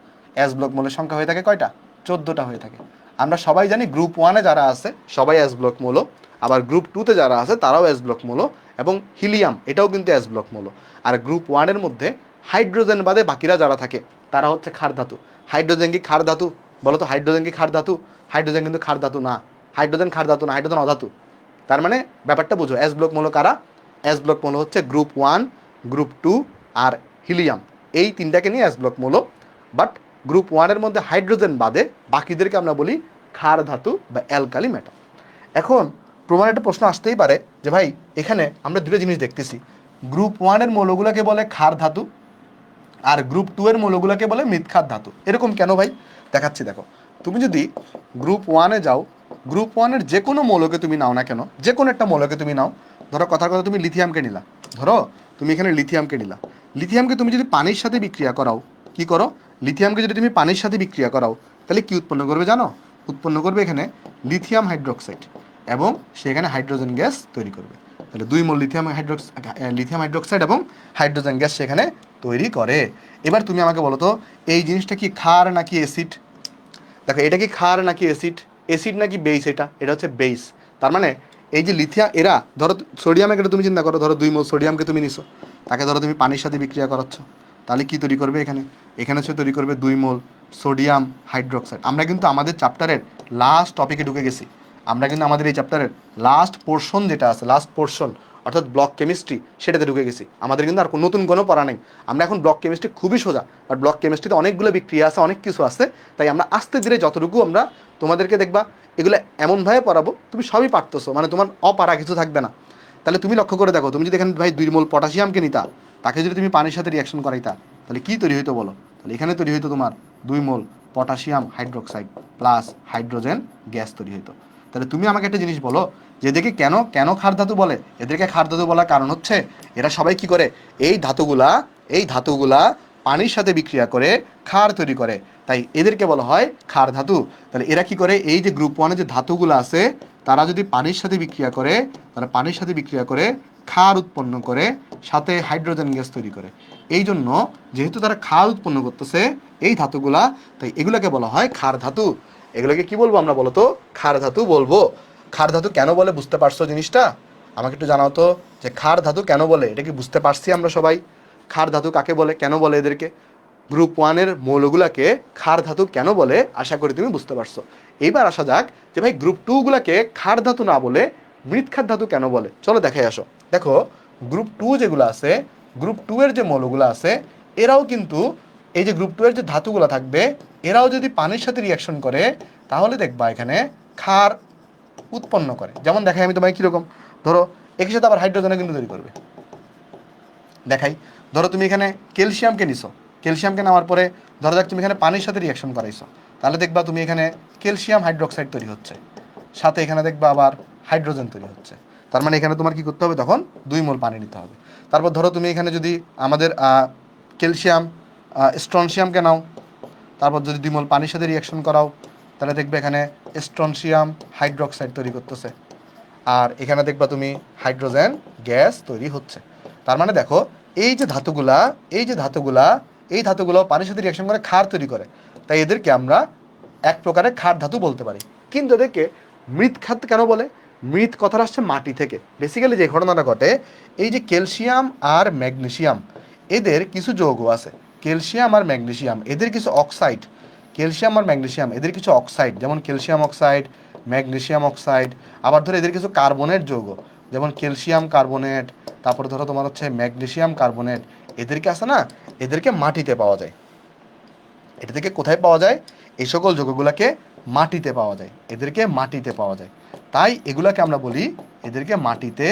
এস ব্লক মৌলের সংখ্যা হয়ে থাকে কয়টা? 14টা হয়ে থাকে। আমরা সবাই জানি গ্রুপ 1-এ যারা আছে সবাই এস ব্লক মৌল, আবার গ্রুপ 2-তে যারা আছে তারাও এস ব্লক মৌল, এবং হিলিয়াম এটাও কিন্তু এস ব্লক মৌল। আর গ্রুপ 1-এর মধ্যে হাইড্রোজেন বাদে বাকিরা যারা থাকে তারা হচ্ছে ক্ষার ধাতু। হাইড্রোজেন কি ক্ষার ধাতু বলো তো? হাইড্রোজেন কি ক্ষার ধাতু? হাইড্রোজেন কিন্তু ক্ষার ধাতু না। হাইড্রোজেন ক্ষার ধাতু না, হাইড্রোজেন অধাতু। তার মানে ব্যাপারটা বুঝো, এস ব্লক মৌল কারা? এস ব্লক মৌল হচ্ছে গ্রুপ 1, গ্রুপ 2 আর হিলিয়াম, এই তিনটাকে নিয়ে এস ব্লক মৌল। বাট গ্রুপ 1-এর মধ্যে হাইড্রোজেন বাদে বাকিদেরকে আমরা বলি ক্ষার ধাতু বা অ্যালকালি মেটাল। এখন তোমার একটা প্রশ্ন আসতেই পারে যে ভাই এখানে আমরা দুটো জিনিস দেখতেছি, গ্রুপ 1-এর মৌলগুলোকে বলে ক্ষার ধাতু আর গ্রুপ 2-এর মৌলগুলোকে বলে মৃৎক্ষার ধাতু। এরকম কেন ভাই? দেখাচ্ছি দেখো। তুমি যদি গ্রুপ 1-এ যাও, গ্রুপ 1-এর যে কোনো মৌলকে তুমি নাও না কেন, যে কোনো একটা মৌলকে তুমি নাও, ধরো কথার কথা তুমি লিথিয়ামকে নিলা, ধরো তুমি এখানে লিথিয়ামকে নিলা, লিথিয়ামকে তুমি যদি পানির সাথে বিক্রিয়া করাও, কি করো, লিথিয়ামকে যদি তুমি পানির সাথে বিক্রিয়া করাও তাহলে কি উৎপন্ন করবে জানো? উৎপন্ন করবে এখানে লিথিয়াম হাইড্রোক্সাইড এবং সেখানে হাইড্রোজেন গ্যাস তৈরি করবে। তাহলে 2 মোল লিথিয়াম হাইড্রোক্সাইড এবং হাইড্রোজেন গ্যাস সেখানে তৈরি করে। এবার তুমি আমাকে বলো তো এই জিনিসটা কি ক্ষার নাকি অ্যাসিড? দেখো এটা কি ক্ষার নাকি অ্যাসিড? অ্যাসিড নাকি বেস? এটা হচ্ছে বেস। তার মানে এই যে লিথিয়াম, এরা ধরো সোডিয়ামকে তুমি চিন্তা করো, ধরো 2 মোল সোডিয়ামকে তুমি নিছো, তাকে ধরো তুমি পানির সাথে বিক্রিয়া করাচ্ছ, তাহলে কি তৈরি করবে এখানে? এখানে হচ্ছে তৈরি করবে 2 মোল সোডিয়াম হাইড্রোক্সাইড। আমরা কিন্তু আমাদের চ্যাপ্টারের লাস্ট টপিকে ঢুকে গেছি, আমরা কিন্তু আমাদের এই চ্যাপ্টারের লাস্ট পোর্শন যেটা আছে, লাস্ট পোর্শন অর্থাৎ ব্লক কেমিস্ট্রি, সেটাতে ঢুকে গেছি। আমাদের কিন্তু আর নতুন কোনো পড়া নেই। আমরা এখন ব্লক কেমিস্ট্রি খুবই সোজা, বাট ব্লক কেমিস্ট্রিতে অনেকগুলো বিক্রিয়া আছে, অনেক কিছু আছে। তাই আমরা আস্তে ধীরে যতটুকু আমরা তোমাদেরকে দেখবা এগুলো এমনভাবে পড়াবো তুমি সবই পারতেছো, মানে তোমার অপারা কিছু থাকবে না। তাহলে তুমি লক্ষ্য করে দেখো, তুমি যদি এখানে ভাই 2 মোল পটাশিয়ামকে নিতা, তাকে যদি তুমি পানির সাথে রিয়াকশন করাইতা, তাহলে কি তৈরি হইতো বলো? তাহলে এখানে তৈরি হইতো তোমার 2 মোল potassium hydroxide plus hydrogen gas তৈরি হইতো। তাহলে তুমি আমাকে একটা জিনিস বলো যে এদেরকে কেন কেন ক্ষার ধাতু বলে? এদেরকে ক্ষার ধাতু বলার কারণ হচ্ছে এরা সবাই কি করে, এই ধাতুগুলা পানির সাথে বিক্রিয়া করে ক্ষার তৈরি করে, তাই এদেরকে বলা হয় ক্ষার ধাতু। তাহলে এরা কি করে, এই যে গ্রুপ 1-এ যে ধাতুগুলো আছে তারা যদি পানির সাথে বিক্রিয়া করে, তারা পানির সাথে বিক্রিয়া করে ক্ষার উৎপন্ন করে, সাথে হাইড্রোজেন গ্যাস তৈরি করে। এই জন্য যেহেতু তারা ক্ষার উৎপন্ন করতেছে এই ধাতুগুলা, তাই এগুলোকে বলা হয় ক্ষার ধাতু। এগুলোকে কি বলবো আমরা বলো তো? ক্ষার ধাতু বলবো। ক্ষার ধাতু কেন বলে বুঝতে পারছো জিনিসটা? আমাকে একটু জানাও তো যে ক্ষার ধাতু কেন বলে, এটা কি বুঝতে পারছি আমরা সবাই? ক্ষার ধাতু কাকে বলে, কেন বলে এদেরকে? গ্রুপ 1-এর মৌলগুলাকে ক্ষার ধাতু কেন বলে, আশা করি তুমি বুঝতে পারছো। এইবার আসা যাক যে ভাই গ্রুপ 2-গুলাকে ক্ষার ধাতু না বলে মৃৎক্ষার ধাতু কেন বলে, চলো দেখাই আসো। দেখো গ্রুপ 2 যেগুলো আছে, গ্রুপ 2-এর যে মৌলগুলো আছে, এরাও কিন্তু এই যে গ্রুপ 2-এর যে ধাতুগুলো থাকবে, এরাও যদি পানির সাথে রিয়াকশন করে তাহলে দেখবা এখানে ক্ষার উৎপন্ন করে। যেমন দেখাই আমি তোমায় কীরকম, ধরো একই সাথে আবার হাইড্রোজেনও কিন্তু তৈরি করবে। দেখাই, ধরো তুমি এখানে ক্যালসিয়ামকে নিছো, ক্যালসিয়ামকে নেওয়ার পরে ধরো যাক তুমি এখানে পানির সাথে রিয়াকশন করাইছো, তাহলে দেখবা তুমি এখানে ক্যালসিয়াম হাইড্রোক্সাইড তৈরি হচ্ছে, সাথে এখানে দেখবা আবার হাইড্রোজেন তৈরি হচ্ছে। তার মানে এখানে তোমার কি করতে হবে, তখন 2 মোল পানি নিতে হবে। তারপর ধরো তুমি এখানে যদি আমাদের ক্যালসিয়াম স্ট্রনশিয়ামকে নাও, তারপর যদি 2 মোল পানির সাথে রিয়াকশন করাও, তাহলে দেখবে এখানে স্ট্রনশিয়াম হাইড্রোক্সাইড তৈরি করতেছে, আর এখানে দেখবা তুমি হাইড্রোজেন গ্যাস তৈরি হচ্ছে। তার মানে দেখো এই যে ধাতুগুলা, এই ধাতুগুলো পানির সাথে রিয়াকশন করে ক্ষার তৈরি করে, তাই এদেরকে আমরা এক প্রকারের ক্ষার ধাতু বলতে পারি। কিন্তু এদেরকে মৃৎ খাত কেন বলে? মৃৎ কথাটা আসছে মাটি থেকে। বেসিক্যালি যে ঘটনাটা ঘটে, এই যে ক্যালসিয়াম আর ম্যাগনেসিয়াম, এদের কিছু যৌগ আছে, ক্যালসিয়াম আর ম্যাগনেসিয়াম এদের কিছু অক্সাইড, ক্যালসিয়াম আর ম্যাগনেসিয়াম এদের কিছু অক্সাইড, যেমন ক্যালসিয়াম অক্সাইড, ম্যাগনেসিয়াম অক্সাইড, আবার ধরো এদের কিছু কার্বনেট যৌগ, যেমন ক্যালসিয়াম কার্বনেট, তারপরে ধরো তোমার হচ্ছে ম্যাগনেসিয়াম কার্বনেট, এদেরকে আছে না, এদেরকে মাটিতে পাওয়া যায়। এটা থেকে কোথায় পাওয়া যায়? এই সকল যৌগগুলোকে মাটিতে পাওয়া যায়, এদেরকে মাটিতে পাওয়া যায়। তাই এগুলাকে আমরা বলি এদেরকে মাটিতে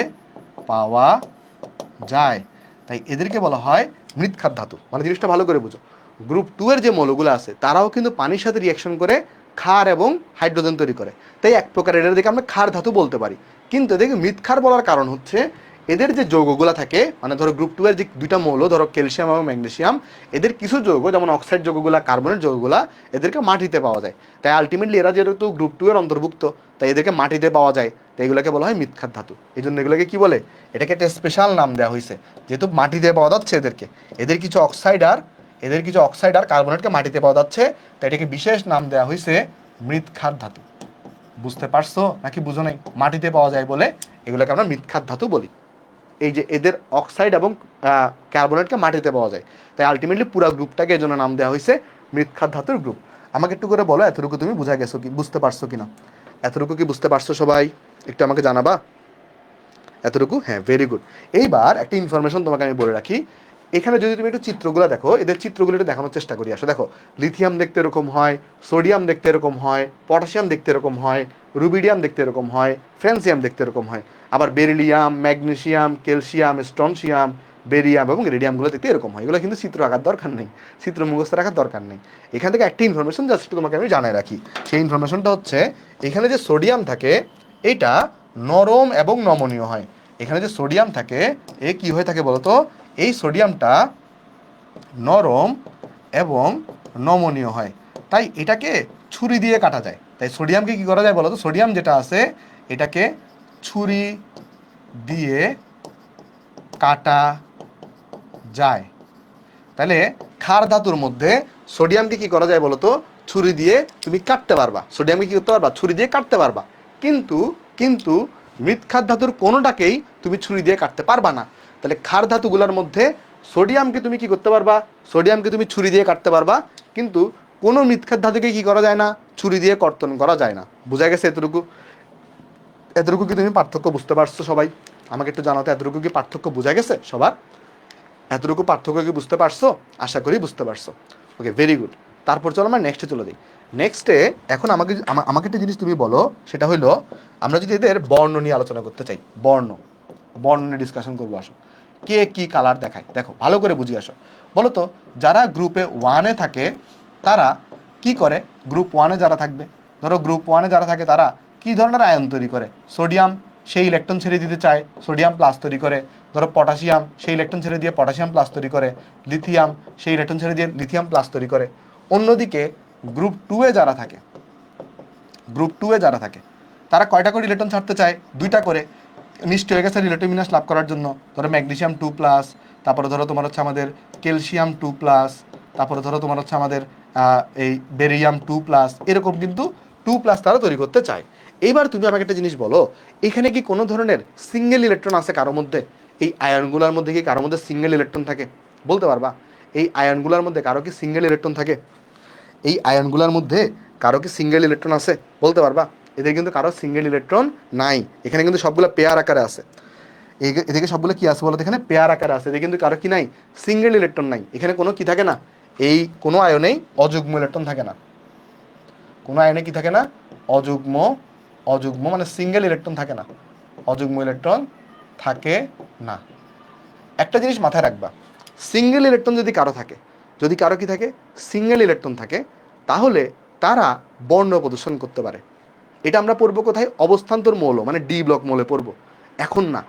পাওয়া যায়, তাই এদেরকে বলা হয় মৃৎক্ষার ধাতু। মানে জিনিসটা ভালো করে বুঝো, গ্রুপ 2-এর যে মৌলগুলো আছে তারাও কিন্তু পানির সাথে রিয়াকশন করে ক্ষার এবং হাইড্রোজেন তৈরি করে, তাই এক প্রকার এদেরকে আমরা ক্ষার ধাতু বলতে পারি। কিন্তু এদেরকে মৃৎক্ষার বলার কারণ হচ্ছে এদের যে যৌগগুলো থাকে, মানে ধরো গ্রুপ 2-এর যে দুইটা মৌল, ধরো ক্যালসিয়াম এবং ম্যাগনেসিয়াম, এদের কিছু যৌগ যেমন অক্সাইড যৌগগুলা, কার্বনের যৌগগুলা এদেরকে মাটিতে পাওয়া যায়। তাই আলটিমেটলি এরা যেহেতু গ্রুপ 2-এর অন্তর্ভুক্ত, তাই এদেরকে মাটিতে পাওয়া যায়, তাই এগুলোকে বলা হয় মৃৎক্ষার ধাতু। এই জন্য এগুলোকে কি বলে, এটাকে একটা স্পেশাল নাম দেওয়া হয়েছে, যেহেতু মাটিতে পাওয়া যাচ্ছে এদেরকে, এদের কিছু অক্সাইড আর কার্বনেটকে মাটিতে পাওয়া যাচ্ছে, তাই এটাকে বিশেষ নাম দেওয়া হয়েছে মৃৎক্ষার ধাতু। বুঝতে পারছো নাকি বুঝো নাই? মাটিতে পাওয়া যায় বলে এগুলোকে আমরা মৃৎক্ষার ধাতু বলি। এই যে এদের অক্সাইড এবং কার্বনেটকে মাটিতে পাওয়া যায়, তাই আলটিমেটলি পুরো গ্রুপটাকে এই জন্য নাম দেওয়া হয়েছে মৃৎক্ষার ধাতুর গ্রুপ। আমাকে একটু করে বলো এতটুকু তুমি বুঝা গেছো কি, বুঝতে পারছো কিনা? এতটুকু কি বুঝতে পারছো সবাই? একটু আমাকে জানাবা। এতটুকু? হ্যাঁ, ভেরি গুড। এইবার একটা ইনফরমেশন তোমাকে আমি বলে রাখি, এখানে যদি তুমি একটু চিত্রগুলো দেখো, এদের চিত্রগুলো একটু দেখানোর চেষ্টা করি। আসো দেখো, লিথিয়াম দেখতে এরকম হয়, সোডিয়াম দেখতে এরকম হয়, পটাশিয়াম দেখতে এরকম হয়, রুবিডিয়াম দেখতে এরকম হয়, ফ্রান্সিয়াম দেখতে এরকম হয়, আবার beryllium, magnesium, calcium, strontium, barium এবং রেডিয়ামগুলো দেখতে এরকম হয়। এগুলো কিন্তু চিত্র আঁকার দরকার নেই, চিত্র মুখস্থ রাখার দরকার নেই। এখান থেকে একটা ইনফরমেশন জাস্ট তোমাকে আমি জানাই রাখি। সেই ইনফরমেশনটা হচ্ছে, এখানে যে সোডিয়াম থাকে এটা নরম এবং নমনীয় হয়। এখানে যে সোডিয়াম থাকে এ কি হয়ে থাকে বলতো? এই সোডিয়ামটা নরম এবং নমনীয় হয়, তাই এটাকে ছুরি দিয়ে কাটা যায়। তাই সোডিয়ামকে কি করা যায় বলতো? সোডিয়াম যেটা আছে এটাকে ছুরি দিয়ে কাটা যায়। তাহলে ক্ষার ধাতুর মধ্যে সোডিয়ামকে কি করা যায় বলতো? ছুরি দিয়ে তুমি কাটতে পারবা, সোডিয়ামকে কি করতে পারবা? ছুরি দিয়ে কাটতে পারবা। কিন্তু কিন্তু মৃৎক্ষার ধাতুর কোনোটাকেই তুমি ছুরি দিয়ে কাটতে পারবা না। তাহলে ক্ষার ধাতুগুলোর মধ্যে সোডিয়ামকে তুমি কি করতে পারবা? সোডিয়ামকে তুমি ছুরি দিয়ে কাটতে পারবা, কিন্তু কোনো মৃৎক্ষার ধাতুকে কি করা যায় না? ছুরি দিয়ে কর্তন করা যায় না। বোঝা গেছে এতটুকু? এতটুকু কি তুমি পার্থক্য বুঝতে পারছো সবাই? আমাকে একটু জানাতে, এতটুকু কি পার্থক্য বোঝা গেছে সবার? এতটুকু পার্থক্য কি বুঝতে পারছো? আশা করি বুঝতে পারছো। ওকে, ভেরি গুড। তারপর চলো আমরা নেক্সটে চলে যাই। নেক্সটে এখন আমাকে একটা জিনিস তুমি বলো, সেটা হইলো আমরা যদি এদের বর্ণ নিয়ে আলোচনা করতে চাই, বর্ণ নিয়ে ডিসকাশন করবো। আসো, কে কি কালার দেখায় দেখো, ভালো করে বুঝি। আসো বলো তো, যারা গ্রুপে 1-এ থাকে তারা কি করে? গ্রুপ 1-এ যারা থাকবে, ধরো গ্রুপ 1-এ যারা থাকে তারা কি ধরনের আয়ন তৈরি করে? সোডিয়াম সেই ইলেকট্রন ছেড়ে দিতে চায়, সোডিয়াম প্লাস তৈরি করে। ধরো পটাশিয়াম সেই ইলেকট্রন ছেড়ে দিয়ে পটাশিয়াম প্লাস তৈরি করে। লিথিয়াম সেই ইলেকট্রন ছেড়ে দিয়ে লিথিয়াম প্লাস তৈরি করে। অন্যদিকে গ্রুপ 2-এ যারা থাকে, গ্রুপ 2-এ যারা থাকে তারা কয়টা করে ইলেকট্রন ছাড়তে চায়? 2টা করে। নিশ্চয় হয়ে গেছে ইলেকট্রোমিনাস লাভ করার জন্য। ধরো ম্যাগনেসিয়াম 2+, তারপরে ধরো তোমার হচ্ছে আমাদের ক্যালসিয়াম 2+, তারপরে ধরো তোমার হচ্ছে আমাদের এই বেরিয়াম 2+, এরকম কিন্তু 2+ তারা তৈরি করতে চায়। এইবার তুমি আমাকে একটা জিনিস বলো, এখানে কি কোনো ধরনের সিঙ্গেল ইলেকট্রন আছে কারোর মধ্যে? এই আয়নগুলোর মধ্যে কি কারোর মধ্যে সিঙ্গেল ইলেকট্রন থাকে? বলতে পারবা? এই আয়নগুলোর মধ্যে কারো কি সিঙ্গেল ইলেকট্রন থাকে? এই আয়নগুলোর মধ্যে কারো কি সিঙ্গেল ইলেকট্রন আছে? বলতে পারবা? এদের কিন্তু কারো সিঙ্গেল ইলেকট্রন নাই। এখানে কিন্তু সবগুলো পেয়ার আকারে আছে। এদিকে সবগুলো কি আছে বলো? এখানে পেয়ার আকারে আছে। এদিকে কিন্তু কারো কি নাই? সিঙ্গেল ইলেকট্রন নাই। এখানে কোনো কি থাকে না? এই কোনো আয়নেই অযুগ্ম ইলেকট্রন থাকে না। কোনো আয়নে কি থাকে না? অযুগ্ম, অযুগ্ম মানে সিঙ্গেল ইলেকট্রন থাকে না, অযুগ্ম ইলেকট্রন থাকে না। একটা জিনিস মাথায় রাখবা, সিঙ্গেল ইলেকট্রন যদি কারো থাকে, যদি কারো কি থাকে? সিঙ্গেল ইলেকট্রন থাকে, তাহলে তারা বর্ণ প্রদর্শন করতে পারে। এটা আমরা পড়বো কোথায়? অবস্থান্তর মৌল মানে ডি ব্লক মৌলে পড়বো, এখন না।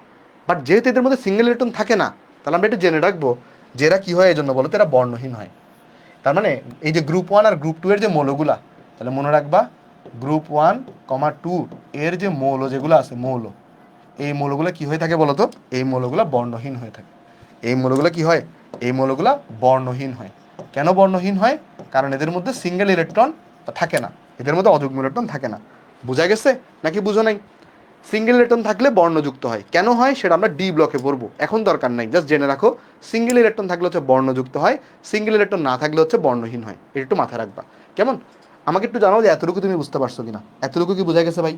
বাট যেহেতু এদের মধ্যে সিঙ্গেল ইলেকট্রন থাকে না, তাহলে আমরা এটা জেনে রাখবো যে এরা কি হয় এই জন্য বলো তো, এরা বর্ণহীন হয়। তার মানে এই যে গ্রুপ 1 আর গ্রুপ 2 এর যে মৌলগুলা, তাহলে মনে রাখবা গ্রুপ 1, 2 এর যে মৌল যেগুলো আছে, মৌল, এই মৌলগুলো কি হয়ে থাকে বলতো? এই মৌলগুলো বর্ণহীন হয়ে থাকে। এই মৌলগুলো কি হয়? এই মৌলগুলো বর্ণহীন হয়। কেন বর্ণহীন হয়? কারণ এদের মধ্যে সিঙ্গেল ইলেকট্রন থাকে না, এদের মধ্যে অযুগ্ম ইলেকট্রন থাকে না। বোঝা গেছে নাকি বুঝো নাই? সিঙ্গেল ইলেকট্রন থাকলে বর্ণযুক্ত হয়। কেন হয় সেটা আমরা ডি ব্লকে পড়বো, এখন দরকার নাই, জাস্ট জেনে রাখো সিঙ্গেল ইলেকট্রন থাকলে হচ্ছে বর্ণযুক্ত হয়, সিঙ্গেল ইলেকট্রন না থাকলে হচ্ছে বর্ণহীন হয়। এটা একটু মাথায় রাখবা, কেমন? আমাকে একটু জানাও যে এতটুকু তুমি বুঝতে পারছো কিনা। এতটুকু কি বোঝা গেছে ভাই?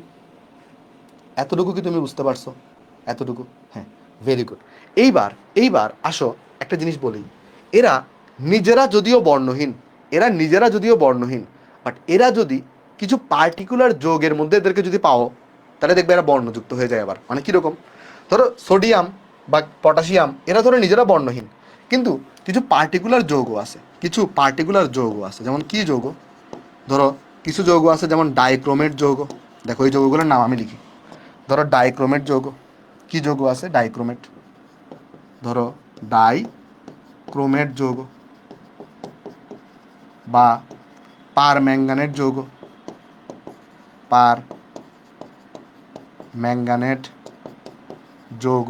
এতটুকু কি তুমি বুঝতে পারছো? এতটুকু? হ্যাঁ, ভেরি গুড। এইবার এইবার আসো একটা জিনিস বলি, এরা নিজেরা যদিও বর্ণহীন, এরা নিজেরা যদিও বর্ণহীন, বাট এরা যদি কিছু পার্টিকুলার যৌগের মধ্যে এদেরকে যদি পাও, তাহলে দেখবে এরা বর্ণযুক্ত হয়ে যায়। আবার মানে কীরকম? ধরো সোডিয়াম বা পটাশিয়াম এরা ধরো নিজেরা বর্ণহীন, কিন্তু কিছু পার্টিকুলার যৌগ আছে, কিছু পার্টিকুলার যৌগ আছে। যেমন কি যৌগ? ধরো কিছু যৌগ আছে যেমন ডাইক্রোমেট যৌগ। দেখো এই যৌগগুলোর নাম আমি লিখি। ধরো ডাইক্রোমেট যৌগ। কি যৌগ আছে? ডাইক্রোমেট। ধরো ডাইক্রোমেট যৌগ বা পার ম্যাঙ্গানেট যৌগ, পার ম্যাঙ্গানেট যৌগ।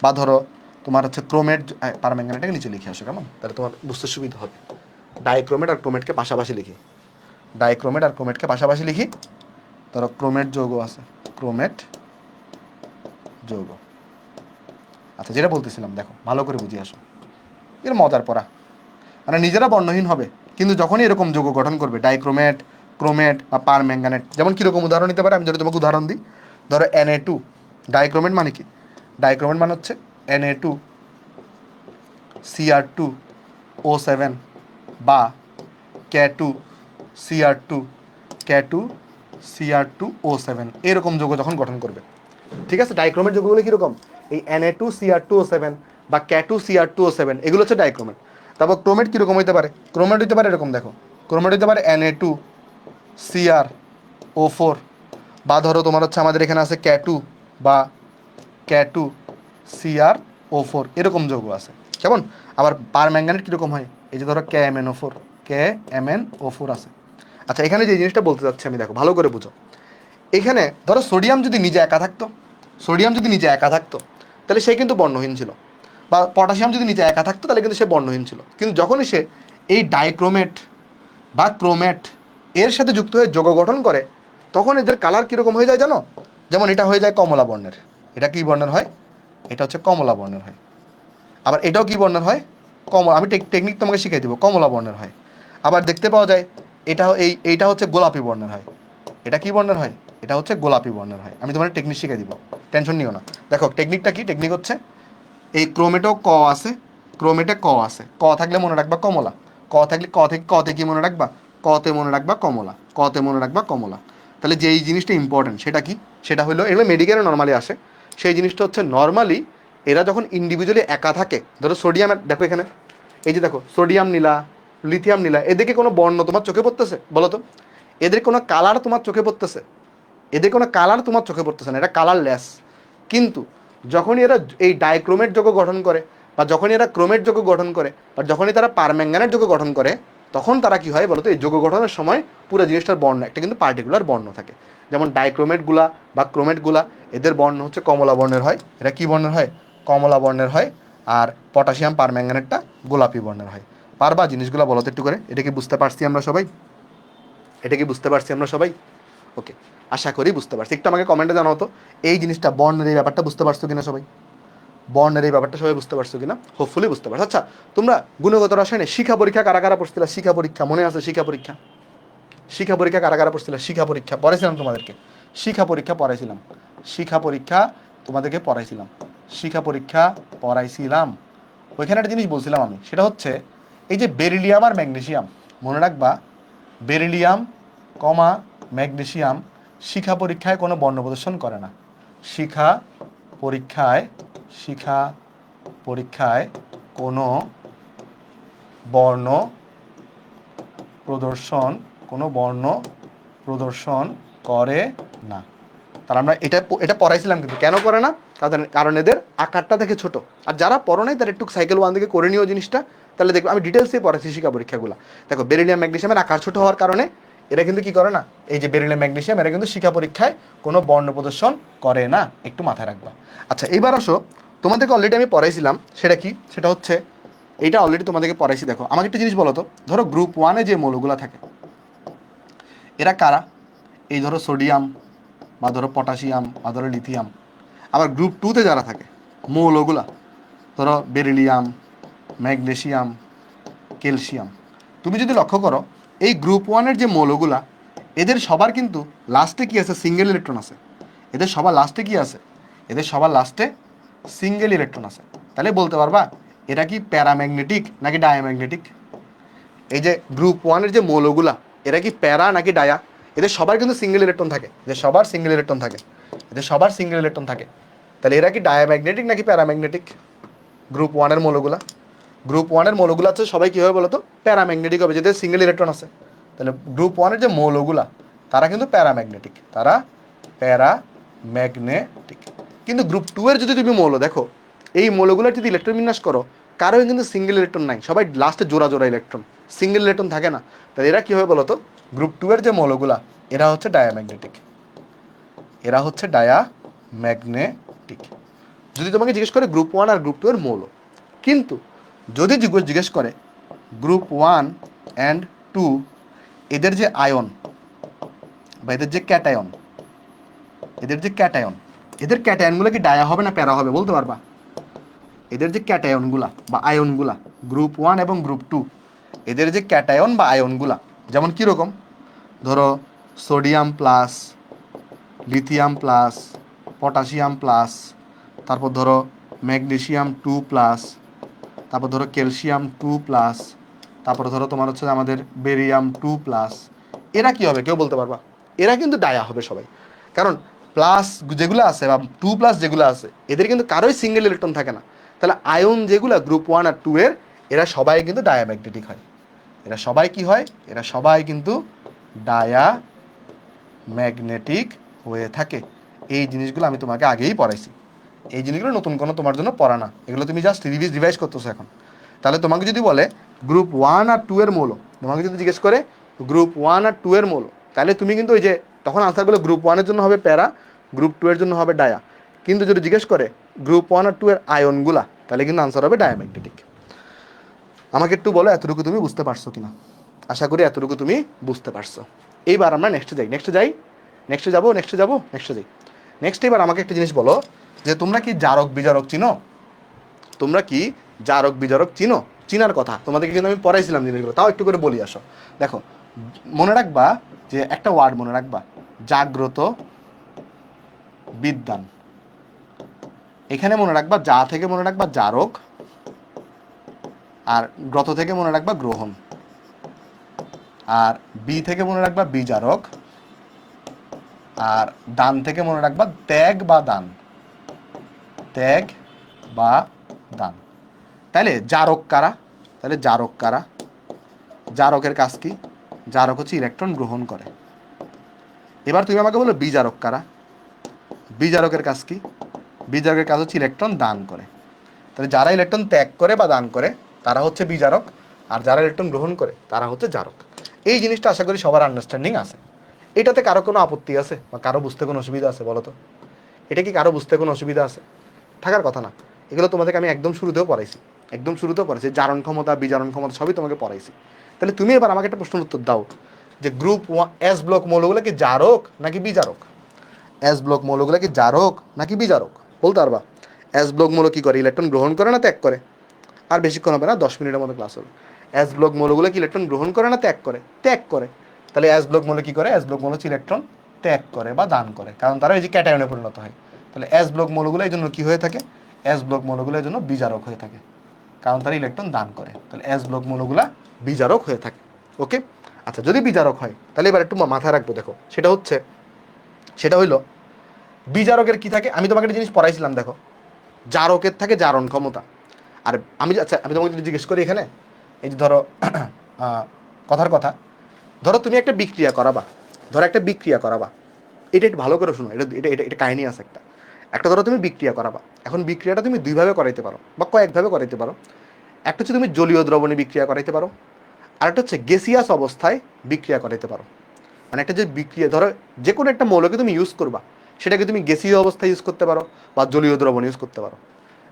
বা ধরো তোমার হচ্ছে ক্রোমেট, পার ম্যাঙ্গানেটটাকে নিচে লিখে আসো, কেমন? তাহলে তোমার বুঝতে সুবিধা হবে। ডাইক্রোমেট আর ক্রোমেটকে পাশাপাশি লিখি, ডাইক্রোমেট আর ক্রোমেটকে পাশাপাশি লিখি। ধরো ক্রোমেট যৌগ আছে, ক্রোমেট যৌগ। আচ্ছা, যেটা বলতেছিলাম দেখো ভালো করে বুঝিয়ে আসো, এর মজার পড়া। মানে নিজেরা বর্ণহীন হবে, কিন্তু যখনই এরকম যৌগ গঠন করবে ডাইক্রোমেট, ক্রোমেট বা পার ম্যাঙ্গানেট, যেমন কীরকম উদাহরণ নিতে পারে? আমি যদি তোমাকে উদাহরণ দিই, ধরো Na2, ডাইক্রোমেট মানে কি? ডাইক্রোমেট মানে হচ্ছে Na2Cr2O7 বা Ca2Cr2O7 এরকম যৌগ যখন গঠন করবে, ঠিক আছে? ডাইক্রোমেট যৌগগুলো কীরকম? এই Na2Cr2O7 বা Ca2Cr2O7 এগুলো হচ্ছে ডাইক্রোমেট। তারপর ক্রোমেট কীরকম হইতে পারে? ক্রোমেট হইতে পারে এরকম, দেখো, ক্রোমেট হইতে পারে Na2Cr O4 বা ধরো তোমার হচ্ছে আমাদের এখানে আছে Ca2 বা Ca2Cr O4 এরকম যৌগ আছে, কেমন? আবার পারম্যাঙ্গানেট কীরকম হয়? এই যে ধরো KMnO4 আছে। আচ্ছা, এখানে যে জিনিসটা বলতে চাচ্ছি আমি, দেখো ভালো করে বুঝো। এখানে ধরো সোডিয়াম যদি নিজে একা থাকতো, তাহলে সে কিন্তু বর্ণহীন ছিল, বা পটাশিয়াম যদি নিচে একা থাকতো তাহলে কিন্তু সে বর্ণহীন ছিল। কিন্তু যখনই সে এই ডাইক্রোমেট বা ক্রোমেট এর সাথে যুক্ত হয়ে যৌগ গঠন করে, তখন এদের কালার কীরকম হয়ে যায় জানো? যেমন এটা হয়ে যায় কমলা বর্ণের। এটা কী বর্ণের হয়? এটা হচ্ছে কমলা বর্ণের হয়। আবার এটাও কী বর্ণের হয়? আমি টেকনিক তোমাকে শিখিয়ে দেবো, কমলা বর্ণের হয়। আবার দেখতে পাওয়া যায় এইটা হচ্ছে গোলাপি বর্ণের হয়। এটা কী বর্ণের হয়? এটা হচ্ছে গোলাপি বর্ণের হয়। আমি তোমার টেকনিক শিখিয়ে দিব, টেনশন নিও না। দেখো টেকনিকটা কি? টেকনিক হচ্ছে এই ক্রোমেটেও আছে, ক্রোমেটে আছে, থাকলে মনে রাখবা কমলা, থাকলে কতে কি মনে রাখবা? কতে মনে রাখবা কমলা, তাহলে যে এই জিনিসটা ইম্পর্টেন্ট সেটা কি? সেটা হলো, এগুলো মেডিকেলে নর্মালি আসে। সেই জিনিসটা হচ্ছে নর্মালি এরা যখন ইন্ডিভিজুয়ালি একা থাকে, ধরো সোডিয়াম, দেখো এখানে এই যে দেখো সোডিয়াম নিলা, লিথিয়াম নিলা, এদিকে কোনো বর্ণ তোমার চোখে পড়তেছে? বলো তো, এদের কোনো কালার তোমার চোখে পড়তেছে? না, এটা কালারলেস। কিন্তু যখনই এরা এই ডাইক্রোমেট যৌগ গঠন করে, বা যখনই এরা ক্রোমেট যৌগ গঠন করে, বা যখনই তারা পারম্যাঙ্গানেট যৌগ গঠন করে, তখন তারা কি হয় বলতো? এই যৌগ গঠনের সময় পুরো জিনিসটার বর্ণ একটা কিন্তু পার্টিকুলার বর্ণ থাকে। যেমন ডাইক্রোমেটগুলা বা ক্রোমেটগুলা, এদের বর্ণ হচ্ছে কমলা বর্ণের হয়। এটা কি বর্ণের হয়? কমলা বর্ণের হয়। আর পটাশিয়াম পারম্যাঙ্গানেটটা গোলাপি বর্ণের হয়। পারবা জিনিসগুলো বলো তো একটু করে? এটা কি বুঝতে পারছি আমরা সবাই? ওকে, আশা করি বুঝতে পারছি। একটু আমাকে কমেন্টে জানাও তো এই জিনিসটা, বর্ণের এই ব্যাপারটা বুঝতে পারছো কিনা সবাই? বর্ণের এই ব্যাপারটা সবাই বুঝতে পারছো কিনা? হোপফুলি বুঝতে পারছো। আচ্ছা, তোমরা গুণগত রসায়নে শিক্ষা পরীক্ষা কারা কারা পড়ছিলা? শিক্ষা পরীক্ষা মনে আছে? শিক্ষা পরীক্ষা কারা কারা পড়ছিলা? শিক্ষা পরীক্ষা পড়াইছিলাম তোমাদেরকে। শিক্ষা পরীক্ষা পড়াইছিলাম। ওইখানে একটা জিনিস বলছিলাম আমি, সেটা হচ্ছে এই যে বেরিলিয়াম আর ম্যাগনেসিয়াম, মনে রাখবা, বেরিলিয়াম ম্যাগনেসিয়াম শিখা পরীক্ষায় কোনো বর্ণ প্রদর্শন করে না। শিখা পরীক্ষায় কোনো বর্ণ প্রদর্শন করে না। তার আমরা এটা পড়াইছিলাম, কিন্তু কেন করে না? কারণ এদের আকারটা দেখে ছোট। আর যারা পড়ো নাই তারা একটু সাইকেল 1 থেকে করে নিও জিনিসটা, তাহলে দেখবো আমি ডিটেলসে পড়াইছি শিক্ষা পরীক্ষাগুলো। দেখো, বেরিলিয়াম ম্যাগনেসিয়ামের আকার ছোট হওয়ার কারণে এরা কিন্তু কি করে না, এই যে বেরিলিয়াম ম্যাগনেসিয়াম, এরা কিন্তু শিক্ষা পরীক্ষায় কোনো বর্ণ প্রদর্শন করে না, একটু মাথায় রাখবা। আচ্ছা, এইবার আসো, তোমাদেরকে অলরেডি আমি পড়াইছিলাম, সেটা কি? সেটা হচ্ছে এইটা অলরেডি তোমাদেরকে পড়াইছি। দেখো, আমাকে একটা জিনিস বলো তো, ধরো গ্রুপ 1-এ যে মৌলগুলো থাকে এরা কারা? এই ধরো সোডিয়াম, বা ধরো পটাশিয়াম, বা ধরো লিথিয়াম। আবার গ্রুপ 2-তে যারা থাকে মৌলগুলা, ধরো বেরিলিয়াম, ম্যাগনেসিয়াম, ক্যালসিয়াম। তুমি যদি লক্ষ্য করো এই গ্রুপ 1-এর যে মৌলগুলা, এদের সবার কিন্তু লাস্টে কি আছে? সিঙ্গেল ইলেকট্রন আছে। এদের সবার লাস্টে সিঙ্গেল ইলেকট্রন আছে। তাহলে বলতে পারবা এটা কি প্যারাম্যাগনেটিক নাকি ডায়াম্যাগনেটিক? এই যে গ্রুপ 1-এর যে মৌলগুলা, এরা কি প্যারা নাকি ডায়া? এদের সবার কিন্তু সিঙ্গেল ইলেকট্রন থাকে। তাহলে এরা কি ডায়াম্যাগনেটিক নাকি প্যারাম্যাগনেটিক? গ্রুপ 1-এর মৌলগুলা হচ্ছে সবাই কী হবে বলো তো? প্যারাম্যাগনেটিক হবে, যেদের সিঙ্গেল ইলেকট্রন আছে। তাহলে গ্রুপ 1-এর যে মৌলগুলা তারা কিন্তু প্যারাম্যাগনেটিক। কিন্তু গ্রুপ 2-এর যদি তুমি মৌল দেখো, এই মৌলগুলোর যদি ইলেকট্রন বিন্যাস করো, কারোই কিন্তু সিঙ্গেল ইলেকট্রন নাই, সবাই লাস্টে জোড়া ইলেকট্রন, সিঙ্গেল ইলেকট্রন থাকে না। তাহলে এরা কী হবে বলো তো? গ্রুপ 2-এর যে মৌলগুলা এরা হচ্ছে ডায়াম্যাগনেটিক। যদি তোমাকে জিজ্ঞেস করে গ্রুপ 1 আর গ্রুপ 2-এর মৌল, কিন্তু যদি জিজ্ঞেস করে গ্রুপ 1 অ্যান্ড 2 এদের যে আয়ন বা এদের যে ক্যাটায়ন, এদের ক্যাটায়নগুলো কি ডায়া হবে না প্যারা হবে বলতে পারবা? এদের যে ক্যাটায়নগুলা বা আয়নগুলা গ্রুপ 1 এবং গ্রুপ 2, এদের যে ক্যাটায়ন বা আয়নগুলা যেমন কীরকম, ধরো sodium plus, lithium plus, potassium plus, তারপর ধরো ম্যাগনেসিয়াম 2 প্লাস, তারপর ধরো ক্যালসিয়াম 2 প্লাস, তারপর ধরো তোমার হচ্ছে আমাদের বেরিয়াম 2 প্লাস। এরা কি হবে কেউ বলতে পারবা? এরা কিন্তু ডায়া হবে সবাই। কারণ প্লাস যেগুলো আছে বা 2 প্লাস যেগুলো আছে এদের কিন্তু কারোই সিঙ্গেল ইলেকট্রন থাকে না। তাহলে আয়ন যেগুলো গ্রুপ 1 আর 2 এর, এরা সবাই কিন্তু ডায়াম্যাগনেটিক হয়। এরা সবাই কি হয়? এরা সবাই কিন্তু ডায়াম্যাগনেটিক হয়ে থাকে। এই জিনিসগুলো আমি তোমাকে আগেই পড়াইছি। এই জিনিসগুলো নতুন কোনো তোমার জন্য পড়া না, এগুলো তুমি জাস্ট রিভাইজ করতেছো এখন। তাহলে তোমাকে যদি বলে গ্রুপ 1 আর 2 এর মৌল, তোমাকে যদি জিজ্ঞেস করে গ্রুপ 1 আর 2 এর মৌল, তাহলে তুমি কিন্তু ওই যে তখন আনসারগুলো গ্রুপ 1 এর জন্য হবে প্যারা, গ্রুপ 2 এর জন্য হবে ডায়া। কিন্তু যদি জিজ্ঞেস করে গ্রুপ 1 আর 2 এর আয়নগুলা, তাহলে কিন্তু আনসার হবে ডায়াম্যাগনেটিক। আমাকে একটু বলো এতটুকু তুমি বুঝতে পারছো কিনা? আশা করি এতটুকু তুমি বুঝতে পারছো। এইবার আমরা নেক্সটে যাই। নেক্সটে যাবো। নেক্সট এবার আমাকে একটা জিনিস বলো যে তোমরা কি জারক বিজারক চিনো? তোমরা কি জারক বিজারক চিনো? চিনার কথা তোমাদেরকে কিন্তু আমি পড়াইছিলাম জিনিসগুলো, তাও একটু করে বলি আসো। দেখো, মনে রাখবা যে একটা ওয়ার্ড মনে রাখবা, জাগ্রত বিদ্যান। এখানে মনে রাখবা যা থেকে মনে রাখবা জারক, আর গ্রত থেকে মনে রাখবা গ্রহণ, আর বি থেকে মনে রাখবা বিজারক, আর দান থেকে মনে রাখবা ত্যাগ বা দান। ত্যাগ বা দান। তাহলে জারক কারা? জারকের কাজ কি? জারক হচ্ছে ইলেকট্রন গ্রহণ করে। এবার তুমি আমাকে বলো বিজারক কারা? বিজারকের কাজ কি? বিজারকের কাজ হচ্ছে ইলেকট্রন দান করে। তাহলে যারা ইলেকট্রন ত্যাগ করে বা দান করে তারা হচ্ছে বিজারক, আর যারা ইলেকট্রন গ্রহণ করে তারা হচ্ছে জারক। এই জিনিসটা আশা করি সবার আন্ডারস্ট্যান্ডিং আছে। এটাতে কারো কোনো আপত্তি আছে বা কারো বুঝতে কোনো অসুবিধা আছে বলো তো? এটা কি কারো বুঝতে কোনো অসুবিধা আছে? থাকার কথা না। এগুলো তোমাদেরকে আমি একদম শুরুতেও পড়াইছি। জারণ ক্ষমতা, বিজারণ ক্ষমতা সবই তোমাকে পড়াইছি। তাহলে তুমি এবার আমাকে একটা প্রশ্নের উত্তর দাও যে গ্রুপ এস ব্লক মৌলগুলো কি জারক নাকি বিজারক? এস ব্লক মৌলগুলো কি জারক নাকি বিজারক বলতে পারবা? এস ব্লক মৌল কি করে? ইলেকট্রন গ্রহণ করে না ত্যাগ করে? আর বেশিক্ষণ হবে না, 10 মিনিটের মতো ক্লাস হবে। এস ব্লক মৌলগুলো কি ইলেকট্রন গ্রহণ করে না ত্যাগ করে? ত্যাগ করে। তাহলে এস ব্লক মৌল কি করে? এস ব্লক মৌল হচ্ছে ইলেকট্রন ত্যাগ করে বা দান করে, কারণ তারা এই যে ক্যাটায়নে পরিণত হয়। তাহলে এস ব্লক মৌলগুলো এই জন্য কি হয়ে থাকে? এস ব্লক মৌলগুলো এই জন্য বিজারক হয়ে থাকে, কারণ তারা ইলেকট্রন দান করে। তাহলে এস ব্লক মৌলগুলা বিজারক হয়ে থাকে। ওকে, আচ্ছা, যদি বিজারক হয় তাহলে এবার একটু মাথায় রাখবো। দেখো, সেটা হইলো বিজারকের কি থাকে? আমি তোমাকে একটা জিনিস পড়াইছিলাম, দেখো, জারকের থাকে জারণ ক্ষমতা। আর আমি তোমাকে যদি জিজ্ঞেস করি এখানে, এই যে ধরো কথার কথা, ধরো তুমি একটা বিক্রিয়া করাবা, এটা একটু ভালো করে শোনো, এটা কাহিনী আছে একটা ধরো তুমি বিক্রিয়া করাবা। এখন বিক্রিয়াটা তুমি দুইভাবে করাইতে পারো বা কয়েকভাবে করাইতে পারো। একটা হচ্ছে তুমি জলীয় দ্রবণে বিক্রিয়া করাইতে পারো, আর একটা হচ্ছে গ্যাসিয়াস অবস্থায় বিক্রিয়া করাইতে পারো। মানে একটা যে বিক্রিয়া, ধরো যে কোনো একটা মৌলকে তুমি ইউজ করবা, সেটাকে তুমি গ্যাসীয় অবস্থায় ইউজ করতে পারো বা জলীয় দ্রবণ ইউজ করতে পারো।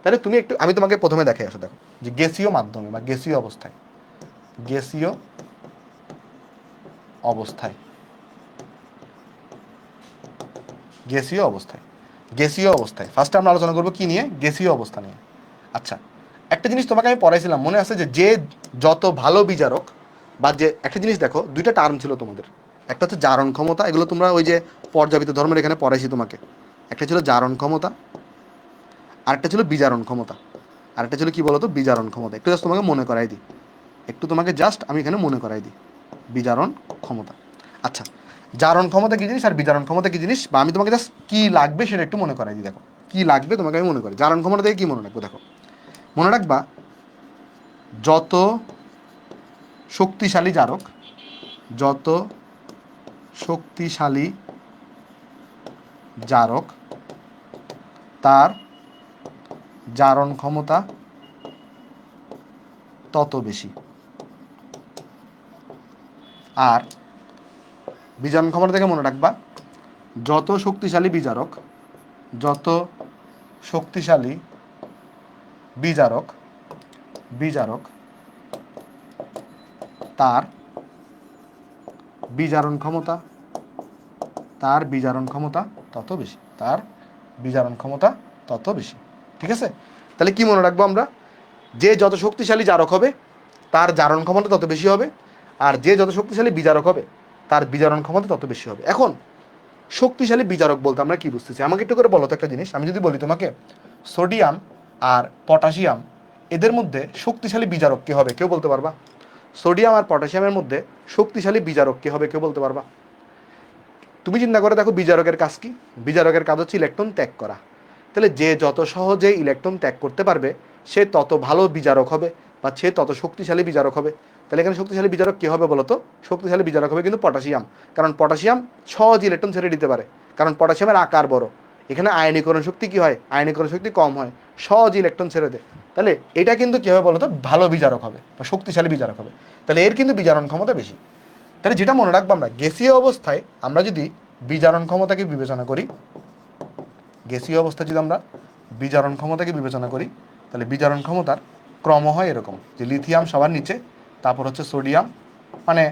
তাহলে তুমি একটু, আমি তোমাকে প্রথমে দেখাই আসো, দেখো যে গ্যাসীয় মাধ্যমে বা গ্যাসীয় অবস্থায়, গ্যাসীয় অবস্থায় গ্যাসীয় অবস্থায় গ্যাসীয় অবস্থায় ফার্স্টে আমরা আলোচনা করবো কি নিয়ে? গ্যাসীয় অবস্থা নিয়ে। আচ্ছা, একটা জিনিস তোমাকে আমি পড়াইছিলাম, মনে আছে যে যত ভালো বিজারক, বা যে একটা জিনিস দেখো, দুইটা টার্ম ছিল তোমাদের। একটা হচ্ছে জারণ ক্ষমতা, এগুলো তোমরা ওই যে পর্যাপিত ধর্মের এখানে পড়াইছি তোমাকে। একটা ছিল জারণ ক্ষমতা, আরেকটা ছিল বিজারণ ক্ষমতা। আরেকটা ছিল কি বলতো? বিজারণ ক্ষমতা। একটু জাস্ট তোমাকে মনে করাই দিই, আমি এখানে মনে করাই দিই বিজারণ ক্ষমতা। আচ্ছা, জারণ ক্ষমতা কি জিনিস আর বিজারণ ক্ষমতা কি জিনিস, বা আমি তোমাকে জাস্ট কি লাগবে সেটা একটু মনে করাই দিই। দেখো কি লাগবে তোমাকে আমি মনে করি। জারণ ক্ষমতা থেকে কি মনে রাখবো? দেখো, মনে রাখবা যত শক্তিশালী জারক, যত শক্তিশালী জারক তার জারণ ক্ষমতা তত বেশি। আর বিজারণ ক্ষমতা থেকে মনে রাখবা যত শক্তিশালী বিজারক তার বিজারণ ক্ষমতা তত বেশি। ঠিক আছে? তাহলে কি মনে রাখবো আমরা? যে যত শক্তিশালী জারক হবে তার জারণ ক্ষমতা তত বেশি হবে, আর যে যত শক্তিশালী বিজারক হবে তার বিজারণ ক্ষমতা তত বেশি হবে। এখন শক্তিশালী বিজারক বলতে আমরা কি বুঝতেছি? আমাকে একটু করে বলো তো একটা জিনিস। আমি যদি বলি তোমাকে সোডিয়াম আর পটাশিয়াম এদের মধ্যে শক্তিশালী বিজারক কে হবে, কেউ বলতে পারবা? সোডিয়াম আর পটাশিয়ামের মধ্যে শক্তিশালী বিজারক কে হবে, কেউ বলতে পারবা? তুমি চিন্তা করে দেখো বিজারকের কাজ কি? বিজারকের কাজ হচ্ছে ইলেকট্রন ত্যাগ করা। তাহলে যে যত সহজে ইলেকট্রন ত্যাগ করতে পারবে সে তত ভালো বিজারক হবে বা সে তত শক্তিশালী বিজারক হবে। তাহলে এখানে শক্তিশালী বিজারক কে হবে বলো তো? শক্তিশালী বিজারক হবে কিন্তু পটাশিয়াম, কারণ পটাশিয়াম সহজ ইলেকট্রন ছেড়ে দিতে পারে, কারণ পটাশিয়ামের আকার বড়। এখানে আয়নীকরণ শক্তি কি হয়? আয়নীকরণ শক্তি কম হয়, সহজ ইলেকট্রন ছেড়ে দেয়। তাহলে এটা কিন্তু কী হবে বলো তো? ভালো বিজারক হবে বা শক্তিশালী বিজারক হবে। তাহলে এর কিন্তু বিজারণ ক্ষমতা বেশি। তাহলে যেটা মনে রাখবো, আমরা গ্যাসীয় অবস্থায় আমরা যদি বিজারণ ক্ষমতাকে বিবেচনা করি, গ্যাসীয় অবস্থায় যদি আমরা বিজারণ ক্ষমতাকে বিবেচনা করি, তাহলে বিজারণ ক্ষমতার ক্রম হয় এরকম যে লিথিয়াম সবার নিচে, তারপর হচ্ছে সোডিয়াম, মানে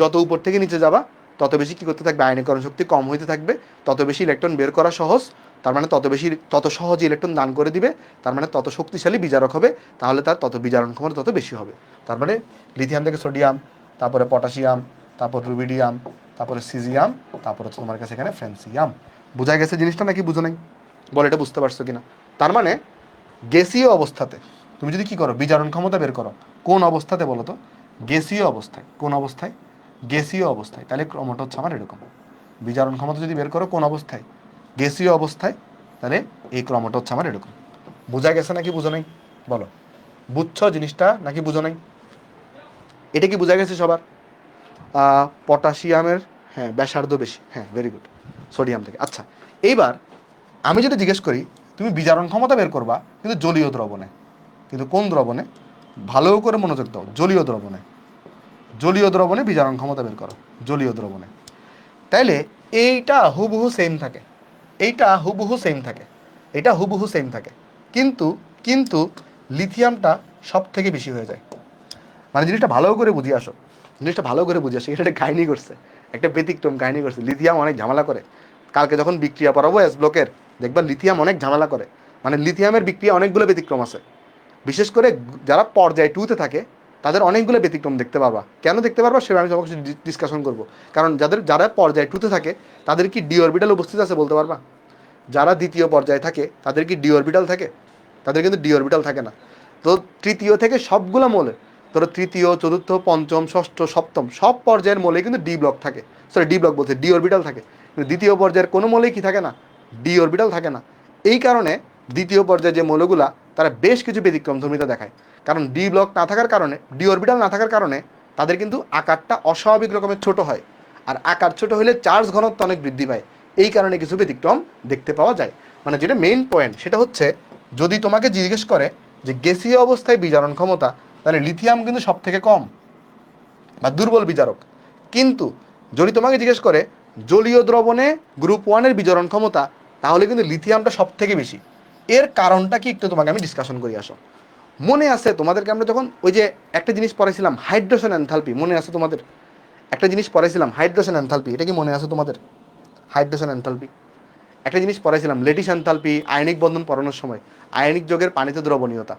যত উপর থেকে নিচে যাবা তত বেশি কী করতে থাকবে? আয়নীকরণ শক্তি কম হইতে থাকবে, তত বেশি ইলেকট্রন বের করা সহজ, তার মানে তত সহজে ইলেকট্রন দান করে দিবে, তার মানে তত শক্তিশালী বিজারক হবে, তাহলে তার তত বিজারণ ক্ষমতা তত বেশি হবে। তার মানে লিথিয়াম থেকে সোডিয়াম, তারপরে পটাশিয়াম, তারপর রুবিডিয়াম, তারপরে সিজিয়াম, তারপর হচ্ছে তোমার কাছে এখানে ফ্রান্সিয়াম। বোঝা গেছে জিনিসটা নাকি বুঝো নাই? বল এটা বুঝতে পারছো কিনা? তার মানে গ্যাসীয় অবস্থাতে তুমি যদি কি করো, বিজারণ ক্ষমতা বের করো, কোন অবস্থাতে বলো তো? গ্যাসীয় অবস্থায়। কোন অবস্থায়? গ্যাসীয় অবস্থায়। তাহলে ক্রমটা হচ্ছে আমার এরকম, বিজারণ ক্ষমতা যদি বের করো কোন অবস্থায়? গ্যাসীয় অবস্থায়, তাহলে এই ক্রমটা হচ্ছে আমার এরকম। বোঝা গেছে নাকি বুঝো নাই? বলো বুঝছো জিনিসটা নাকি বুঝো নাই? এটা কি বোঝা গেছে সবার? পটাশিয়ামের হ্যাঁ ব্যাসার্ধ বেশি, হ্যাঁ ভেরি গুড, সোডিয়াম থেকে। আচ্ছা, এইবার আমি যেটা জিজ্ঞেস করি, তুমি বিজারণ ক্ষমতা বের করবা কিন্তু জলীয় দ্রবণে, কিন্তু কোন দ্রবণে? ভালো করে মনোযোগ দাও, জলীয় দ্রবণে। জলীয় দ্রবণে বিজারণ ক্ষমতা বের করো, জলীয় দ্রবণে। তাইলে এইটা হুবহু সেম থাকে, এইটা হুবহু সেম থাকে, এটা হুবহু সেম থাকে, কিন্তু কিন্তু লিথিয়ামটা সব থেকে বেশি হয়ে যায়। মানে জিনিসটা ভালো করে বুঝিয়ে আসো, জিনিসটা ভালো করে বুঝিয়ে আসো। এটা একটা কাহিনী করছে, একটা ব্যতিক্রম কাহিনী করছে। লিথিয়াম অনেক ঝামেলা করে। কালকে যখন বিক্রিয়া পড়াবো এস ব্লকের, দেখবা লিথিয়াম অনেক ঝামেলা করে। মানে লিথিয়ামের বিক্রিয়া অনেকগুলো ব্যতিক্রম আছে, বিশেষ করে যারা পর্যায় 2-তে থাকে তাদের অনেকগুলো ব্যতিক্রম দেখতে পারবা। কেন দেখতে পারবা সেটা আমি সবার সাথে ডিসকাশন করবো। কারণ যারা পর্যায় 2-তে থাকে তাদের কি ডি অরবিটাল উপস্থিত আছে বলতে পারবা? যারা দ্বিতীয় পর্যায়ে থাকে তাদের কি ডি অরবিটাল থাকে? তাদের কিন্তু ডি অরবিটাল থাকে না। তো তৃতীয় থেকে সবগুলো মোলে, ধরো তৃতীয়, চতুর্থ, পঞ্চম, ষষ্ঠ, সপ্তম সব পর্যায়ের মোলে কিন্তু ডি ব্লক থাকে, সরি ডি ব্লক বলতে ডি অরবিটাল থাকে। কিন্তু দ্বিতীয় পর্যায়ের কোনো মোলেই কি থাকে না? ডি অরবিটাল থাকে না। এই কারণে দ্বিতীয় পর্যায়ে যে মৌলগুলা তারা বেশ কিছু ব্যতিক্রমধর্মিতা দেখায়। কারণ ডি ব্লক না থাকার কারণে, ডি অরবিটাল না থাকার কারণে তাদের কিন্তু আকারটা অস্বাভাবিক রকমের ছোট হয়, আর আকার ছোট হলে চার্জ ঘনত্ব অনেক বৃদ্ধি পায়। এই কারণে কিছু ব্যতিক্রম দেখতে পাওয়া যায়। মানে যেটা মেইন পয়েন্ট সেটা হচ্ছে, যদি তোমাকে জিজ্ঞেস করে যে গ্যাসীয় অবস্থায় বিজারণ ক্ষমতা, তাহলে লিথিয়াম কিন্তু সব থেকে কম বা দুর্বল বিজারক। কিন্তু যদি তোমাকে জিজ্ঞেস করে জলীয় দ্রবণে গ্রুপ 1-এর বিজারণ ক্ষমতা, তাহলে কিন্তু লিথিয়ামটা সব থেকে বেশি। এর কারণটা কি একটু তোমাকে আমি ডিসকাশন করি আসো। মনে আছে তোমাদেরকে আমরা যখন ওই যে একটা জিনিস পড়াইছিলাম হাইড্রোজেন এনথালপি, মনে আছে তোমাদের? একটা জিনিস পড়াইছিলাম হাইড্রোজেন এনথালপি, এটা কি মনে আছে তোমাদের? হাইড্রোজেন এনথালপি একটা জিনিস পড়াইছিলাম, লেটিস এনথালপি, আয়নিক বন্ধন পড়ানোর সময় আয়নিক যোগের পানিতে দ্রবণীয়তা।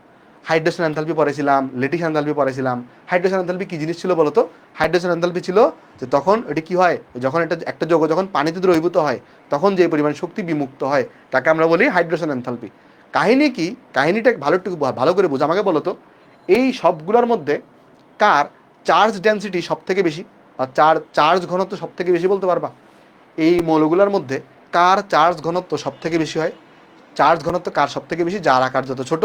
হাইড্রোজেন এনথালপি পড়াইছিলাম, লেটিস এনথালপি পড়াইছিলাম। হাইড্রোজেন এনথালপি কি জিনিস ছিল বলতো? হাইড্রোজেন এনথালপি ছিল যে তখন এটি কি হয়, যখন একটা যৌগ যখন পানিতে দ্রবীভূত হয় তখন যে পরিমাণ শক্তি বিমুক্ত হয় তাকে আমরা বলি হাইড্রোজেন এনথালপি। কাহিনী কি? কাহিনীটা ভালো করে বুঝো আমাকে বলো তো, এই সবগুলোর মধ্যে কার চার্জ ডেনসিটি সব থেকে বেশি বা চার্জ ঘনত্ব সব থেকে বেশি বলতে পারবা? এই মৌলগুলোর মধ্যে কার চার্জ ঘনত্ব সব থেকে বেশি হয়? চার্জ ঘনত্ব কার সব থেকে বেশি? যার আকার যত ছোট।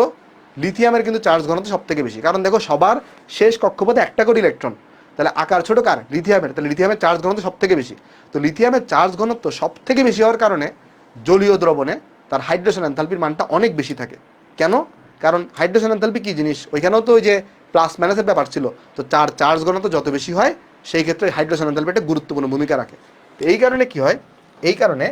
লিথিয়ামের কিন্তু চার্জ ঘনত্ব সব থেকে বেশি, কারণ দেখো সবার শেষ কক্ষপথে একটা করে ইলেকট্রন, তাহলে আকার ছোট কার? লিথিয়ামের, তাহলে লিথিয়ামের চার্জ ঘনত্ব সব থেকে বেশি। তো লিথিয়ামের চার্জ ঘনত্ব সব থেকে বেশি হওয়ার কারণে জলীয় দ্রবণে তার হাইড্রোজেন এনথালপির মানটা অনেক বেশি থাকে। কেন? কারণ হাইড্রোজেন এনথালপি কি জিনিস, ওইখানেও তো ওই যে প্লাস মাইনাসের ব্যাপার ছিল। তো চার্জ ঘনত্ব যত বেশি হয় সেই ক্ষেত্রে হাইড্রোজেন এনথালপি একটা গুরুত্বপূর্ণ ভূমিকা রাখে। তো এই কারণে কি হয়, এই কারণে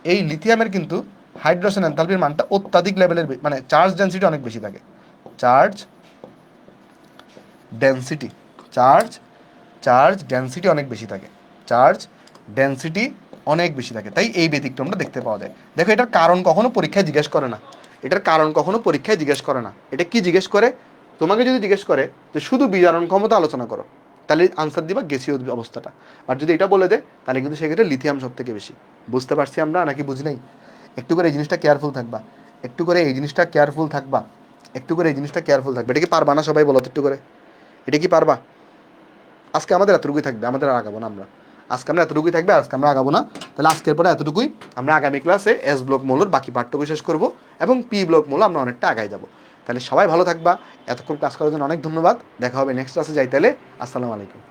এই লিথিয়ামের কিন্তু হাইড্রোজেন এনথালপির মানটা অত্যাধিক লেভেলের, মানে চার্জ ডেনসিটি অনেক বেশি থাকে। Charge density charge charge density অনেক বেশি থাকে, চার্জ ডেনসিটি অনেক বেশি থাকে। তাই এই ব্যতিক্রমটা দেখতে পাওয়া যায়। দেখো এটার কারণ কখনো পরীক্ষায় জিজ্ঞেস করে না, এটার কারণ কখনো পরীক্ষায় জিজ্ঞেস করে না। এটা কি জিজ্ঞেস করে? তোমাকে যদি জিজ্ঞেস করে যে শুধু বিজারণ ক্ষমতা আলোচনা করো, তাহলে আনসার দিবা গ্যাসীয় অবস্থাটা। আর যদি এটা বলে দেয় তাহলে কিন্তু সেক্ষেত্রে লিথিয়াম সব থেকে বেশি। বুঝতে পারছি আমরা নাকি বুঝি নাই? একটু করে এই জিনিসটা কেয়ারফুল থাকবা, একটু করে এই জিনিসটা কেয়ারফুল থাকবা, একটু করে এই জিনিসটা কেয়ারফুল থাকবে। এটা কি পারবা না সবাই বলো তো একটু করে? এটা কি পারবা? আজকে আমাদের এতটুকুই থাকবে, আমাদের আর আগাবো না আমরা। আজকে আমরা এতটুকুই থাকবে, আজকে আমরা আগাবো না। তাহলে আজকের পরে এতটুকুই। আমরা আগামী ক্লাসে এস ব্লক মৌলর বাকি পাঠটুকু শেষ করবো এবং পি ব্লক মৌল আমরা অনেকটা আগাই যাবো। তাহলে সবাই ভালো থাকবা। এতক্ষণ ক্লাস করার জন্য অনেক ধন্যবাদ। দেখা হবে নেক্সট ক্লাসে। যাই তাহলে, আসসালামু আলাইকুম।